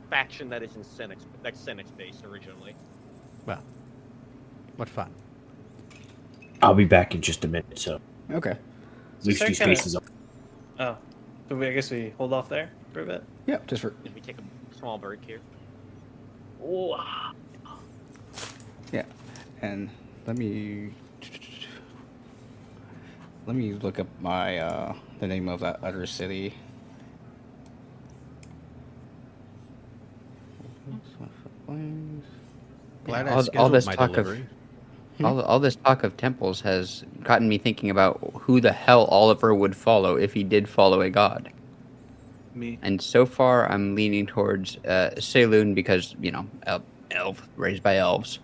faction that is in Senex, that's Senex based originally. Well, what fun. I'll be back in just a minute, so Okay. leave Sarah two kinda- spaces up. Oh, so I guess we hold off there for a bit. Yeah, just for Let me take a small break here. yeah, and let me look up my the name of that other city. Glad I all scheduled this my talk of- delivery. All this talk of temples has gotten me thinking about who the hell Oliver would follow if he did follow a god. Me. And so far, I'm leaning towards Saloon because, you know, elf, raised by elves,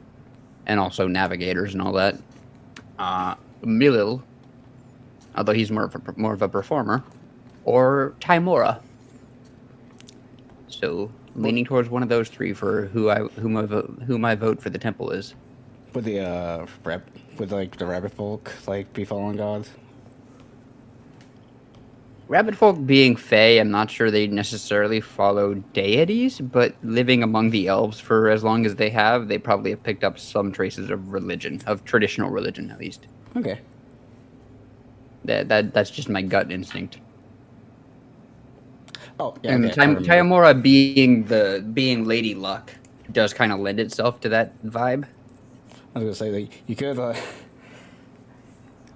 and also navigators and all that. Milil, although he's more of a performer, or Timora. So, leaning towards one of those three for who my vote for the temple is. Would the would like the rabbit folk like be following gods? Rabbit folk being Fey, I'm not sure they necessarily follow deities, but living among the elves for as long as they have, they probably have picked up some traces of religion, of traditional religion at least. Okay. That's just my gut instinct. Oh, yeah. And okay, I remember. Tayamora being Lady Luck does kind of lend itself to that vibe. I was gonna say like you could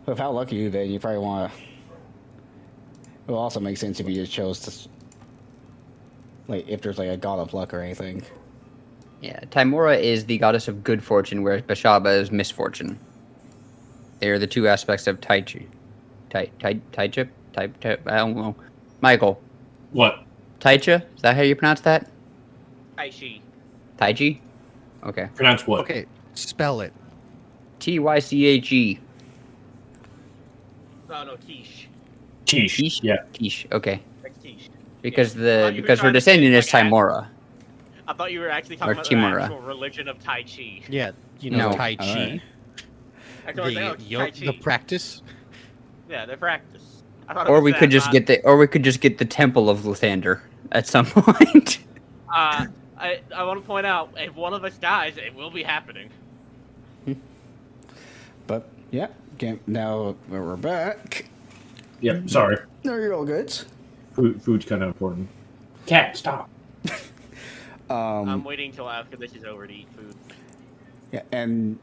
with how lucky you've been, you probably want to. It will also make sense if you just chose to, like, if there's like a god of luck or anything. Yeah, Timora is the goddess of good fortune, whereas Bashaba is misfortune. They are the two aspects of Taichi. Taichi? I don't know. Michael, What? Taichi? Is that how you pronounce that? Aishi. Taiji? Okay. Pronounce what? Okay, spell it. Tyche. Oh no, Quiche. Quiche. Quiche? Yeah. Quiche. Okay. That's Quiche. Because Yeah. You were because her trying to say, descendant is like, Timora. I thought you were actually talking Or about the Timura. actual religion of Tai Chi. Yeah, you know, No. Tai Chi. Alright. I thought it was Tai Chi. The practice. Yeah, the practice. I thought it Or was we that, could just get the Temple of Luthander at some point. I want to point out, if one of us dies, it will be happening. Yeah. Okay, now we're back. Yep. Sorry. No, you're all good. Food's kind of important. Cat, stop. I'm waiting till after this is over to eat food. Yeah, and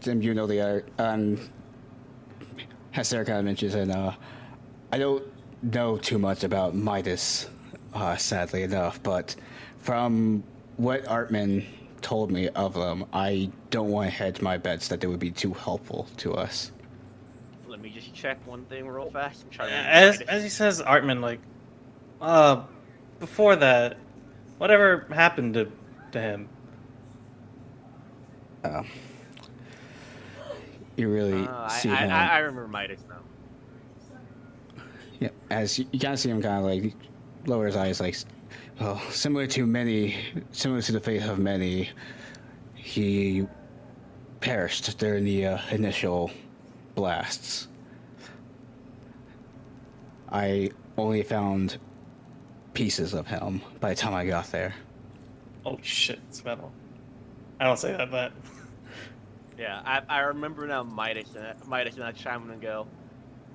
Tim, you know the art. As Sarah kind of mentions, and I don't know too much about Midas, sadly enough, but from what Artman told me of them, I don't want to hedge my bets that they would be too helpful to us. Let me just check one thing real fast. I'm trying to As he says, Artman, like, before that, whatever happened to him? You really see him. I remember Midas now. Yeah, as you kind of see him kind of like lower his eyes, like, well, similar to the fate of many, he perished during the initial blasts. I only found pieces of him by the time I got there. Oh shit, it's metal. I don't say that, but Yeah, I remember now Midas and that chime and go.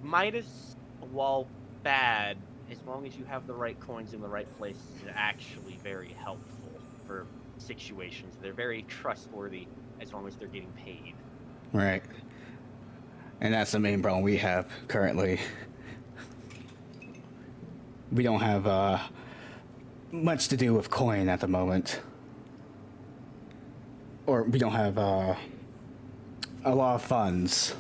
Midas, while bad, as long as you have the right coins in the right places, is actually very helpful for situations. They're very trustworthy as long as they're getting paid. Right. And that's the main problem we have currently. We don't have much to do with coin at the moment. Or we don't have a lot of funds.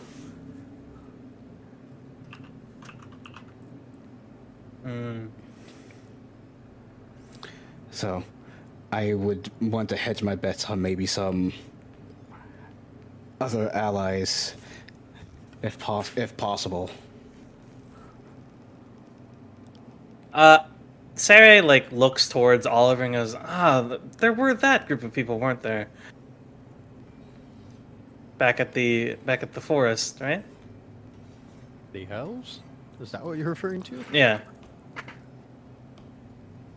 So I would want to hedge my bets on maybe some other allies if possible. Sarah like looks towards Oliver and goes, there were that group of people, weren't there? Back at the forest, right? The hells? Is that what you're referring to? Yeah.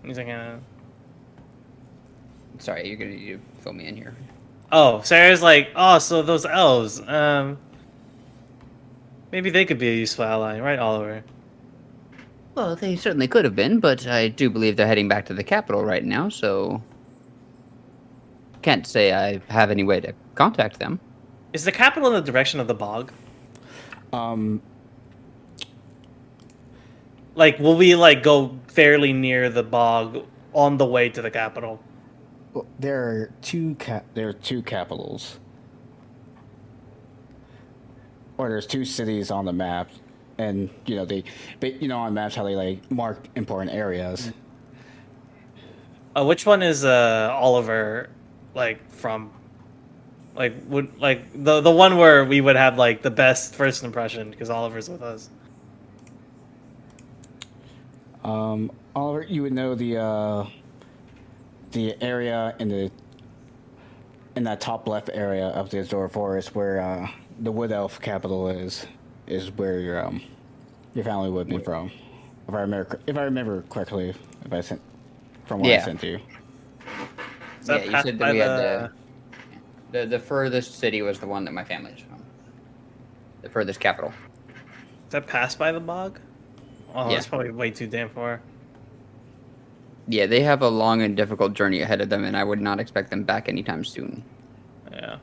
He's like, Sorry, you're gonna need to fill me in here. oh, Sarah's like, oh, so those elves, maybe they could be a useful ally, right, Oliver? Well, they certainly could have been, but I do believe they're heading back to the capital right now, so can't say I have any way to contact them. Is the capital in the direction of the bog? Like, will we like go fairly near the bog on the way to the capital? Well, there are two capitals, or there's two cities on the map, and on maps how they like mark important areas. Which one is Oliver like from? Like would like the one where we would have like the best first impression because Oliver's with us. Oliver, you would know the area in that top left area of the Azure Forest where the Wood Elf capital is where your family would be from. If I remember correctly, I sent I sent to you. Yeah, you said that we had the furthest city was the one that my family is from. The furthest capital. Is that passed by the bog? Oh, Yeah. that's probably way too damn far. Yeah, they have a long and difficult journey ahead of them, and I would not expect them back anytime soon. Yeah.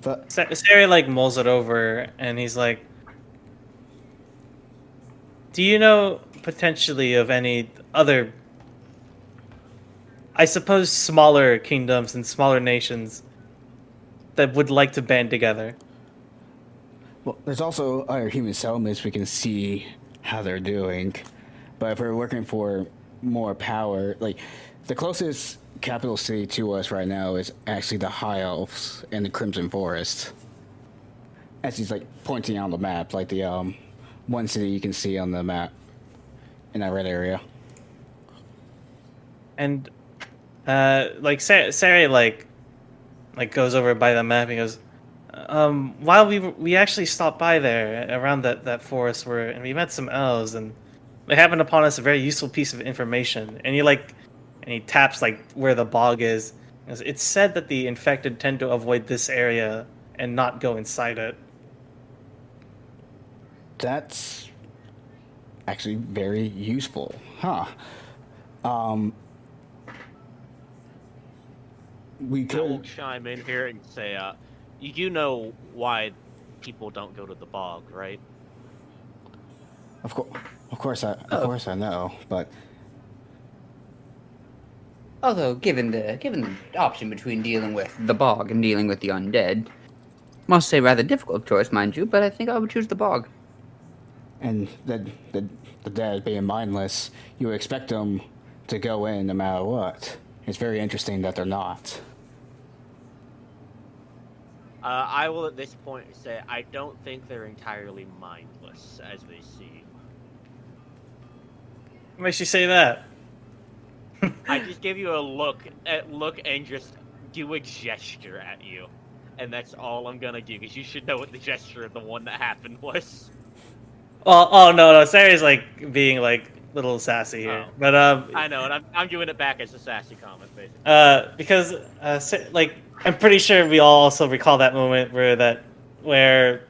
But Sarah like mulls it over, and he's like, "Do you know potentially of any other, I suppose, smaller kingdoms and smaller nations that would like to band together?" well, there's also other human settlements we can see how they're doing, but if we're looking for more power, like the closest capital city to us right now is actually the High Elves and the Crimson Forest. As he's like pointing on the map, like the one city you can see on the map in that red area. And like Sarah like goes over by the map and goes, while we actually stopped by there around that forest and we met some elves and they happened upon us a very useful piece of information. And he taps like where the bog is, It's said that the infected tend to avoid this area and not go inside it. That's actually very useful, huh? Um, we I will could, chime in here and say, you do know why people don't go to the bog, right? of course, of Oh. course, I know, but Although, given the option between dealing with the bog and dealing with the undead, must say rather difficult choice, mind you, but I think I would choose the bog. and the dead being mindless, you would expect them to go in no matter what. It's very interesting that they're not. I will at this point say I don't think they're entirely mindless as they see. What makes you say that? I just give you a look and just do a gesture at you, and that's all I'm gonna do because you should know what the gesture of the one that happened was. Well, oh no, Sarah's like being like a little sassy here, Oh. but I know, and I'm doing it back as a sassy comment, basically. because like I'm pretty sure we all also recall that moment where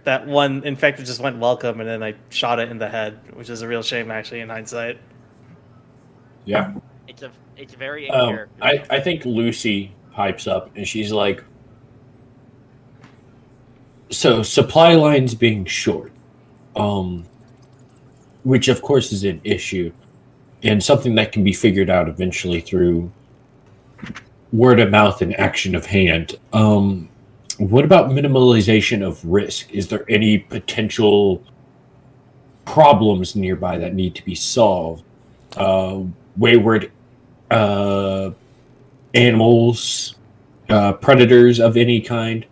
that one infected just went welcome and then I shot it in the head, which is a real shame actually in hindsight. Yeah. It's very in character. I think Lucy pipes up and she's like, so supply lines being short, which of course is an issue and something that can be figured out eventually through word of mouth and action of hand. What about minimalization of risk? Is there any potential problems nearby that need to be solved? Wayward animals, predators of any kind.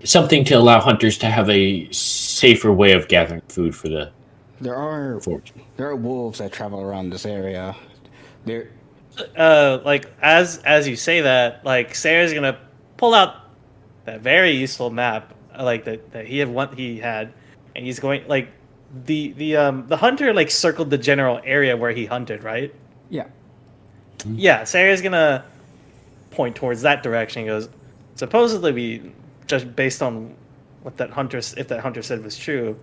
Something to allow hunters to have a safer way of gathering food for the There are forage. wolves that travel around this area. There, Like as you say that, like Sarah's gonna pull out that very useful map, like that he had, and he's going like the hunter like circled the general area where he hunted, right? yeah. Yeah, Sarah's gonna point towards that direction. He goes, supposedly we just based on what if that hunter said was true,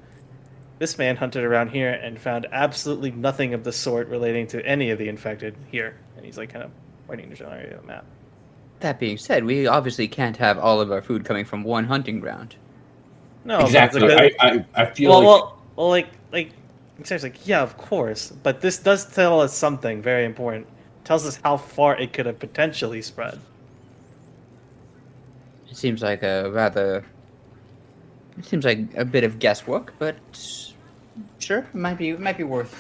this man hunted around here and found absolutely nothing of the sort relating to any of the infected here. And he's like kind of pointing to the general area of the map. That being said, we obviously can't have all of our food coming from one hunting ground. No, Exactly. But it's like I feel well, like Sarah's like, yeah, of course, but this does tell us something very important. It tells us how far it could have potentially spread. It seems like a bit of guesswork, but sure, it might be worth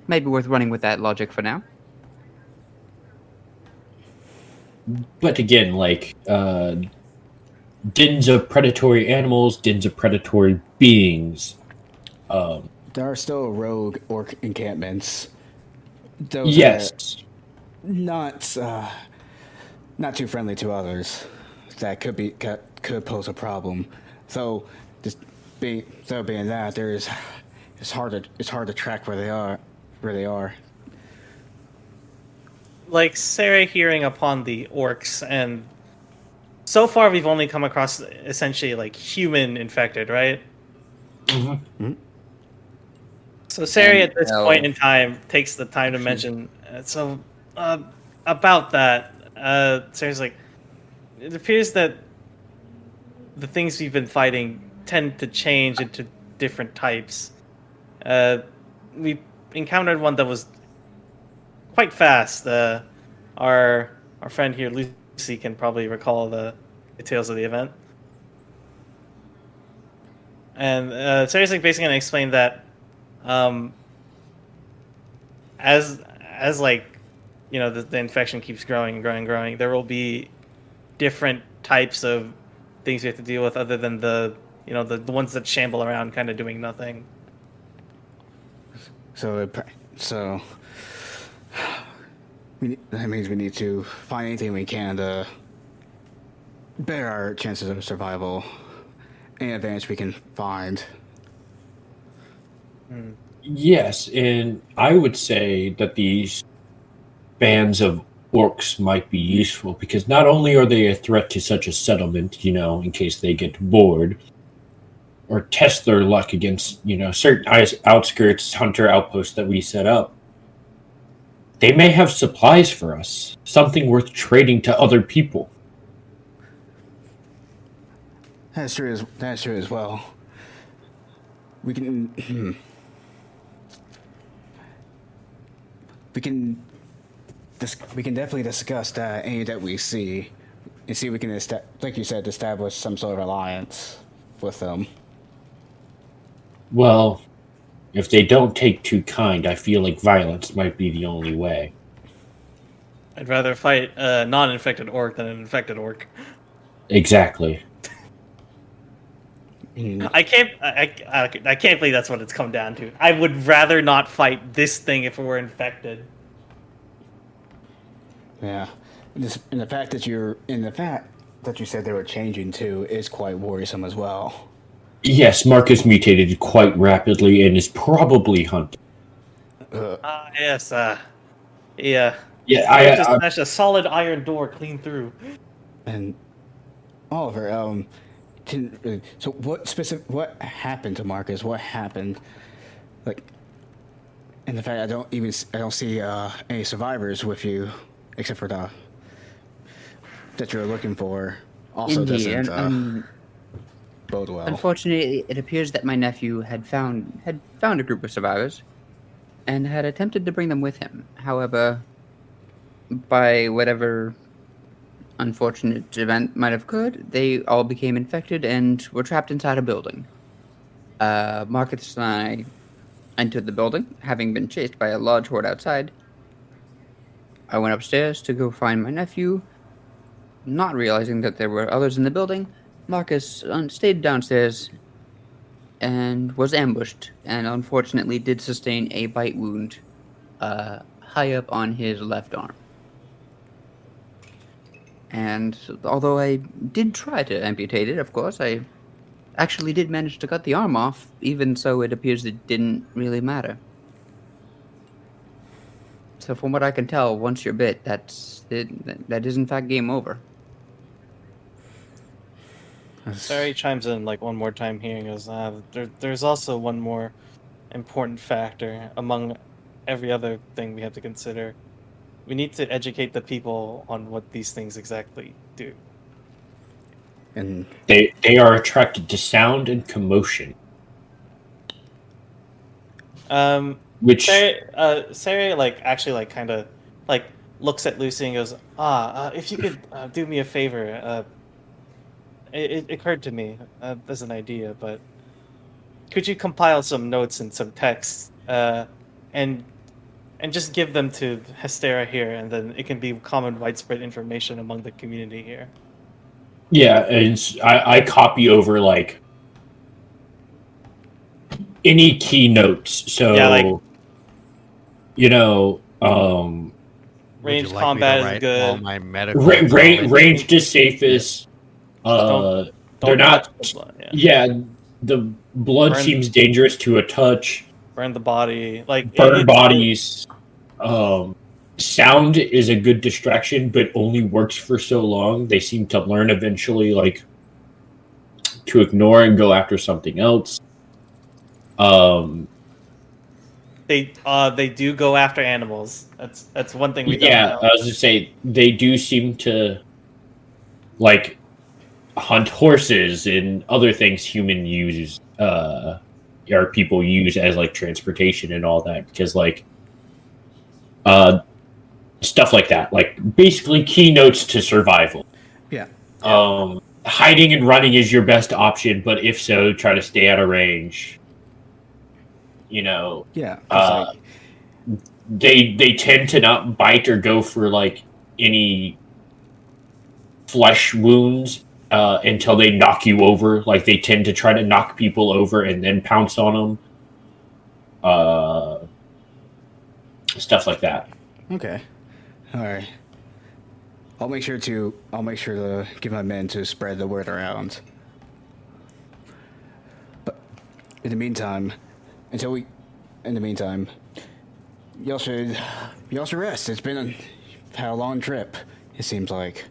running with that logic for now. but again, like dens of predatory animals, dens of predatory beings. There are still rogue orc encampments. Those Yes. are not too friendly to others. That could pose a problem. So being that, it's hard to track where they are. Like Sarah hearing upon the orcs, and so far we've only come across essentially like human infected, right? Mm-hmm. So Sarah And at this hell. point in time takes the time to mention about that. Sarah's like, it appears that the things we've been fighting tend to change into different types. We encountered one that was quite fast. Our friend here, Lucy, can probably recall the details of the event. And Sarah's like basically gonna explain that, as like, you know, the infection keeps growing and growing and growing, there will be different types of things we have to deal with other than the ones that shamble around kind of doing nothing. So that means we need to find anything we can to better our chances of survival. Any advantage we can find. Yes, and I would say that these bands of orcs might be useful, because not only are they a threat to such a settlement, in case they get bored, or test their luck against, certain outskirts hunter outposts that we set up, they may have supplies for us, something worth trading to other people. That's true as well. We can we can definitely discuss that any that we see, and see if we can like you said, establish some sort of alliance with them. Well, if they don't take too kind, I feel like violence might be the only way. I'd rather fight a non-infected orc than an infected orc. Exactly. I can't believe that's what it's come down to. I would rather not fight this thing if it were infected. Yeah, and the fact that you said they were changing too is quite worrisome as well. Yes, Marcus mutated quite rapidly and is probably hunting. Yes, yeah. Yeah, I just smashed a solid iron door clean through. And Oliver, so what happened to Marcus? What happened? Like, and the fact I don't see any survivors with you, except for that you're looking for. Also, Indeed, doesn't bode well. Unfortunately, it appears that my nephew had found a group of survivors, and had attempted to bring them with him. However, by whatever unfortunate event might have occurred, they all became infected and were trapped inside a building. Marcus and I entered the building, having been chased by a large horde outside. I went upstairs to go find my nephew, not realizing that there were others in the building. Marcus stayed downstairs and was ambushed, and unfortunately did sustain a bite wound high up on his left arm. And although I did try to amputate it, of course, I actually did manage to cut the arm off. Even so, it appears it didn't really matter. So from what I can tell, once you're bit, that is in fact game over. Sarah chimes in like one more time here and goes, there's also one more important factor among every other thing we have to consider. We need to educate the people on what these things exactly do. And They are attracted to sound and commotion. Which Sarah actually kind of looks at Lucy and goes, if you could do me a favor, it occurred to me as an idea, but could you compile some notes and some texts and just give them to Hestera here, and then it can be common widespread information among the community here. Yeah, and I copy over any keynotes. So yeah, Would ranged you like me to combat is write good. all my medical ranged is safest. Don't They're not. touch the blood, Yeah, the blood Burn- seems dangerous to a touch. Burn the body. Burn bodies. Sound is a good distraction, but only works for so long. They seem to learn eventually, to ignore and go after something else. They do go after animals. That's one thing we don't Yeah, know. I was just say they do seem to hunt horses and other things human use or people use as transportation and all that, because stuff like that, basically keynotes to survival. yeah, Hiding and running is your best option, but if so, try to stay out of range. yeah. They tend to not bite or go for any flesh wounds until they knock you over. They tend to try to knock people over and then pounce on them. Stuff like that. Okay, all right. I'll make sure to give my men to spread the word around. But in the meantime, y'all should rest. It's been had a long trip. It seems like.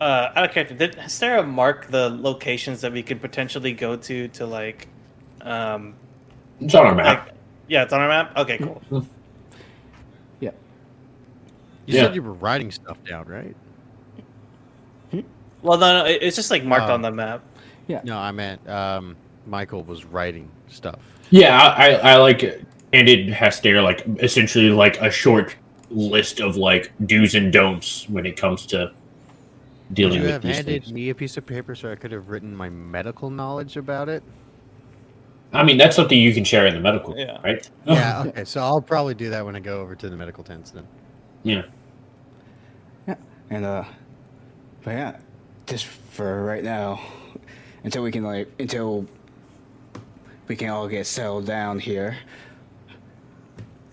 Out of character, has Sarah marked the locations that we could potentially go to like, It's on our map. like, yeah, it's on our map. Okay, cool. Yeah. You Yeah. said you were writing stuff down, right? Well, no, it's just like marked Oh. on the map. No, I meant Michael was writing stuff. Yeah, I like handed Hester like essentially like a short list of like do's and don'ts when it comes to Would dealing you with have these handed things. me a piece of paper so I could have written my medical knowledge about it? I mean, that's something you can share in the medical, Yeah. right? Yeah, okay. So I'll probably do that when I go over to the medical tents then. Yeah. Yeah. And but yeah, just for right now, until we can all get settled down here.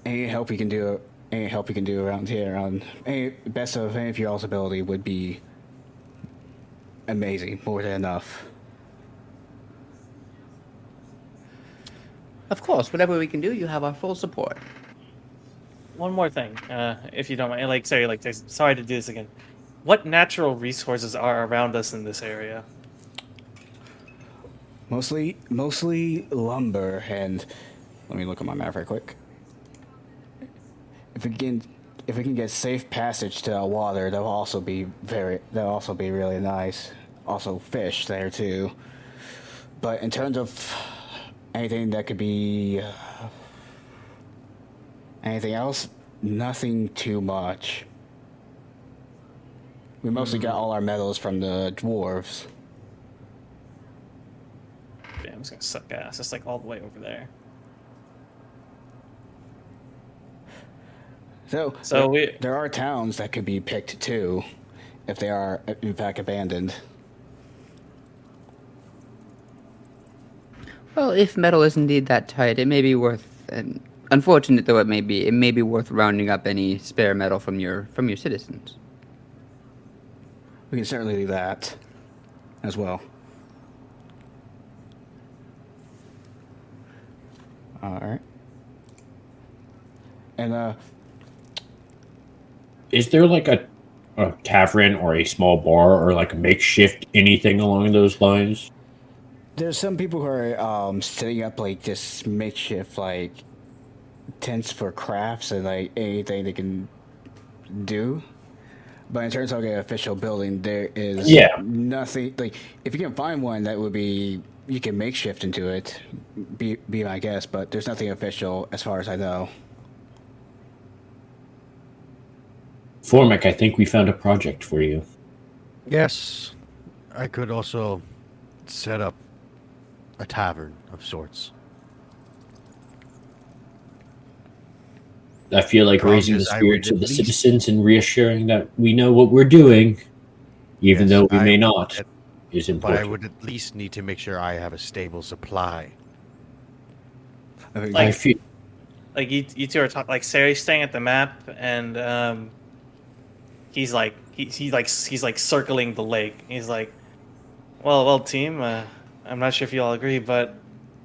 Any help you can do around here on best of any of your all's ability would be amazing, more than enough. Of course, whatever we can do, you have our full support. One more thing, if you don't mind. Like, sorry to do this again. What natural resources are around us in this area? Mostly lumber, and let me look at my map right quick. If we can get safe passage to the water, that'll also be really nice. Also fish there too. But in terms of anything that could be anything else, nothing too much. We mostly got all our metals from the dwarves. Yeah, I'm just gonna suck ass. It's like all the way over there. So there are towns that could be picked too, if they are in fact abandoned. Well, if metal is indeed that tight, it may be worth. And unfortunate though it may be worth rounding up any spare metal from your citizens. We can certainly do that as well. All right. And Is there like a tavern or a small bar or like a makeshift anything along those lines? there's some people who are setting up like just makeshift like tents for crafts and like anything they can do. But in terms of like, an official building, there is nothing. Like, if you can find one, that would be you can makeshift into it. Be my guess, but there's nothing official as far as I know. Formic, I think we found a project for you. Yes, I could also set up a tavern of sorts. I feel like Problem raising the is, I spirits would of the at least- citizens and reassuring that we know what we're doing, even Yes, though we I may would not, at- is But I important. would at least need to make sure I have a stable supply. I mean, I feel Like you two are talking. Like Sari's staying at the map, and he's like he's like circling the lake. He's like, well, team. I'm not sure if you all agree, but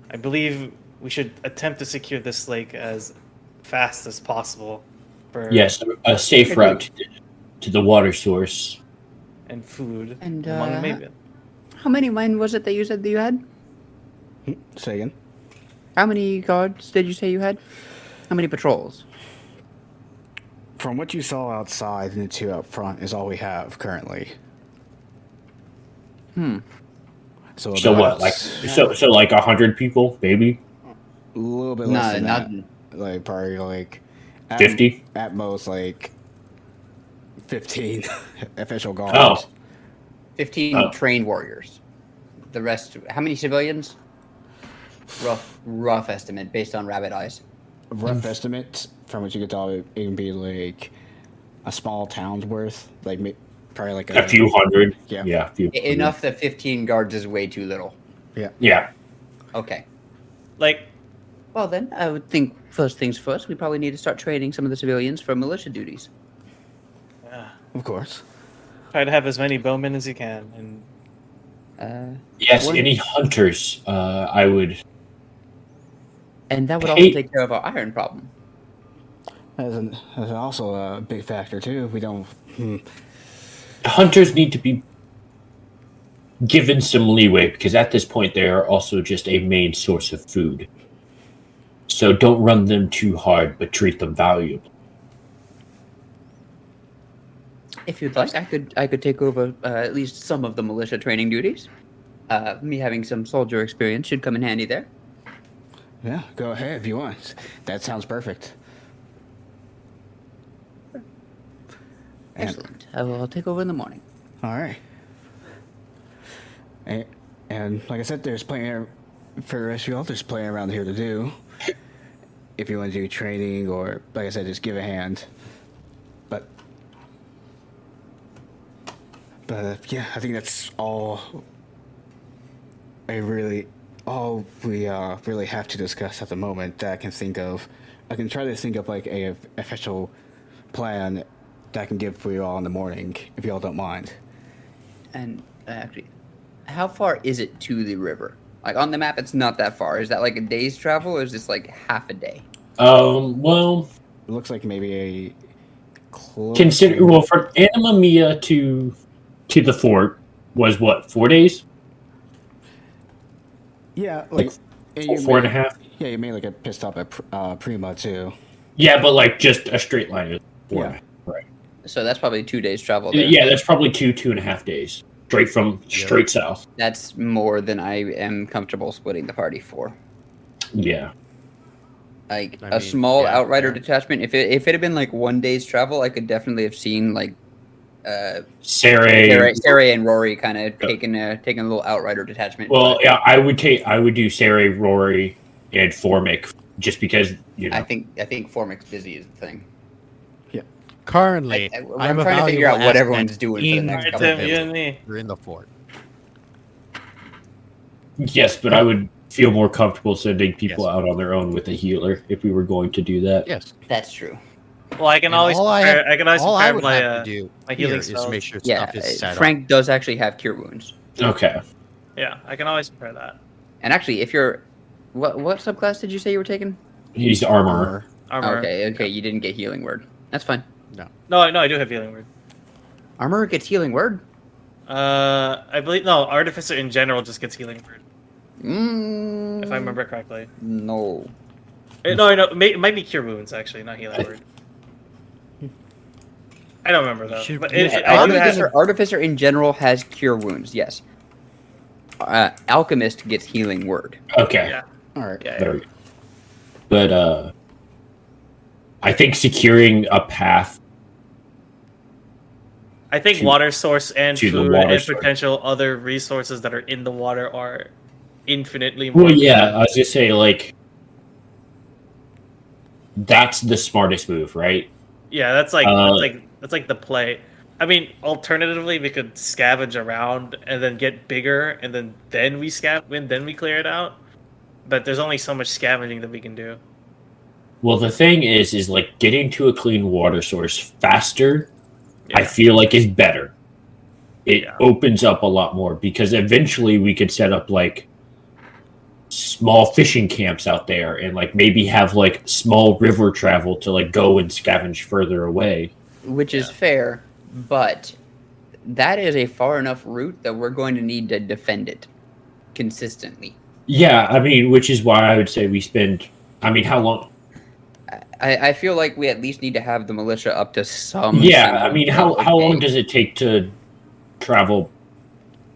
I believe we should attempt to secure this lake as fast as possible for yes, a safe route to the water source. and food. And, among maybe. How many men was it that you said that you had? say again. How many guards did you say you had? How many patrols? From what you saw outside and the two up front is all we have currently. So So what? about- Like so like 100 people, maybe a little bit less than not. that. Like probably like 50. at most like 15 official guards. Oh. 15 Oh. trained warriors. The rest. How many civilians? Rough estimate based on rabbit eyes. Rough estimate from what you could tell, it can be like a small town's worth, like probably like A few hundred. Yeah. Yeah, a few. Enough that 15 guards is way too little. Yeah. Okay. Like Well then, I would think first things first. We probably need to start training some of the civilians for militia duties. Of course. try to have as many bowmen as you can, and Yes, What- any hunters, I would. And that would Hey. also take care of our iron problem. That's also a big factor too. We don't. Hunters need to be given some leeway because at this point they are also just a main source of food. So don't run them too hard, but treat them valuable. If you'd like, I could take over at least some of the militia training duties. Me having some soldier experience should come in handy there. Yeah, go ahead if you want. That sounds perfect. Excellent. I'll take over in the morning. All right. And like I said, there's plenty for the rest of y'all. There's plenty around here to do. If you want to do training or, like I said, just give a hand. But yeah, I think that's all. All we really have to discuss at the moment that I can think of. I can try to think of like a official plan that I can give for you all in the morning, if y'all don't mind. And actually, how far is it to the river? Like on the map, it's not that far. Is that like a day's travel, or is this like half a day? Well, It looks like maybe a close. from Anima Mia to the fort was what, 4 days? Yeah, like Four and a half. Yeah, you made like a pit stop at Prima too. Yeah, but like just a straight line is 4 Yeah. Right. So that's probably 2 days travel. There. Yeah, that's probably 2.5 days straight south. That's more than I am comfortable splitting the party for. Yeah. Like I a mean, small yeah, outrider fair. detachment. If it had been like 1 day's travel, I could definitely have seen like Saray. Saray and Rory kind of taking a little outrider detachment. Well, but yeah, I would do Saray, Rory, and Formic just because I think Formic's busy is the thing. Currently, I'm trying to figure out what everyone's doing for the next Alright, couple of Tim, days. you and me. We're in the fort. Yes, but I would feel more comfortable sending people out on their own with a healer if we were going to do that. Yes. That's true. Well, I can And always all I prepare. have- I can always all I prepare would my have to do my here healing is spells. make sure Yeah, stuff is set Frank does actually have cure wounds. Okay. Yeah, I can always prepare that. And actually, if you're what subclass did you say you were taking? He's up. armorer. Armor. Okay, you didn't get healing word. That's fine. No, I do have healing word. Armor gets healing word. I believe no. Artificer in general just gets healing word, if I remember correctly. No. No, it might be cure wounds actually, not healing word. I don't remember though. should- But yeah, I do have, Artificer in general has cure wounds. Yes. Alchemist gets healing word. Okay. yeah, All right. yeah. Very good. But I think securing a path. I think to- water source and to the food water and source. potential other resources that are in the water are infinitely more. Well, yeah, I was gonna say like that's the smartest move, right? Yeah, that's like the play. I mean, alternatively, we could scavenge around and then get bigger, and then we clear it out. But there's only so much scavenging that we can do. Well, the thing is like getting to a clean water source faster. I Yeah. feel like is better. It Yeah. opens up a lot more because eventually we could set up like small fishing camps out there and like maybe have like small river travel to like go and scavenge further away. Which is fair, but that is a far enough route that we're going to need to defend it consistently. Yeah, I mean, which is why I would say we spend. I mean, how long? I feel like we at least need to have the militia up to some. Yeah, I mean, how long okay. does it take to travel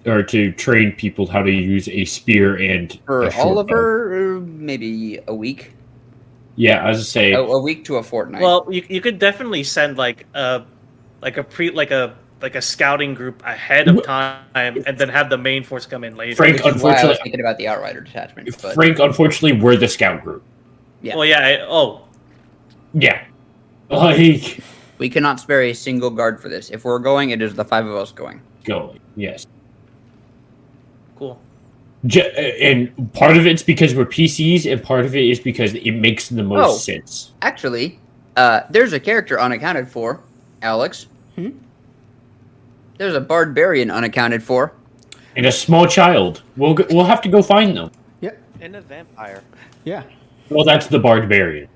or to train people how to use a spear and For a short bow? Oliver, maybe a week. Yeah, I was to say. A week to a fortnight. Well, you could definitely send like a scouting group ahead of time, and then have the main force come in later. Frank, which is why I was unfortunately, thinking about the outrider detachment. But Frank, unfortunately, we're the scout group. yeah. Well, yeah. Yeah, like We cannot spare a single guard for this. If we're going, it is the 5 of us going. going. Yes, Cool. and part of it's because we're PCs, and part of it is because it makes the most Oh. sense. Actually, there's a character unaccounted for, Alex. There's a barbarian unaccounted for. And a small child. We'll have to go find them. Yep. And a vampire. Yeah. Well, that's the barbarian.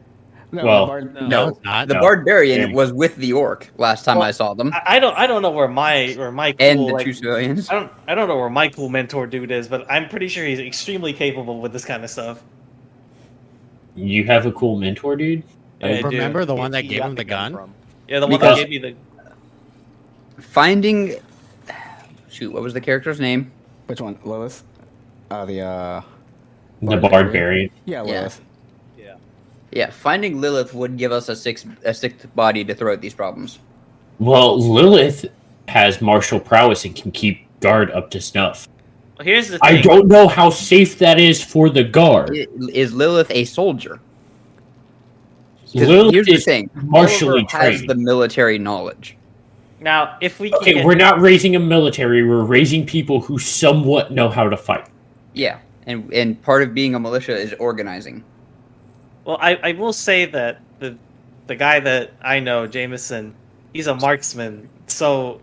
No, Well, No, it's not. the No. barbarian Dang. was with the orc last time Well, I saw them, I don't know where my cool, and the like, two civilians. I don't know where my cool mentor dude is, but I'm pretty sure he's extremely capable with this kind of stuff. You have a cool mentor, dude? Yeah, I do. Remember the one that He gave got him the gun? from. Yeah, the one Because- that gave me the. Finding, shoot, what was the character's name? Which one, Lilith? The Barbarian? barbarian. Yeah, Yeah. Lilith. Yeah. Yeah, finding Lilith would give us a sixth body to throw at these problems. Well, Lilith has martial prowess and can keep guard up to snuff. Well, here's the thing. I don't know how safe that is for the guard. Is Lilith a soldier? 'Cause Lilith here's the is thing: martially Oliver has trained. the military knowledge. Now, if we Okay, can, we're not raising a military. We're raising people who somewhat know how to fight. Yeah, and part of being a militia is organizing. well, I will say that the guy that I know, Jameson, he's a marksman. So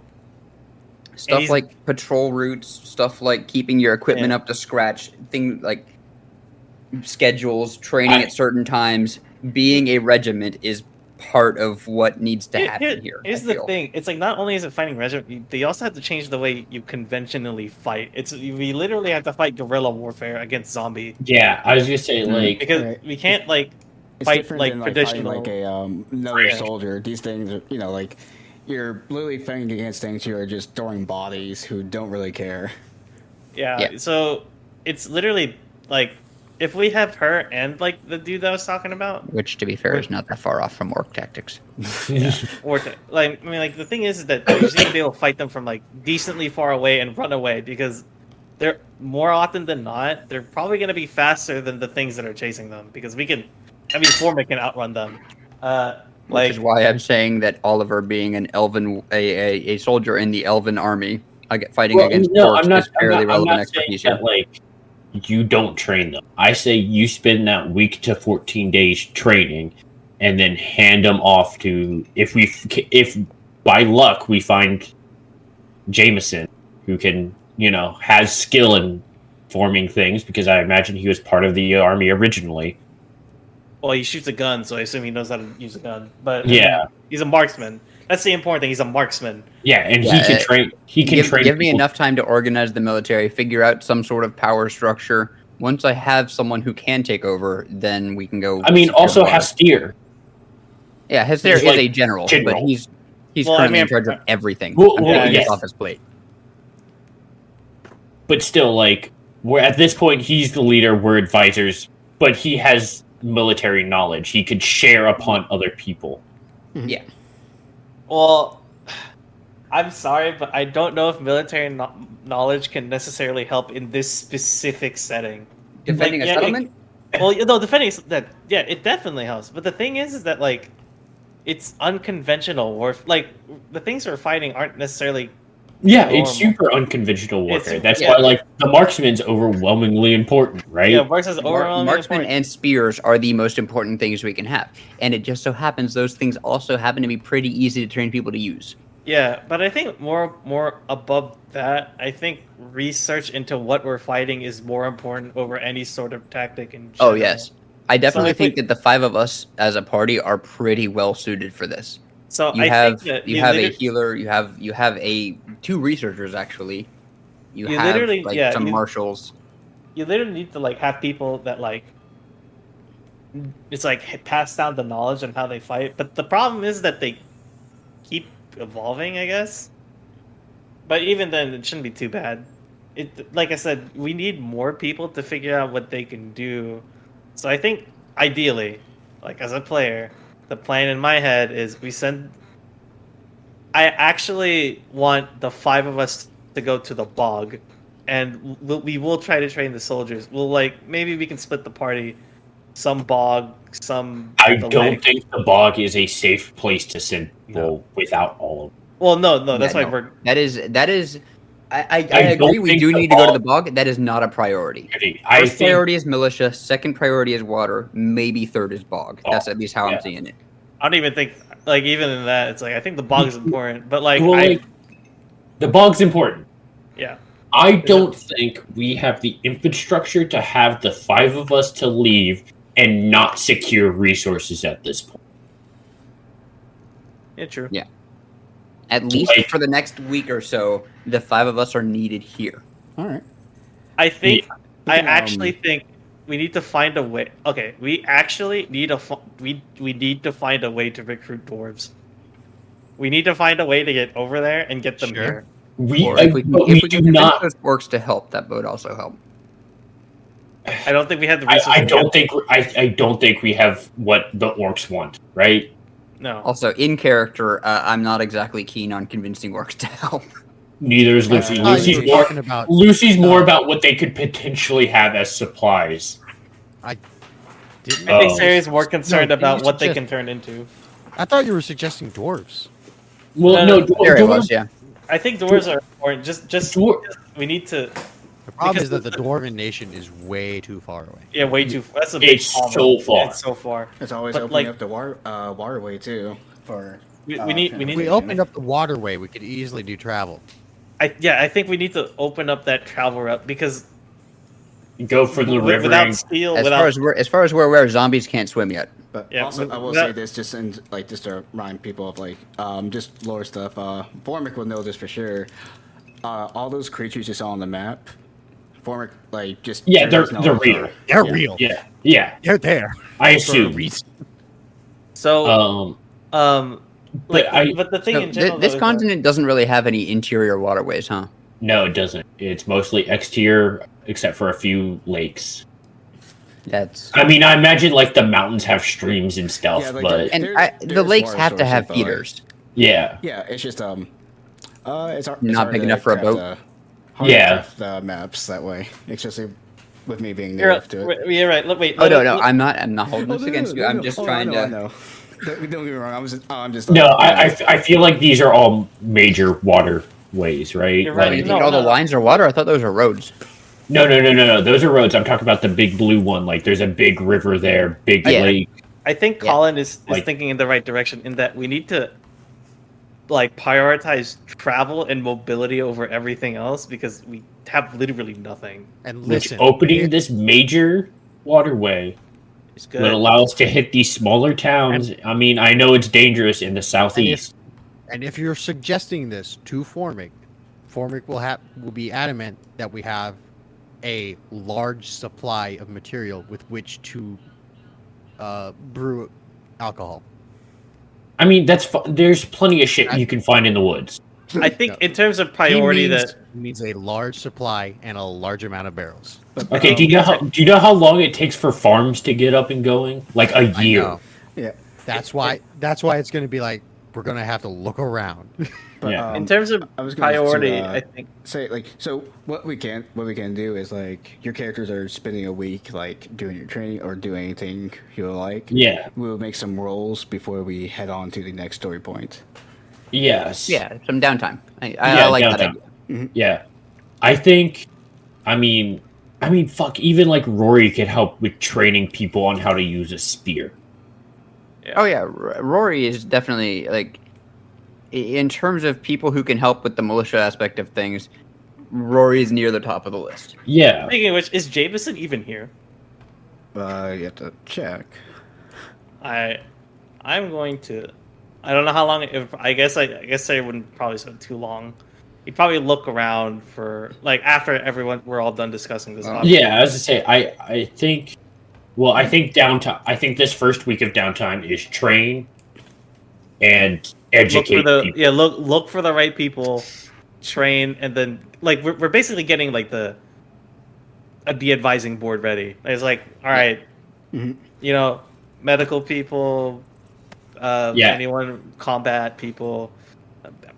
Stuff he's- like patrol routes, stuff like keeping your equipment Yeah. up to scratch, things like schedules, training at certain times. Being a regiment is part of what needs to happen here. Here's I the feel. thing: it's like not only is it fighting regiment, they also have to change the way you conventionally fight. We literally have to fight guerrilla warfare against zombie Yeah, I was gonna say like because Right. we can't like It's fight different like than like fighting traditional. like a another Yeah. soldier. These things, are, like you're literally fighting against things who are just throwing bodies who don't really care. Yeah. So it's literally like if we have her and like the dude that I was talking about, Which, to be fair, is not that far off from orc tactics. like I mean, like the thing is that you just need to be able to fight them from like decently far away and run away because they're more often than not they're probably going to be faster than the things that are chasing them because we can. I mean, Forma can outrun them. Which is why I'm saying that Oliver, being an elven, a soldier in the elven army, fighting against orcs is fairly relevant expertise here. that, like you don't train them. I say you spend that week to 14 days training, and then hand them off to if by luck we find Jameson who can has skill in forming things because I imagine he was part of the army originally. Well, he shoots a gun, so I assume he knows how to use a gun. But Yeah. he's a marksman. That's the important thing. He's a marksman. Yeah, and Yeah, he can train. He can train. Give me people. enough time to organize the military, figure out some sort of power structure. Once I have someone who can take over, then we can go. I mean, secure also the water. Hastir. Yeah, Hester he's is like a general, but general. he's Well, I currently mean, in charge of everything. Well, I'm well, taking this yes. off his plate. But still, like, we're at this point, he's the leader. We're advisors, but he has military knowledge. He could share upon other people. Yeah, Well, I'm sorry, but I don't know if military knowledge can necessarily help in this specific setting. defending Like, a yeah, settlement. Well, defending that, yeah, it definitely helps. But the thing is that like, it's unconventional warfare. Like the things we're fighting aren't necessarily. Yeah, normal. it's super unconventional warfare. It's- That's yeah. why, like, the marksman's overwhelmingly important, right? Yeah, Marx is overwhelmingly Marksmen important. and spears are the most important things we can have, and it just so happens those things also happen to be pretty easy to train people to use. Yeah, but I think more above that, I think research into what we're fighting is more important over any sort of tactic in Oh general. yes, I definitely if we- think that the five of us as a party are pretty well suited for this. So You I have think that you have a healer. You have a two researchers actually. You You have literally- like yeah, some you- marshals. you literally need to like have people that like it's like pass down the knowledge on how they fight. But the problem is that they keep evolving, I guess. But even then, it shouldn't be too bad. It like I said, we need more people to figure out what they can do. So I think ideally, like as a player, the plan in my head is we send. I actually want the five of us to go to the bog, and we will try to train the soldiers. We'll like maybe we can split the party, some bog, some. I the don't lake. think the bog is a safe place to send people without all of them. Well, no, that's Yeah, why no. we're. That is. I don't agree. We think do the need to go to bog- the bog. That is not a priority. I First think priority is militia. Second priority is water. Maybe third is bog. That's at least how yeah. I'm seeing it. I don't even think like even in that it's like I think the bog is important, but like well, like, the bog's important. yeah. I don't think we have the infrastructure to have the five of us to leave and not secure resources at this point. Yeah, true. Yeah. At least Like- for the next week or so, the 5 of us are needed here. All right. I think We I can, actually think we need to find a way. Okay, we actually need we need to find a way to recruit dwarves. We need to find a way to get over there and get them Sure. here. We, Or if we can, but if we we do can convince not. those orcs to help, that would also help. I don't think we have the resources. I don't think. I don't think we have what the orcs want. Right? No. Also, in character, I'm not exactly keen on convincing orcs to help. Neither is Lucy. Uh, Lucy's you were more. talking about. Lucy's more about what they could potentially have as supplies. Didn't I think Oh. Sarah's more concerned No, about you what they suggest- can turn into. I thought you were suggesting dwarves. Well, No, no, There it was, yeah. I think dwarves are important. Just Dwar- we need to. The problem Because is that the dwarven nation is way too far away. Yeah, way too. That's a big It's problem. so far. It's so far. It's always But, opening like- up the waterway too for. We need. We If need. we opened up the waterway, we could easily do travel. I think we need to open up that travel route because Go for the river. without and- steel, As without far as we're aware, zombies can't swim yet. But Yeah, also, but I will that- say this just just to remind people of just lore stuff. Formic will know this for sure. All those creatures you saw on the map, Formic just Yeah, they're doesn't know they're what they real. are. They're Yeah. real. Yeah. They're there. I For a assume. reason. so But but the thing So in general, this though, is that- continent doesn't really have any interior waterways, huh? No, it doesn't. It's mostly exterior, except for a few lakes. That's I mean, I imagine the mountains have streams and stuff, Yeah, but and There's- the there's lakes water have to sources, have but, like, feeders. yeah, Yeah, it's just it's hard, Not big enough for a boat. Yeah. The maps that way, especially with me being You're, native to it. you're right. Look, wait. Oh let- no, let- I'm not holding this against you. I'm just trying I to. know. Don't get me wrong. I'm just. no, I feel like these are all major waterways, right? You're right. You Like- think No, all the no. lines are water? I thought those were roads. no, those are roads. I'm talking about the big blue one. Like, there's a big river there, big Yeah. lake. I think Yeah. Colin is Like- thinking in the right direction in that we need to prioritize travel and mobility over everything else because we have literally nothing. And Which listen, opening this major waterway It's would good. allow us to hit these smaller towns. I mean, I know it's dangerous in the southeast. and if you're suggesting this to Formic, Formic will be adamant that we have a large supply of material with which to brew alcohol. I mean, there's plenty of shit you can find in the woods. I think No. in terms of priority, that He means a large supply and a large amount of barrels. Okay, do you know how long it takes for farms to get up and going? Like a I year. know. Yeah. That's why it's going to be like we're going to have to look around. But, Yeah. in terms of I was gonna priority, to, I think say so what we can do is your characters are spending a week doing your training or doing anything you would like. Yeah. We'll make some rolls before we head on to the next story point. Yes. Yeah, some downtime. I Yeah, like that downtime. idea. Yeah. I think. I mean, fuck. Even Rory could help with training people on how to use a spear. Oh yeah, Rory is definitely in terms of people who can help with the militia aspect of things. Rory's near the top of the list. Yeah. speaking of which, is Jameson even here? You have to check. I'm going to. I don't know how long. I guess I wouldn't probably spend too long. He'd probably look around for after we're all done discussing this. Yeah. As I say, I think. Well, I think downtime. I think this first week of downtime is train and look educate for the people. look for the right people, train, and then we're basically getting the advising board ready. It's all right, Mhm. medical people, anyone combat people,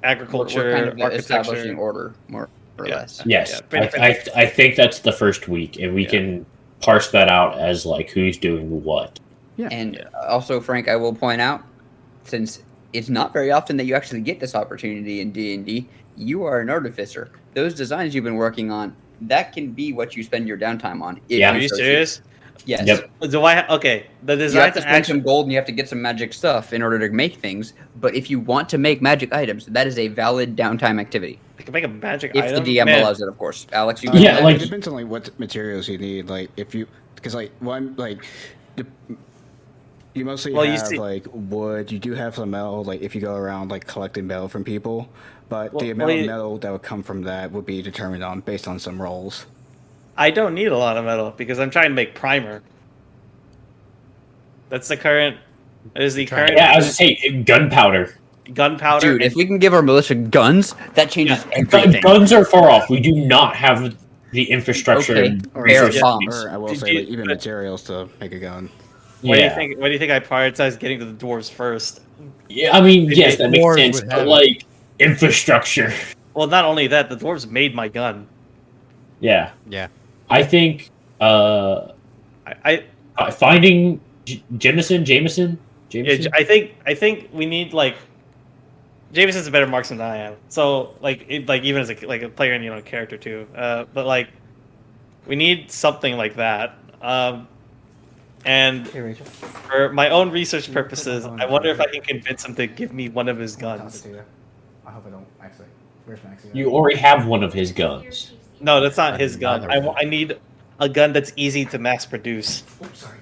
agriculture, We're kind of establishing architecture. order more or Yeah. less. Yes, Yeah, pretty- I think that's the first week, and we Yeah. can parse that out as who's doing what. And also, Frank, I will point out, since it's not very often that you actually get this opportunity in D&D, you are an artificer. Those designs you've been working on, that can be what you spend your downtime on. if Yeah. Are you so serious? choose. Yes. Yep. Do I? Okay, the You have design to to spend some actually. gold and you have to get some magic stuff in order to make things. But if you want to make magic items, that is a valid downtime activity. I can make a magic If item. the DM Man, allows it, of course. Alex, you Yeah, can like- it depends on what materials you need. If you because You mostly Well, you have see- like wood. You do have some metal, like if you go around like collecting metal from people, but the Well, amount you- of metal that would come from that would be determined on based on some rolls. I don't need a lot of metal because I'm trying to make primer. That's the current. Is the current Yeah, I was gonna say gunpowder. gunpowder? Dude, if we can give our militia guns, that changes everything. Guns are far off. We do not have the infrastructure. Okay, and Or, Bear resources. bombs. or I will Did say, you- like, even but- materials to make a gun. What do you Yeah. think? What do you think? I prioritize getting to the dwarves first. Yeah, I mean, yes, that makes Dwarves sense. would But have it. like infrastructure. Well, not only that, the dwarves made my gun. Yeah, Yeah. I think I finding Jameson. yeah, I think we need like Jameson's a better marksman than I am. So like even as a player and a character too. But like we need something like that. And for my own research purposes, I wonder if I can convince him to give me one of his guns. I hope I don't actually. Where's Maxie? You already have one of his guns. No, that's not his gun. Another one. I need a gun that's easy to mass produce. Oops, sorry.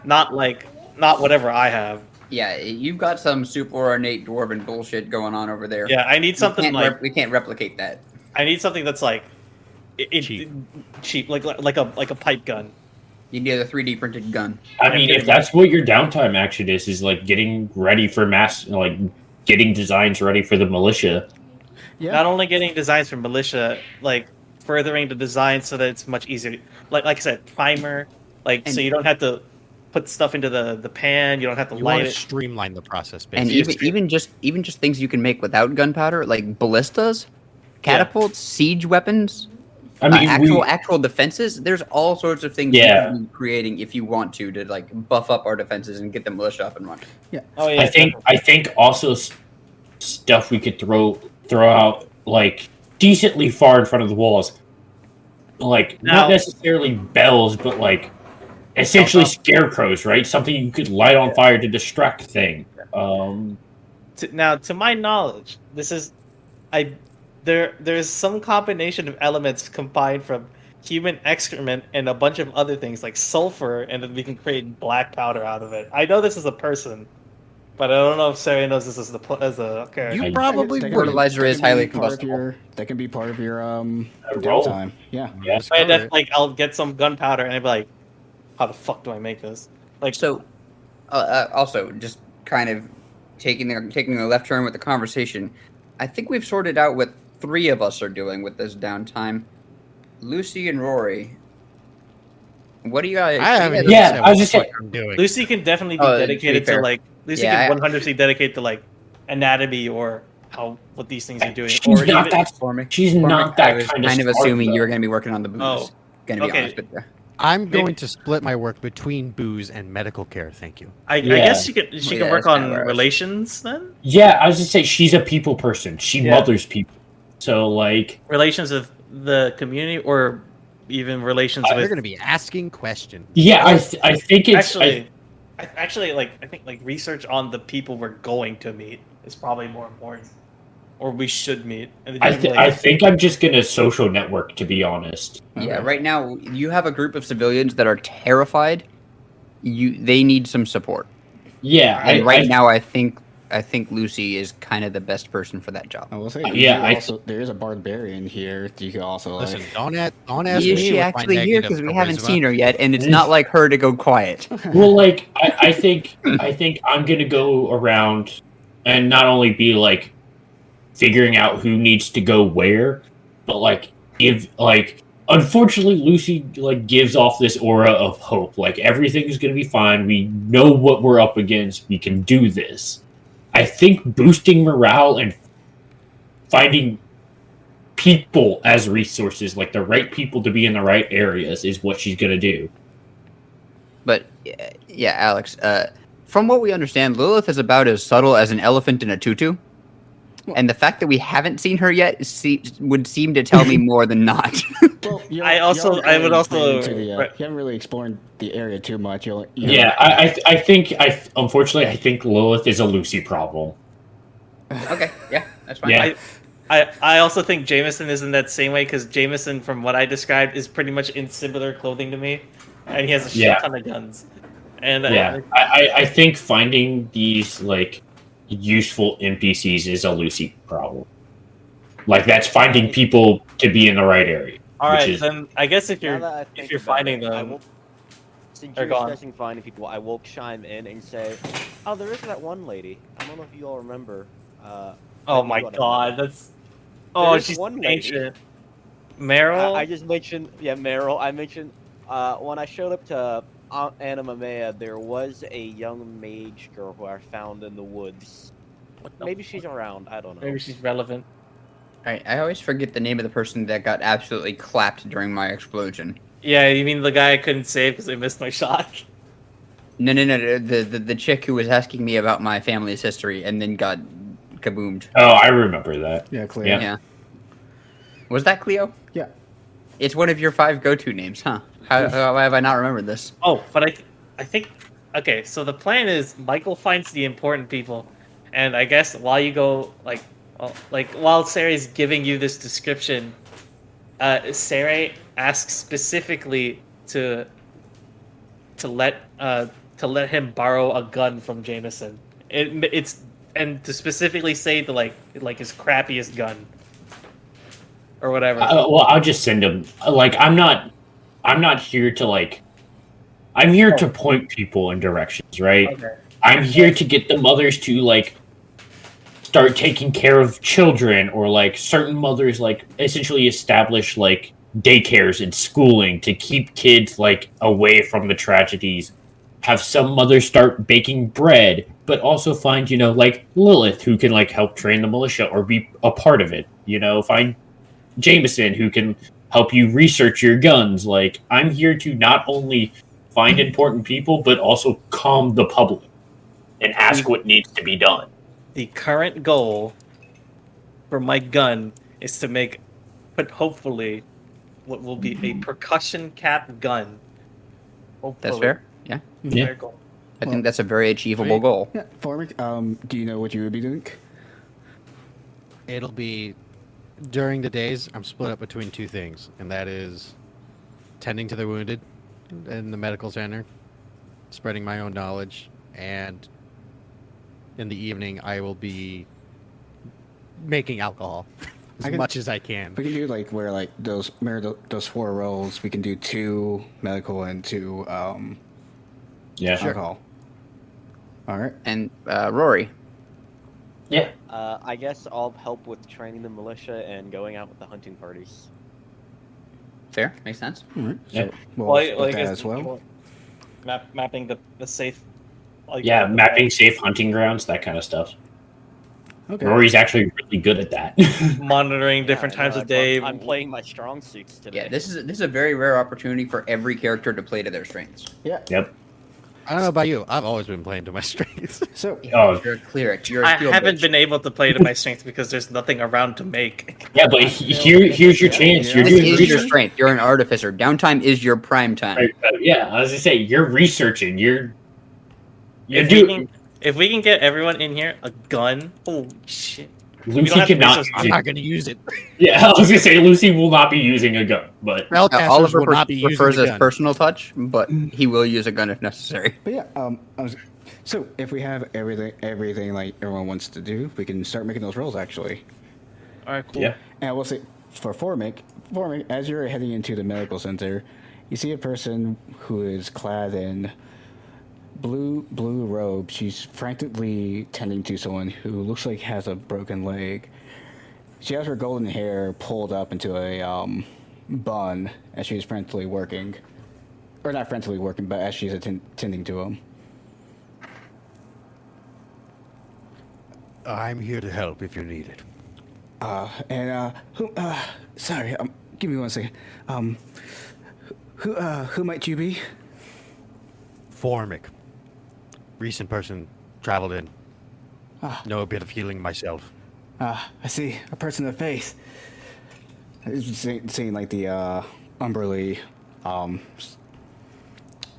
Not whatever I have. Yeah, you've got some super ornate dwarven bullshit going on over there. Yeah, I need something we can't replicate that. I need something that's like cheap, like a pipe gun. You need a 3D printed gun. I mean, if that's what your downtime action is like getting ready for getting designs ready for the militia. Yeah. Not only getting designs for militia, like furthering the design so that it's much easier. Like I said, primer, And- so you don't have to put stuff into the pan. You don't have to You light want to it. streamline the process, And basically. even just things you can make without gunpowder, like ballistas, catapults, siege weapons, I mean, actual defenses. There's all sorts of things Yeah. you can be creating if you want to like buff up our defenses and get the militia up and running. Oh yeah, I think also stuff we could throw out like decently far in front of the walls, like Now- not necessarily bells, but like essentially scarecrows, right? Something you could light on fire to distract thing. Now, to my knowledge, this is there's some combination of elements combined from human excrement and a bunch of other things like sulfur, and then we can create black powder out of it. I know this is a person, but I don't know if Sarah knows this as a character. You I- probably That would. Fertilizer that is can be highly part of combustible. that can be part of your roll. downtime. Yeah. Yeah. I'll get some gunpowder and I'll be like, how the fuck do I make this? Like, So, also just kind of taking a left turn with the conversation. I think we've sorted out what 3 of us are doing with this downtime. Lucy and Rory. What do you guys? I haven't. what do you guys- Yeah, said I what was the just fuck saying- I'm doing. Lucy can definitely be Oh, to be dedicated to fair. like Lucy Yeah, can 100% dedicate to like anatomy or what these things are doing. She's Or not even, that. Formic? She's Formic, not that I was kind kind of of smart, assuming you though. were going to be working on the booze. Oh, Gonna be okay. honest with you. I'm Maybe- going to split my work between booze and medical care. Thank you. I Yeah. guess she can Yeah, work that's kinda on where I was- relations then. Yeah, I was just say she's a people person. She Yeah. mothers people. So like, Relations with the community or even relations They're with going to be asking questions. yeah, I think it's actually I think like research on the people we're going to meet is probably more important, or we should meet. And then you can, I like- think I'm just gonna social network, to be honest. Yeah, Okay. right now you have a group of civilians that are terrified. They need some support. Yeah, And right now I think Lucy is kind of the best person for that job. I will say. Yeah, there is a barbarian here. You could also Listen, like. don't ask Is me. she with my actually here? negative Because we haven't charisma. seen her yet, and it's not like her to go quiet. well, like I think I'm gonna go around and not only be like figuring out who needs to go where, but like give like unfortunately Lucy like gives off this aura of hope. Like everything's gonna be fine. We know what we're up against. We can do this. I think boosting morale and finding people as resources, like the right people to be in the right areas, is what she's gonna do. But yeah, Alex. From what we understand, Lilith is about as subtle as an elephant in a tutu, and the fact that we haven't seen her yet would seem to tell me more than not. Well, I would also- you right. haven't really explored the area too much. Yeah, I think unfortunately I think Lilith is a Lucy problem. Okay, yeah, that's fine. Yeah. I also think Jameson is in that same way because Jameson, from what I described, is pretty much in similar clothing to me, and he has a shit ton of guns. And Yeah, I think finding these like useful NPCs is a Lucy problem. Like that's finding people to be in the right area. all which right, is, then I guess if Now you're that I think about finding it, I them, will, since Or you're go on. discussing finding people, I will chime in and say, oh, there is that one lady. I don't know if you all remember. oh that my you ought to god, know. that's oh There's she's one lady. ancient. Meryl. I just mentioned, yeah, Meryl. I mentioned when I showed up to Animamea, there was a young mage girl who I found in the woods. What the Maybe she's around. I don't know. Maybe she's relevant. I always forget the name of the person that got absolutely clapped during my explosion. Yeah, you mean the guy I couldn't save because I missed my shot? No, the chick who was asking me about my family's history and then got kaboomed. oh, I remember that. Yeah, Cleo. Yeah. Yeah. Was that Cleo? Yeah. It's one of your 5 go-to names, huh? How have I not remembered this? Oh, but I think okay. So the plan is Michael finds the important people, and I guess while you go while Sarah's giving you this description, Sarah asks specifically to let him borrow a gun from Jameson. It's and to specifically say the like his crappiest gun or whatever. Well, I'll just send him. Like, I'm not here to like. I'm here to point people in directions, right? Okay. I'm here to get the mothers to like start taking care of children, or like certain mothers like essentially establish like daycares and schooling to keep kids like away from the tragedies. Have some mothers start baking bread, but also find, like Lilith, who can like help train the militia or be a part of it. Find Jameson, who can help you research your guns. Like, I'm here to not only find important people, but also calm the public and ask what needs to be done. The current goal for my gun is to make, but hopefully, what will be a percussion cap gun. Hopefully. That's fair. Yeah. Yeah. Fair goal. I think that's a very achievable goal. Yeah, Formic, do you know what you would be doing? It'll be during the days. I'm split up between 2 things, and that is tending to the wounded in the medical center, spreading my own knowledge, and in the evening I will be making alcohol as much as I can. We can do like where like those 4 roles. We can do 2 medical and 2 Yeah. alcohol. All right. And Rory. Yeah. I guess I'll help with training the militia and going out with the hunting parties. Fair. Makes sense. All right. Yeah. So we'll Well, split I that guess as well. mapping the safe. Like, Yeah, mapping safe hunting grounds, that kind of stuff. Okay. Rory's actually really good at that. monitoring different Yeah, I know, times of day. I'm playing my strong suits today. Yeah, this is a very rare opportunity for every character to play to their strengths. Yeah. Yep. I don't know about you. I've always been playing to my strengths. So Oh, You're a cleric. You're a I steel haven't bitch. been able to play to my strength because there's nothing around to make. yeah, but here's your chance. You're This doing is your research. strength. You're an artificer. Downtime is your prime time. Right, yeah, as I say, you're researching. You're If we can get everyone in here a gun, holy shit! Lucy don't have to cannot. research- I'm not going to use it. Yeah, I was gonna say Lucy will not be using a gun, but Spellcasters Oliver will not be prefers using a a gun. personal touch, but he will use a gun if necessary. But yeah, so if we have everything like everyone wants to do, we can start making those rolls actually. All right, cool. yeah. And I will say for Formic, as you're heading into the medical center, you see a person who is clad in blue robe. She's frantically tending to someone who looks like has a broken leg. She has her golden hair pulled up into a bun as she's frantically working, or not frantically working, but as she's attending to him. I'm here to help if you need it. Sorry, give me one second. Who might you be? Formic. Recent person traveled in. Know a bit of healing myself. I see. A person of faith. Seeing like the Umberly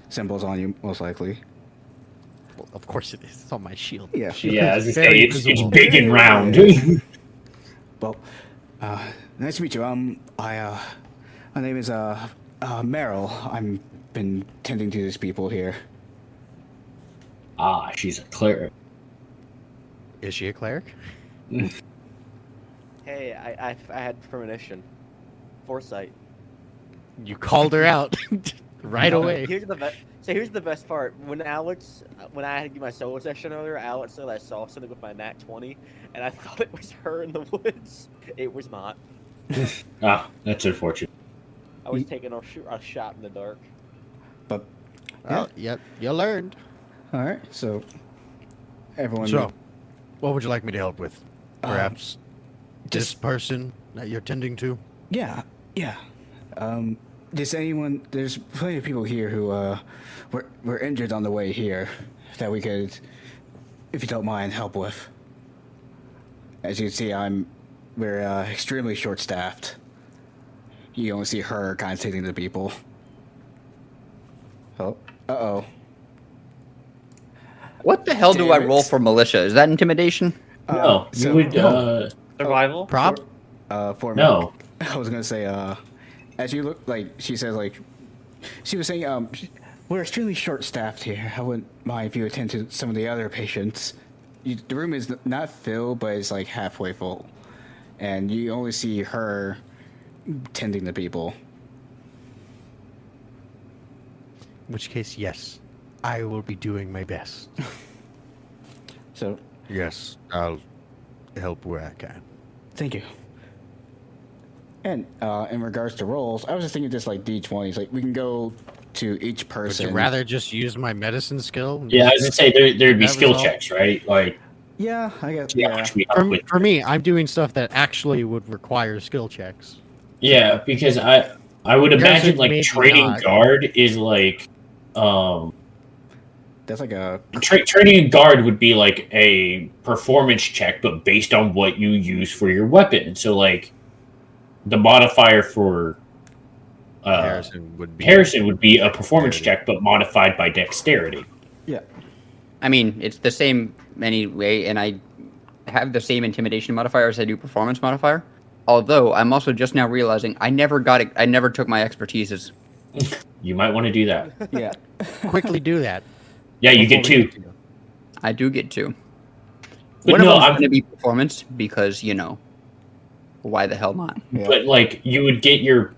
symbols on you, most likely. Well, of course it is. It's on my shield. Yeah. Yeah, as I say, Very it's visible. big and round. Well, nice to meet you. My name is Meryl. I'm been tending to these people here. Ah, she's a cleric. Is she a cleric? Hey, I had premonition, foresight. You called her out right away. Here's the best part. When I had my solo session earlier, Alex said I saw something with my nat 20, and I thought it was her in the woods. It was not. Ah, that's unfortunate. I was taking a shot in the dark. But Well, yep, you learned. all right, so everyone. So, what would you like me to help with? Perhaps this person that you're tending to? Yeah. Does anyone? There's plenty of people here who were injured on the way here that we could, if you don't mind, help with. As you can see, we're extremely short-staffed. You only see her kind of taking the people. Oh, uh-oh. What the hell do I Damn it. roll for militia? Is that intimidation? No, you so- would. Survival. Prop? For No. I was gonna say, as you look, like she says, like she was saying, we're extremely short-staffed here. I wouldn't mind if you attend to some of the other patients. The room is not filled, but it's like halfway full, and you only see her tending to people. In which case, yes, I will be doing my best. So, Yes, I'll help where I can. thank you. And in regards to rolls, I was just thinking just like D20s. Like we can go to each Would person. you rather just use my medicine skill? Yeah, I was gonna say there'd be That skill result? checks, right? Like, Yeah, I guess. yeah, Yeah. which we help with. For me, I'm doing stuff that actually would require skill checks. Yeah, because I would Guys, imagine it like maybe training not. guard is like That's like a. training a guard would be like a performance check, but based on what you use for your weapon. So like the modifier for Harrison would be a performance dexterity. check, but modified by dexterity. Yeah. I mean, it's the same anyway, and I have the same intimidation modifier as I do performance modifier. Although I'm also just now realizing I never got it. I never took my expertises. You might want to do that. Yeah. Quickly do that. Yeah, you before get we two. continue. I do get two. But One no, of them's I'm- going to be performance because why the hell not? Yeah. But like you would get your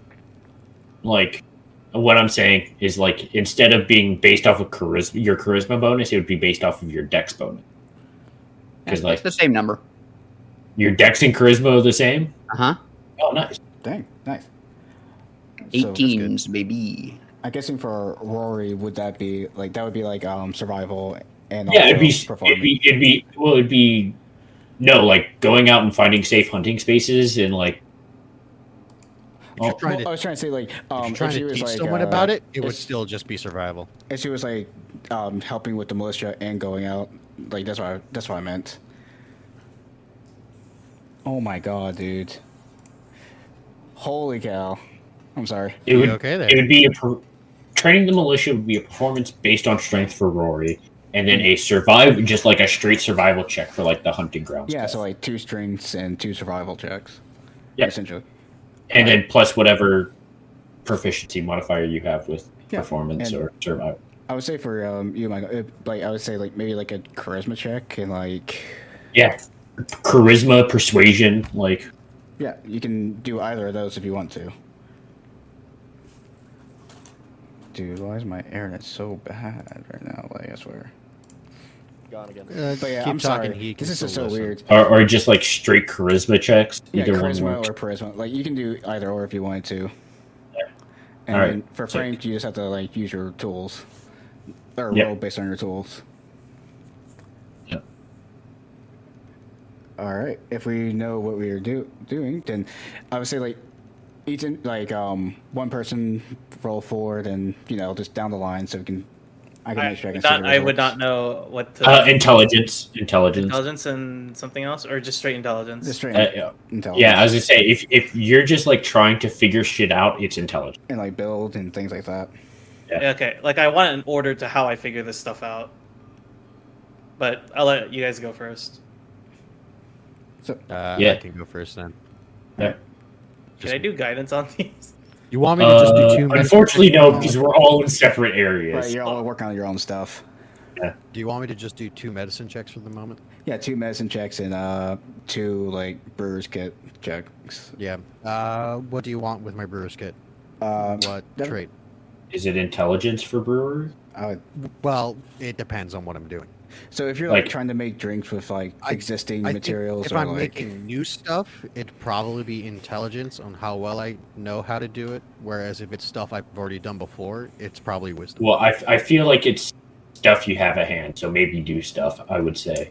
like what I'm saying is like instead of being based off of your charisma bonus, it would be based off of your dex bonus. Because like It's the same number. your dex and charisma are the same. Uh huh. Oh, nice. Dang, nice. So, 18s, baby. I'm guessing for Rory, would that be like survival and Yeah, also it'd be no like going out and finding safe hunting spaces and like. If you're trying to, I was trying to say like if you're if trying she to was teach like someone about it, it would if- still just be survival. If she was like helping with the militia and going out, like that's what I meant. Oh my god, dude! Holy cow! I'm sorry. It would, okay there? It would be training the militia would be a performance based on strength for Rory, and then a just like a straight survival check for like the hunting grounds. Yeah, stuff. so like 2 strengths and 2 survival checks. Yeah. Essentially. and then plus whatever proficiency modifier you have with Yeah, performance and- or survival. I would say for you, Michael, like I would say like maybe like a charisma check and like Yeah, charisma, persuasion, like yeah, you can do either of those if you want to. Dude, why is my internet so bad right now? Like I swear. Gone again. But yeah, keep I'm talking. sorry. He can This is just so still listen. weird. or just like straight charisma checks. Yeah, Either one charisma works. or charisma. Like you can do either or if you wanted to. Yeah. And All right, then for sick. Frank, you just have to like use your tools, or Yep. roll based on your tools. Yep. All right. If we know what we are doing, then I would say like each one person roll forward and just down the line so we can. I can make sure I can see the I would results. not know what to. Intelligence. Intelligence and something else, or just straight intelligence. Just straight Yeah. intelligence. Yeah, I was gonna say if you're just like trying to figure shit out, it's intelligence. and like build and things like that. Yeah, okay, like I want an order to how I figure this stuff out. But I'll let you guys go first. So Yeah. I can go first then. Yeah. Can I do guidance on these? You want me to just do two? medicine Unfortunately, checks? no, because we're all in separate areas. right, you're all working on your own stuff. Do you want me to just do 2 medicine checks for the moment? Yeah, 2 medicine checks and 2 like brewer's kit checks. Yeah. What do you want with my brewer's kit? What that- trait? Is it intelligence for brewers? Well, it depends on what I'm doing. So if you're like Like- trying to make drinks with like existing I think materials, if or I'm like making new stuff, it'd probably be intelligence on how well I know how to do it. Whereas if it's stuff I've already done before, it's probably wisdom. Well, I feel like it's stuff you have at hand, so maybe do stuff, I would say.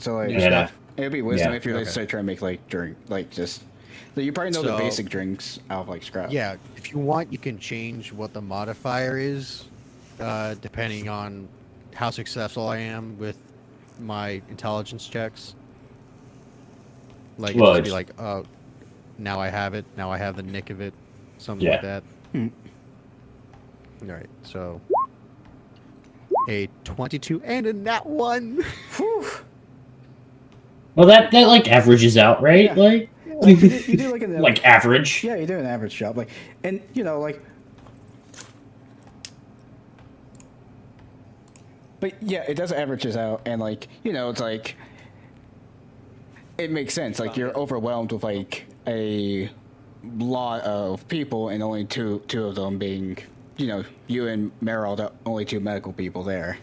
so like Yeah. it'd be wisdom Yeah. if you're like Okay. start trying to make like drink like just. So you probably know the So- basic drinks out of like scrap. Yeah, if you want, you can change what the modifier is, depending on how successful I am with my intelligence checks. Like, Well, it'd just be it's- like, oh, now I have it. Now I have the nick of it. Something like that. Hmm. All right, so a 22 and a nat 1. Well, that like averages out, right? Yeah. Like, Like, you do like an like average. Yeah, you do an average job. Like, and you know, like, but yeah, it does averages out, and like, you know, it's like, it makes sense. Like, you're overwhelmed with like a lot of people, and only two of them being, you know, you and Meryl, the only 2 medical people there.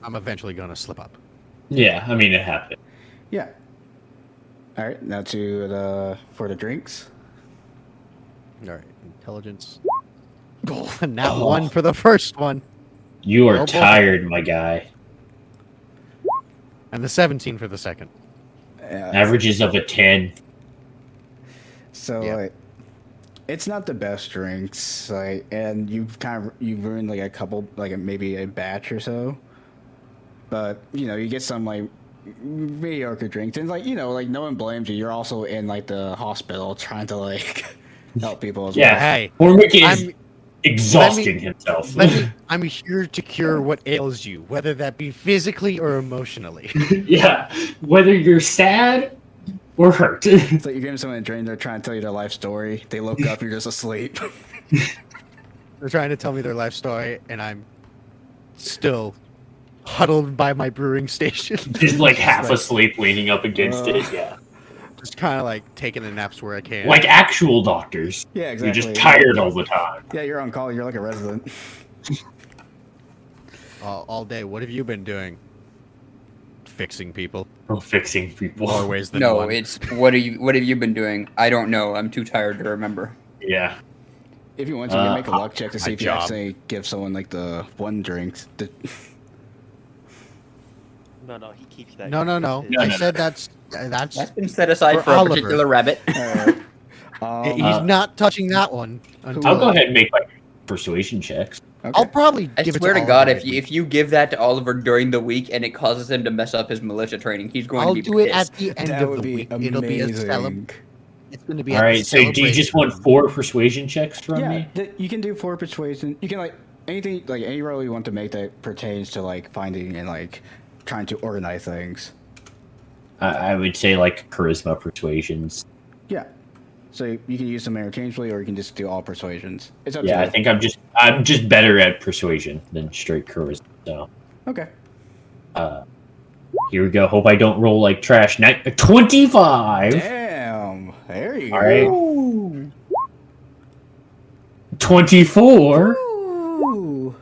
I'm eventually gonna slip up. Yeah, I mean it happened. Yeah. All right, now to the for the drinks. All right, intelligence. Oh, Nat 1 for the first one, You are Oh, boy. tired, my guy. and the 17 for the second. Averages of a 10. So Yeah. like, it's not the best drinks, like, and you've ruined like a couple, like maybe a batch or so. But you know, you get some like mediocre drinks, and like, you know, like no one blames you. You're also in like the hospital trying to like help people as Yeah. well. Hey, Hormick is I'm- exhausting himself. I'm here to cure what ails you, whether that be physically or emotionally. Yeah, whether you're sad or hurt. It's like you're giving someone a drink, they're trying to tell you their life story. They look up, you're just asleep. They're trying to tell me their life story, and I'm still huddled by my brewing station. Just like half like, asleep, leaning up against it. Yeah, just kind of like taking the naps where I can. like actual doctors. Yeah, You're exactly. just tired all the time. Yeah, you're on call. You're like a resident. all day. What have you been doing? Fixing people. Oh, fixing people. More ways than No, one. it's what have you been doing? I don't know. I'm too tired to remember. Yeah. If you want to, you can make a luck check to see my if you job. actually give someone like the 1 drink. No, he keeps that. No. No, I no, said that's That's been set aside For for a Oliver. particular rabbit. he's not touching that one. Until, I'll go ahead and make my persuasion checks. I'll probably I give it swear to to God, Oliver. if you give that to Oliver during the week and it causes him to mess up his militia training, he's going I'll to be do it pissed. at the end That of would the be week. It'll be a amazing. It's going to be All a right. So do you just want celebration. 4 persuasion checks from Yeah, me? you can do 4 persuasion. You can like anything, like any role you want to make that pertains to like finding and like trying to organize things. I would say like charisma persuasions. Yeah. So you can use them interchangeably, or you can just do all persuasions. It's up Yeah, to I you. think I'm just better at persuasion than straight charisma. So Okay. here we go. Hope I don't roll like trash. 25. Damn. There you All go. right. 24. Ooh.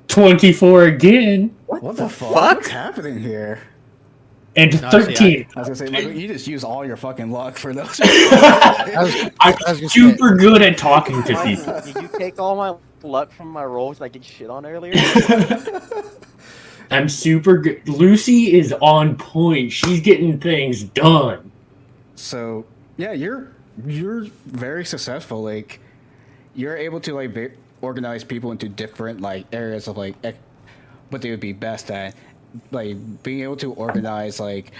24 again. What the fuck? fuck? What's happening here? And No, see, 13. I was gonna say, like, you just use all your fucking luck for those. I I'm was gonna super good at talking to people. Did you take all my luck from my rolls that I get shit on earlier? I'm super good. Lucy is on point. She's getting things done. So yeah, you're very successful. Like, you're able to like organize people into different like areas of like what they would be best at. Like being able to organize like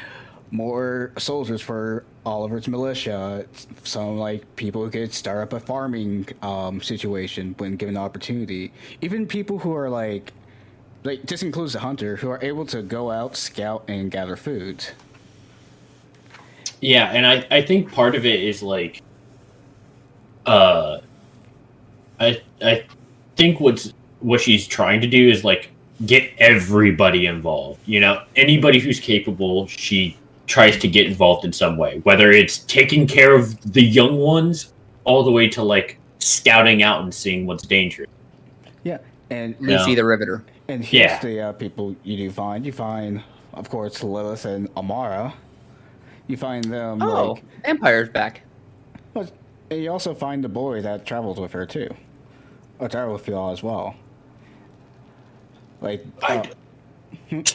more soldiers for Oliver's militia, some like people who could start up a farming situation when given the opportunity. Even people who are like this includes the hunter, who are able to go out, scout, and gather food. Yeah, and I think part of it is like, uh, I think what she's trying to do is like get everybody involved. You know, anybody who's capable, she tries to get involved in some way, whether it's taking care of the young ones all the way to like scouting out and seeing what's dangerous. Yeah, and Lucy No. the Riveter. and here's Yeah. the people you do find. You find, of course, Lilith and Amara. You find them Oh, like, Empire's back. but and you also find the boy that travels with her too, or travels with you all as well. Like,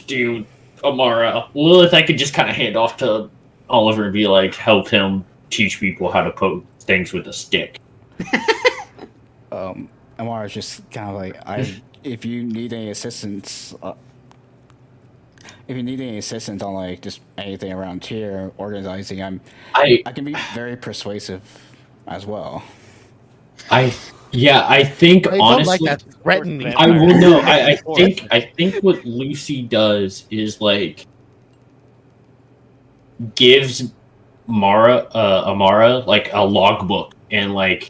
Dude, Amara, Lilith, I could just kind of hand off to Oliver and be like, help him teach people how to poke things with a stick. Amara's just kind of like, if you need any assistance, on like just anything around here, organizing, I can be very persuasive as well. I think I don't honestly, like that threatening. I will know. I think what Lucy does is like gives Amara like a logbook and like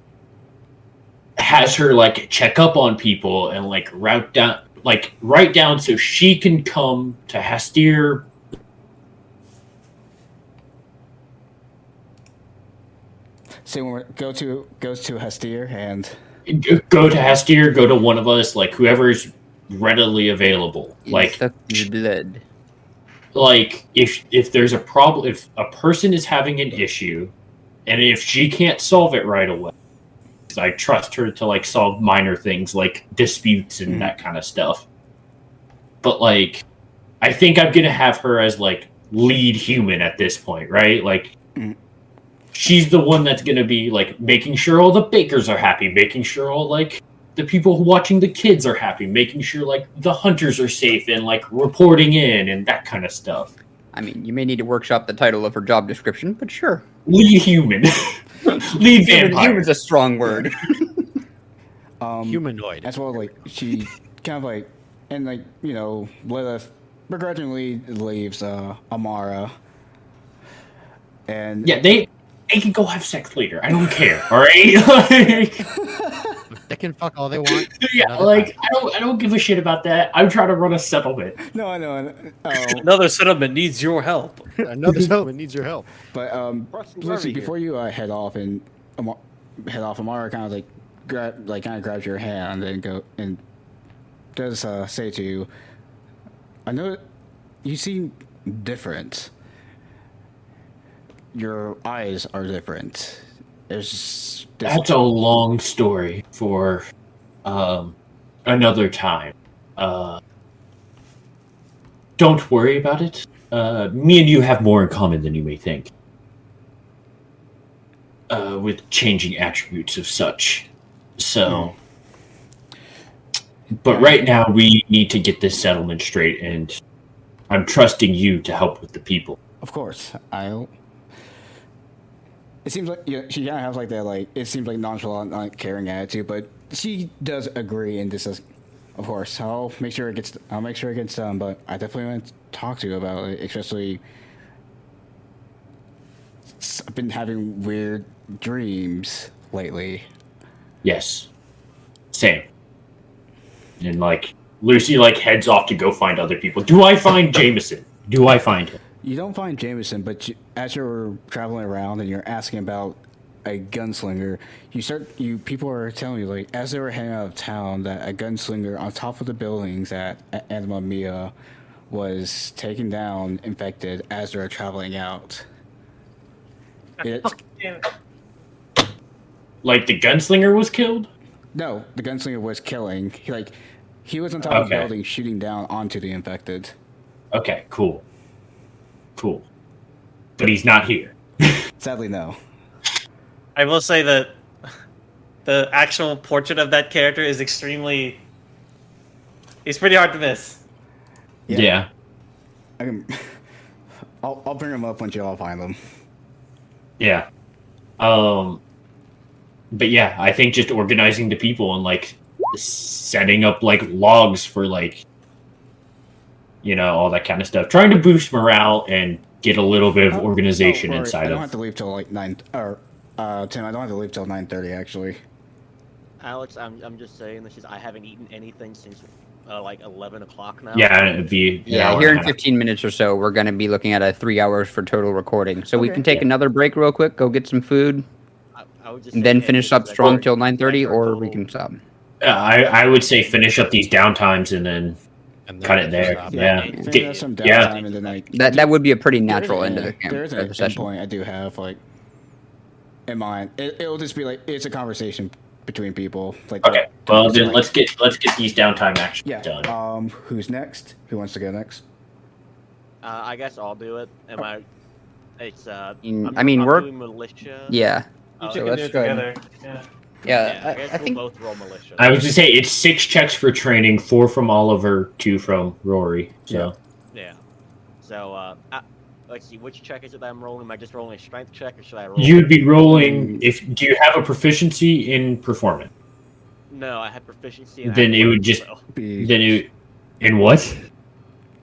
has her like check up on people and like write down so she can come to Hastir. So when goes to Hestir and Go to Hastir, go to one of us, like whoever's readily available. Like Suck the blood. like if there's a problem, if a person is having an issue and if she can't solve it right away, I trust her to like solve minor things like disputes and that kind of stuff. But like I think I'm gonna have her as like lead human at this point, right? Like she's the one that's gonna be like making sure all the bakers are happy, making sure all like the people watching the kids are happy, making sure like the hunters are safe and like reporting in and that kind of stuff. I mean, you may need to workshop the title of her job description, but sure. Lead human. Lead vampire. Human's a strong word. Humanoid. as well, like she kind of like, and like, you know, Lilith begrudgingly leaves Amara, and Yeah, they can go have sex later. I don't care. All right. Like, They can fuck all they want. yeah, Another like time. I don't give a shit about that. I'm trying to run a settlement. no, I know, Another settlement needs your help. Another settlement needs your help. but Lucy, before you head off and Amara kind of like grabs your hand and go and does say to you, I know you seem different. Your eyes are different. There's That's a long story for another time. Don't worry about it. Me and you have more in common than you may think. With changing attributes of such. So. But right now, we need to get this settlement straight, and I'm trusting you to help with the people. Of course, I'll. It seems like she kind of has like that, like it seems like nonchalant, not caring attitude, but she does agree, and this is, of course, I'll make sure it gets done. But I definitely want to talk to you about it, especially. I've been having weird dreams lately. Yes, same. And like Lucy, like heads off to go find other people. Do I find Jameson? Do I find him? You don't find Jameson, but as you're traveling around and you're asking about a gunslinger, people are telling you, like, as they were heading out of town, that a gunslinger on top of the buildings at Anima Mia was taken down, infected, as they were traveling out. Like the gunslinger was killed? No, the gunslinger was killing. He was on top of the Okay. building, shooting down onto the infected. Okay, cool. Cool. But he's not here. Sadly, no. I will say that the actual portrait of that character is extremely. He's pretty hard to miss. Yeah. I'll bring him up once you all find them. Yeah. But yeah, I think just organizing the people and like setting up like logs for like, you know, all that kind of stuff. Trying to boost morale and get a little bit of organization Rory, inside I don't of. have to leave till like 9, or Tim, I don't have to leave till 9:30 actually. Alex, I'm just saying this is I haven't eaten anything since like 11 o'clock now. Yeah, it'd be an Yeah, hour here and in a half. 15 minutes or so, we're going to be looking at a 3 hours for total recording. So we Okay. can take Yeah. another break real quick, go get some food, I would just and say, then hey, finish this up is strong actually- till 9:30, that's our or we total. can stop. I would say finish up these downtimes and then And cut then it there. stop. Yeah. Finish Get- up some yeah. downtime and then like That would be a pretty there's natural a- end of the camp There's of an the session. endpoint I do have like in mind. It'll just be like it's a conversation between people. Like Okay. Well, then like- let's get these downtime actions Yeah. done. Who's next? Who wants to go next? I guess I'll do it. Am I? It's I mean, I'm we're- doing militia. Yeah. You Oh, two so can let's do it go ahead. together. Yeah. Yeah, I guess I we'll think both roll militia. I was to say it's 6 checks for training, 4 from Oliver, 2 from Rory. So Yeah. So let's see. Which check is it that I'm rolling? Am I just rolling a strength check, or should I roll? you'd be rolling. If do you have a proficiency in performance? No, I had proficiency in. Then it would athletics, just- so- Be Then it, in what?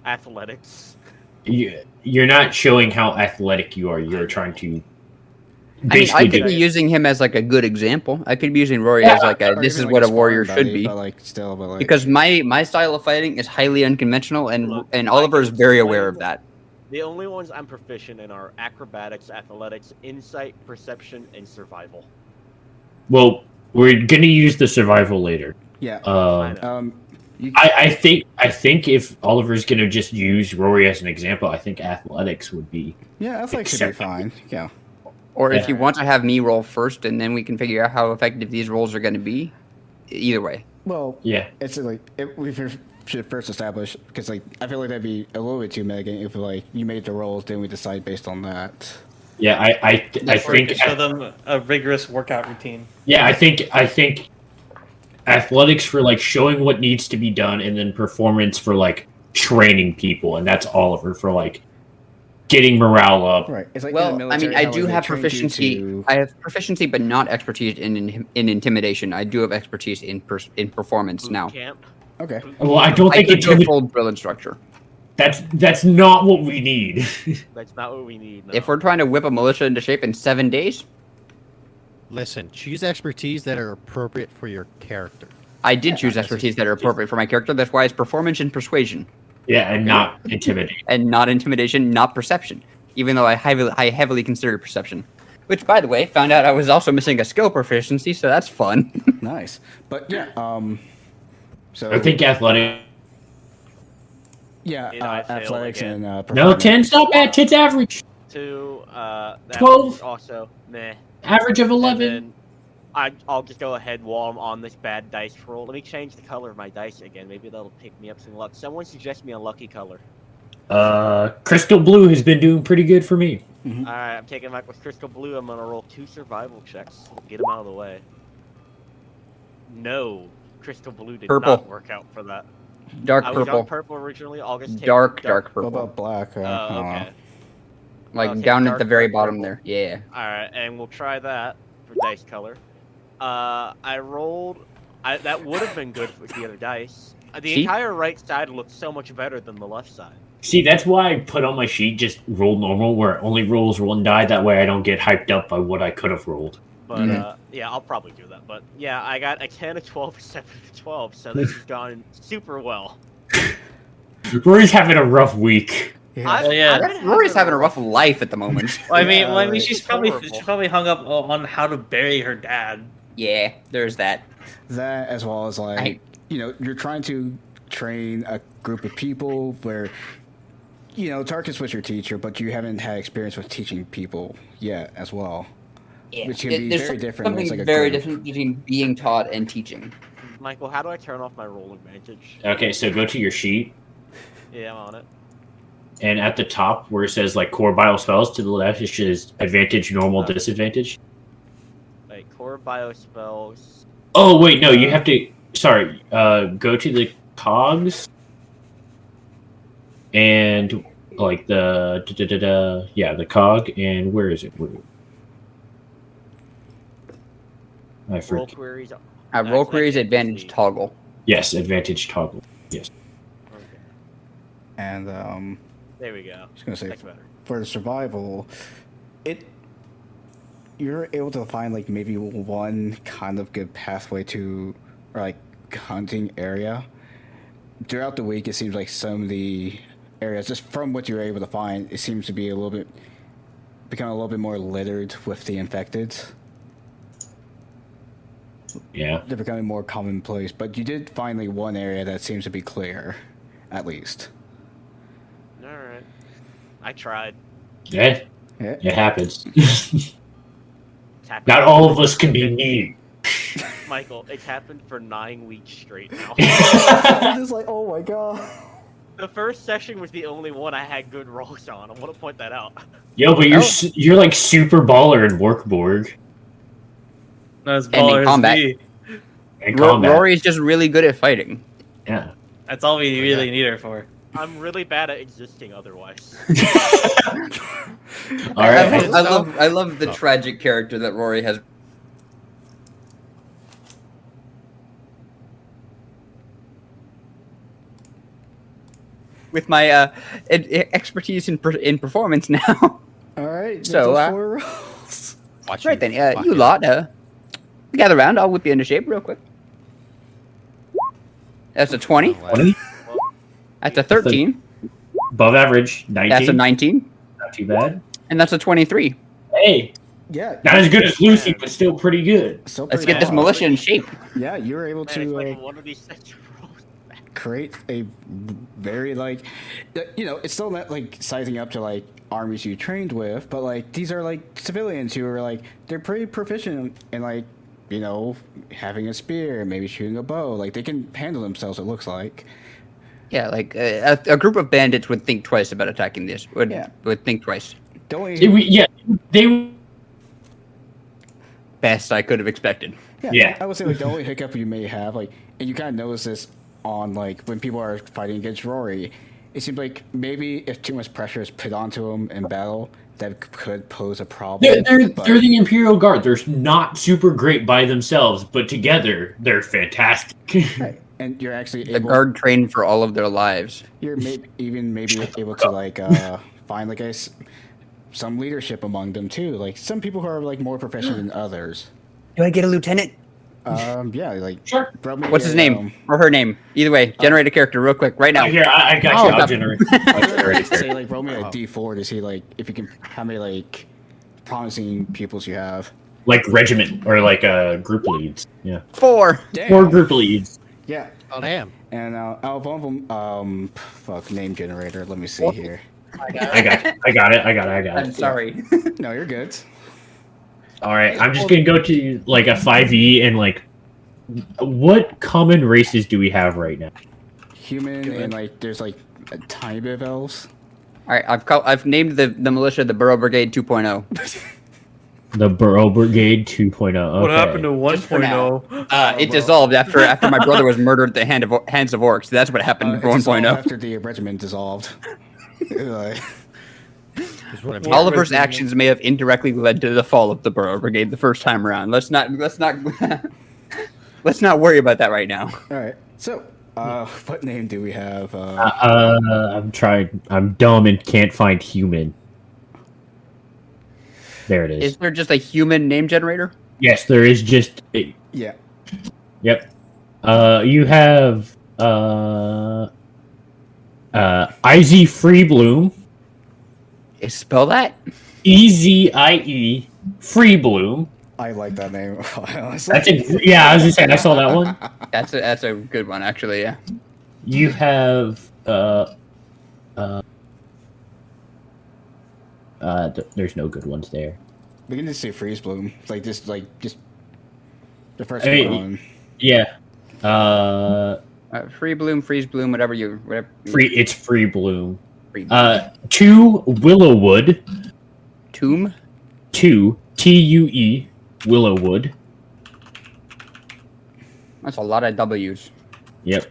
athletics. You're not showing how athletic you are. You're trying to. I mean, Basically, I could do- be using him as like a good example. I could be using Rory as like a or this even, is like, what a sparring warrior buddy, should be. But like still, but like Because my style of fighting is highly unconventional, and Look, and I Oliver is can very explain aware of that. The only ones I'm proficient in are acrobatics, athletics, insight, perception, and survival. well, we're gonna use the survival later. yeah. I know. You, I think if Oliver's gonna just use Rory as an example, I think athletics would be. yeah, that's like should be Acceptable. fine. Yeah. Or if Yeah. you want to have me roll first, and then we can figure out how effective these rolls are going to be. Either way. Well, Yeah. it's like we should first establish because like I feel like that'd be a little bit too mega if like you made the rolls, then we decide based on that. Yeah, I Or think to show them a rigorous workout routine. yeah, I think athletics for like showing what needs to be done, and then performance for like training people, and that's Oliver for like getting morale up. Right. It's like in Well, the I military, mean, I how, do like, they have trained you proficiency. to- I have proficiency, but not expertise in intimidation. I do have expertise in performance Boot now. camp. Okay. Well, I don't I think could go intimidation. full drill instructor. That's not what we need. That's not what we need. No. If we're trying to whip a militia into shape in 7 days, Listen, choose expertise that are appropriate for your character. I did Yeah, choose that's expertise that are appropriate for my character. That's why it's performance and persuasion, Yeah, and not intimidate. and not intimidation, not perception. Even though I heavily considered perception, which, by the way, found out I was also missing a skill proficiency, so that's fun. Nice. But yeah. So I think athletic. yeah, And I fail athletics again. and No, performance. 10's not bad. 10's average. 2, that 12. was also meh. Average of And 11. then I'll just go ahead while I'm on this bad dice roll. Let me change the color of my dice again. Maybe that'll pick me up some luck. Someone suggest me a lucky color. Crystal blue has been doing pretty good for me. Mm-hmm. All right, I'm taking back with crystal blue. I'm gonna roll 2 survival checks. Get them out of the way. No, crystal blue did Purple. not work out for that. Dark I was on purple, purple originally. August take dark What purple, about black? Oh, I don't know. okay. like I'll take down at dark the very dark bottom purple. there. Yeah. All right, and we'll try that for dice color. I rolled. That would have been good with the other dice. The See? entire right side looks so much better than the left side. See, that's why I put on my sheet just roll normal, where it only rolls 1 die. That way I don't get hyped up by what I could have rolled. But Mhm. yeah, I'll probably do that. But yeah, I got a 10, a 12, a 7, a 12. So this has gone super well. Rory's having a rough week. Yeah. Yeah. I've been Rory's having a a rough life at the moment. Well, I mean, Yeah, well, I mean, like- she's It's probably horrible. hung up on how to bury her dad. Yeah, there's that. That as well as like I- you're trying to train a group of people where Tarkus was your teacher, but you haven't had experience with teaching people yet as well. Yeah. Which can be There's very different when it's Something like a very group. different between being taught and teaching. Michael, how do I turn off my roll advantage? Okay, so go to your sheet, Yeah, I'm on it. and at the top where it says like core bio spells, to the left it says advantage, normal, disadvantage. Wait, core bio spells. Oh wait, no, you have to. Sorry, go to the cogs, and like the the cog, and where is it? I Roll forget. queries. Roll queries That's advantage the- toggle. Yes, advantage toggle. Yes. Okay. And There we go. just gonna say That's better. for the survival, you're able to find like maybe one kind of good pathway to, or like hunting area. Throughout the week, it seems like some of the areas, just from what you're able to find, it seems to be become a little bit more littered with the infected. Yeah. They're becoming more commonplace, but you did find like one area that seems to be clear, at least. All right. I tried. Yeah. Yeah. It happens. It's happened Not all of us can be me. Michael, it's happened for 9 weeks straight now. I'm just like, oh my god. The first session was the only one I had good rolls on. I want to point that out. Yo, but you're like super baller in Workborg. Not as And in baller as combat. me. And combat. Rory's just really good at fighting. Yeah. That's all we really need her for. I'm really bad at existing otherwise. All right. I love the tragic character that Rory has. With my expertise in performance now. All right. So, those 4 rolls. Watch Right then, fuck you it. lot, gather around. I'll whip you into shape real quick. That's a 20. 20? That's a 13. Above average. 19. That's a 19. Not too bad. And that's a 23. Hey. Yeah. Not as good as Lucy, but still pretty good. So Let's pretty get this good. militia in shape. Yeah, you were able Man, to it's like one of these sets of rolls. create a very like, it's still not like sizing up to like armies you trained with, but like these are like civilians who are like they're pretty proficient in like having a spear, maybe shooting a bow. Like they can handle themselves. It looks like. Yeah, like a group of bandits would think twice about attacking this. Would think twice. The only They. Best I could have expected. Yeah. I would say like the only hiccup you may have, like, and you kind of notice this on like when people are fighting against Rory, it seems like maybe if too much pressure is put onto him in battle, that could pose a problem. They're the Imperial Guard. They're not super great by themselves, but together they're fantastic. Right. And you're actually The able. guard trained for all of their lives. You're maybe able to like find like some leadership among them too. Like some people who are like more proficient than others. Do I get a lieutenant? Yeah, like Sure. What's his name or her name? Either way, generate a character real quick right now. Here, I got Oh, you. I'll that- generate. Say like roll me a D4 to see like if you can how many like promising pupils you have. Like regiment or like group leads. Yeah. 4. Or group leads. Yeah. Oh, damn. And out of one of them, name generator. Let me see here. I got it. I'm sorry. No, you're good. All right, I'm just gonna go to like a 5e and like, what common races do we have right now? Human and like there's like a tiny bit of elves. All right, I've named the militia the Burrow Brigade 2.0. The Burrow Brigade 2.0. Okay. What happened to Just for now. 1.0? It dissolved after my brother was murdered at the hands of orcs. That's what happened to It dissolved 1.0. after the regiment dissolved. Like, Is what I mean. Oliver's actions may have indirectly led to the fall of the Burrow Brigade the first time around. Let's not let's not worry about that right now. all right. So, what name do we have? I'm trying. I'm dumb and can't find human. There it is. Is there just a human name generator? Yes, there is just. Yeah. Yep. You have Izzy Freebloom. Spell that? EZIE Freebloom. I like that name. Honestly. That's yeah. I was just saying. I saw that one. That's a good one actually. Yeah. You have there's no good ones there. We can just say freeze bloom. Like just the first Hey, one. Yeah. Free bloom, freeze bloom, whatever. It's free bloom. Free bloom. 2 Willowwood. Tomb. 2 TUE Willowwood. That's a lot of W's. Yep.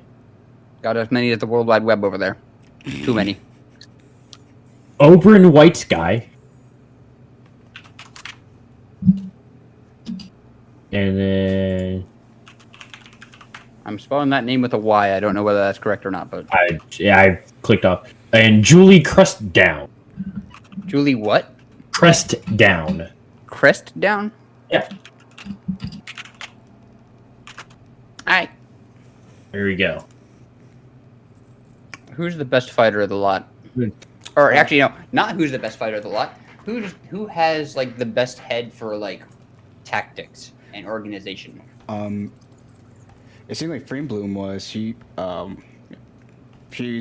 Got as many as the World Wide Web over there. Too many. Oberyn White Sky. And then I'm spelling that name with a Y. I don't know whether that's correct or not, but I clicked off. And Julie Crust Down. Julie, what? Crest down. Crest down? Yeah. Alright. There we go. Who's the best fighter of the lot? Or actually, no, not who's the best fighter of the lot. Who has like the best head for like tactics and organization? It seemed like Bloom was she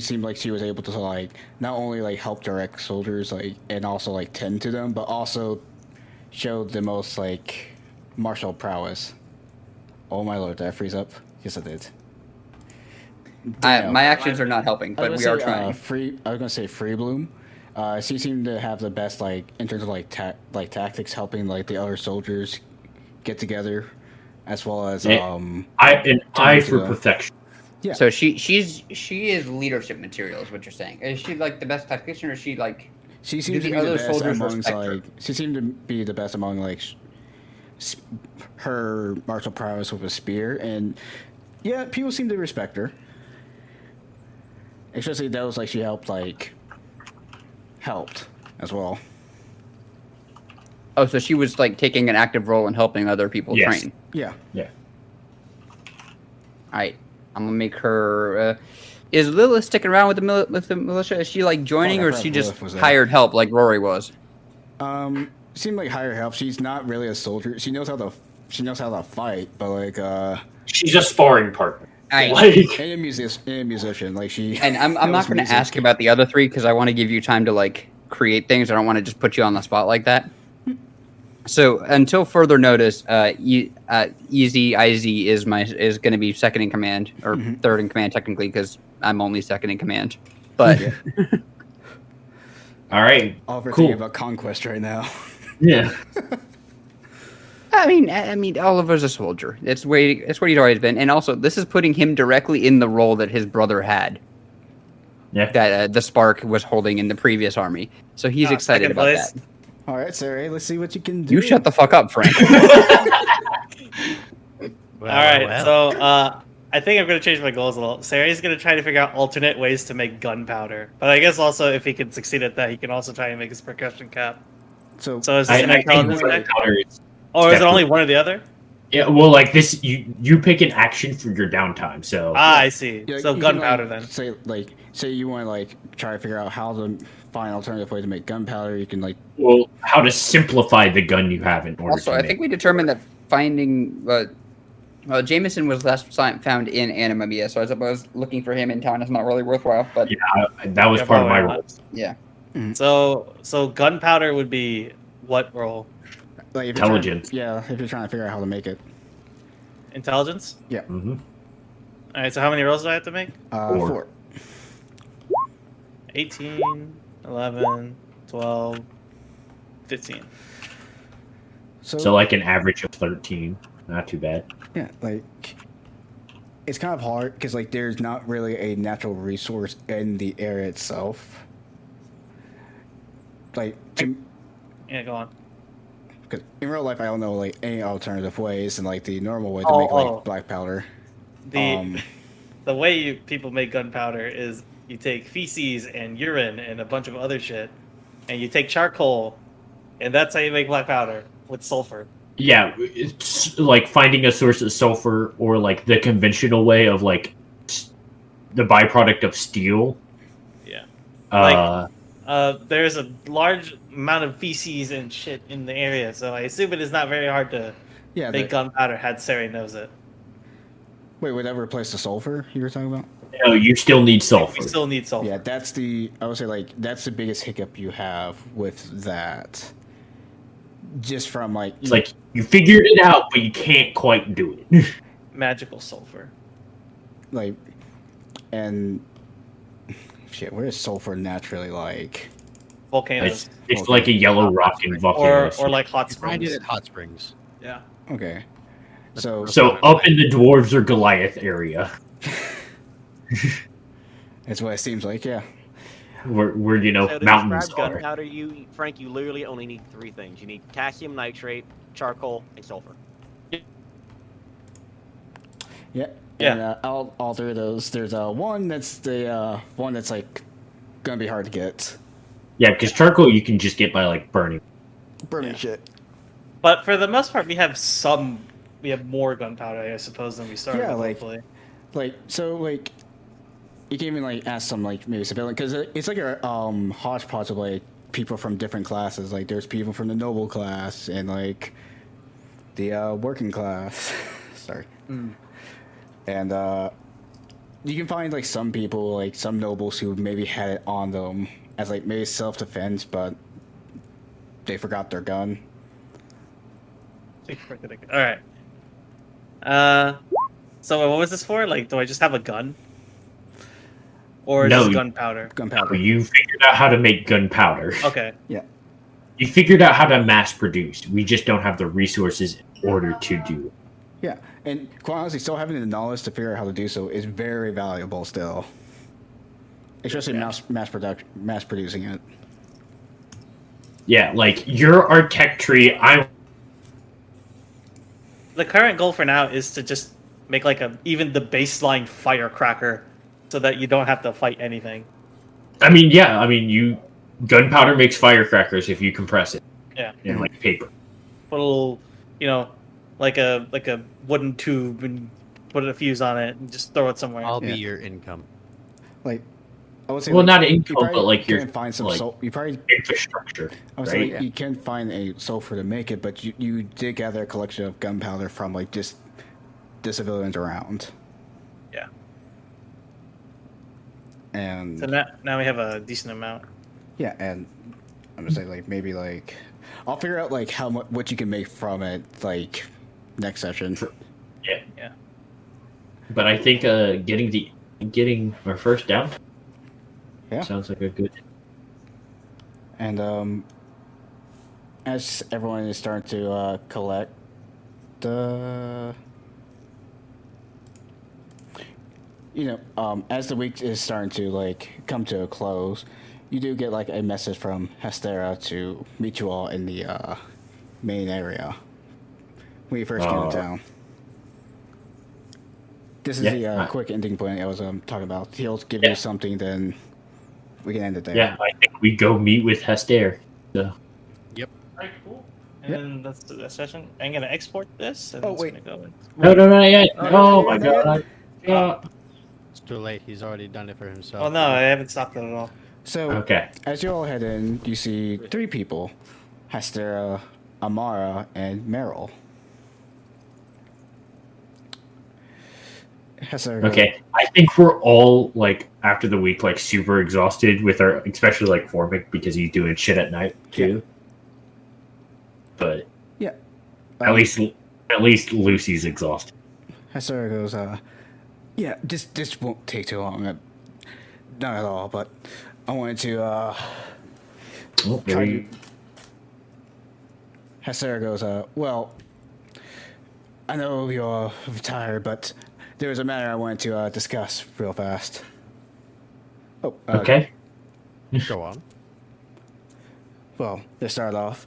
seemed like she was able to like not only like help direct soldiers like and also like tend to them, but also showed the most like martial prowess. Oh my lord, did I freeze up? Yes, I did. My actions are not helping, but we are trying. I was gonna say Free Bloom. She seemed to have the best like in terms of like tactics, helping like the other soldiers get together, as well as an eye for perfection. Yeah. So she is leadership material, is what you're saying. Is she like the best tactician, or is she like? She seemed to be the best among like. She seemed to be the best among like her martial prowess with a spear, and yeah, people seem to respect her. Especially those like she helped as well. Oh, so she was like taking an active role in helping other people train. Yeah. Yeah. All right, I'm gonna make her. Is Lilith sticking around with the militia? Is she like joining, or is she just hired help like Rory was? Seemed like hired help. She's not really a soldier. She knows how to fight, but like she's a sparring partner. And a musician, like she. And I'm not going to ask about the other three because I want to give you time to like create things. I don't want to just put you on the spot like that. So until further notice, Easy is going to be second in command or third in command technically because I'm only second in command. But all right, all we're thinking about conquest right now. Yeah. I mean, Oliver's a soldier. It's what he's always been, and also this is putting him directly in the role that his brother had. Yeah. That the Spark was holding in the previous army, so he's excited about that. All right, Sarah, let's see what you can do. You shut the fuck up, Frank. All right, so I think I'm going to change my goals a little. Sarah's going to try to figure out alternate ways to make gunpowder, but I guess also if he can succeed at that, he can also try and make his percussion cap. So is this an intelligence check? Or is it only one or the other? Yeah, well, like this, you pick an action for your downtime. So I see. Yeah, so gunpowder then. Say you want to like try to figure out how to find an alternative way to make gunpowder. You can like how to simplify the gun you have in order. Also, I think we determined that finding Jameson was last found in Animamia, so I suppose looking for him in town is not really worthwhile. But yeah, that was part of my role. Yeah. Mm-hmm. So gunpowder would be what role? Like intelligence. If you're trying to figure out how to make it. Intelligence? Yeah. Mm-hmm. All right, so how many rolls do I have to make? 4. 18, 11, 12, 15. So like an average of 13. Not too bad. Yeah, like it's kind of hard because like there's not really a natural resource in the area itself. Like yeah, go on. Because in real life, I don't know like any alternative ways and like the normal way to make like black powder. The way people make gunpowder is you take feces and urine and a bunch of other shit, and you take charcoal, and that's how you make black powder with sulfur. Yeah, it's like finding a source of sulfur, or like the conventional way of like the byproduct of steel. Yeah. There's a large amount of feces and shit in the area, so I assume it is not very hard to make gunpowder had Sari knows it. Wait, would that replace the sulfur you were talking about? No, you still need sulfur. We still need sulfur. Yeah, I would say like that's the biggest hiccup you have with that. Just from like it's like you figured it out, but you can't quite do it. Magical sulfur. Like, and shit, where is sulfur naturally like? Volcanoes. It's like a yellow rock in volcanoes. Or like hot You springs. find it at hot springs. Yeah. Okay. So up in the dwarves or Goliath area. That's what it seems like, yeah. Where so to mountains describe are. gunpowder, Frank, you literally only need 3 things. You need potassium nitrate, charcoal, and sulfur. Yeah. And all 3 of those. There's one that's like gonna be hard to get. Yeah, because charcoal you can just get by like burning. Burning shit. But for the most part, we have more gunpowder, I suppose, than we started Yeah, with. like- Hopefully, Like you can even like ask some like maybe civilian because it's like a hodgepodge of like people from different classes. Like there's people from the noble class and like the working class. Sorry. And you can find like some people, like some nobles who maybe had it on them as like maybe self-defense, but they forgot their gun. all right. So what was this for? Like, do I just have a gun, or is No. this gunpowder? Gunpowder. You figured out how to make gunpowder. Okay. Yeah. You figured out how to mass produce. We just don't have the resources in order to do it. Yeah, and quite honestly, still having the knowledge to figure out how to do so is very valuable still. Especially mass producing it. Yeah, like you're our tech tree. I'm The current goal for now is to just make like even the baseline firecracker, so that you don't have to fight anything. you gunpowder makes firecrackers if you compress it. Yeah. In like paper. Put a little, like a wooden tube and put a fuse on it and just throw it somewhere. I'll Yeah. be your income. Like, I would say. Well, like, not you income, probably but like your can find some like, you probably. infrastructure. I would right? say like, you can find a sulfur to make it, but you did gather a collection of gunpowder from like just the civilians around. Yeah. And So now we have a decent amount. yeah, and I'm gonna say like maybe like I'll figure out like how much what you can make from it like next session. Yeah. Yeah. But I think getting our first down. Yeah. Sounds like a good. And as everyone is starting to collect the, as the week is starting to like come to a close, you do get like a message from Hestera to meet you all in the main area when you first came to town. This is the quick ending point I was talking about. He'll give you something, then we can end it there. Yeah, I think we go meet with Hester. So. Alright, cool. And then that's the session. I'm gonna export this. And Oh, it's wait. Gonna go in. No, not yet. Oh, Oh my not god. It's too late. He's already done it for himself. Oh no, I haven't stopped it at all. So, Okay. as you all head in, you see three people: Hestera, Amara, and Meryl. Hestera goes, Okay. I think we're all like after the week like super exhausted with our especially like Formic because he's doing shit at night too. But yeah. at least Lucy's exhausted. Hestera goes, yeah, this won't take too long. Not at all, but I wanted to, Oh, try to... Hestera goes, well, I know you're tired, but there was a matter I wanted to discuss real fast. Oh, okay. Go on. Well, to start off,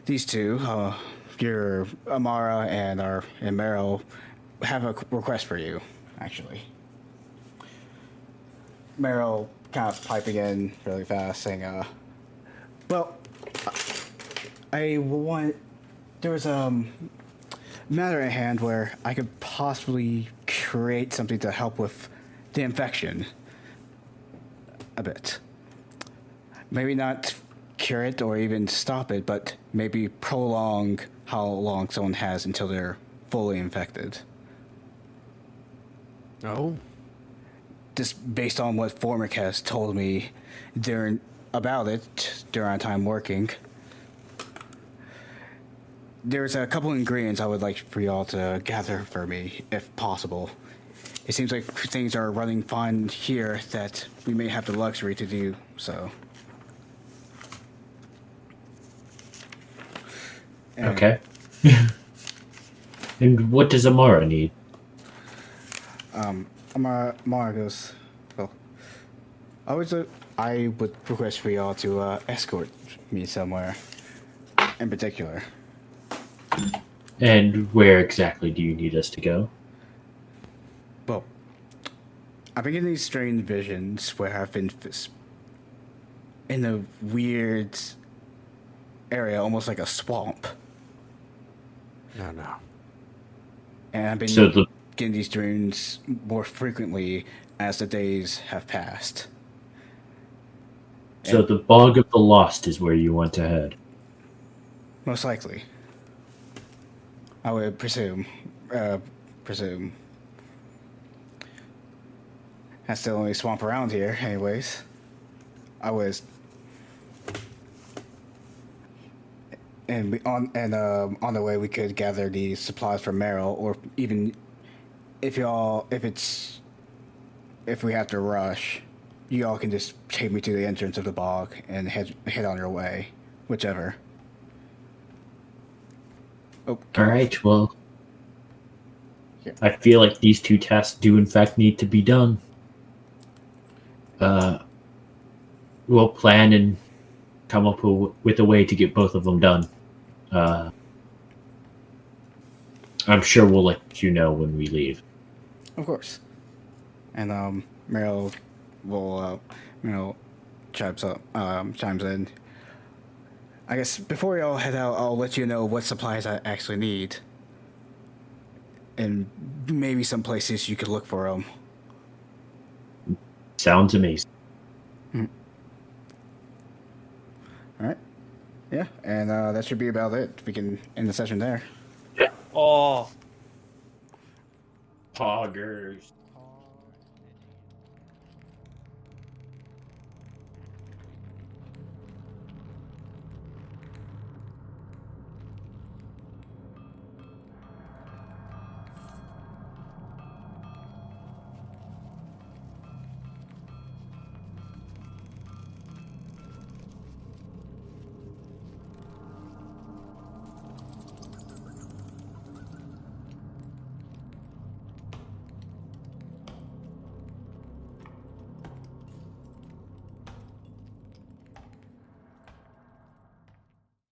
these two, your Amara and Meryl, have a request for you, actually. Meryl kind of piping in really fast, saying, well, I want... There was a matter at hand where I could possibly create something to help with the infection a bit. Maybe not cure it or even stop it, but maybe prolong how long someone has until they're fully infected. Oh. Just based on what Formic has told me during our time working. There's a couple ingredients I would like for y'all to gather for me, if possible. It seems like things are running fine here that we may have the luxury to do so. And Okay. And what does Amara need? Amara goes, well, I would request for y'all to escort me somewhere in particular. And where exactly do you need us to go? Well, I've been getting these strange visions where I've been in a weird area, almost like a swamp. No, no. And I've been So the getting these dreams more frequently as the days have passed. so the bog of the lost is where you want to head. Most likely. I would presume. Presume. That's the only swamp around here, anyways. And on the way we could gather the supplies for Meryl, or even if we have to rush, you all can just take me to the entrance of the bog and head on your way, whichever. Oh, All right, well, Yeah. I feel like these two tasks do in fact need to be done. We'll plan and come up with a way to get both of them done. I'm sure we'll let you know when we leave. Of course. And Meryl chimes in. I guess before y'all head out, I'll let you know what supplies I actually need, and maybe some places you could look for them. Sounds amazing. All right. Yeah, and that should be about it. We can end the session there. Oh. Poggers.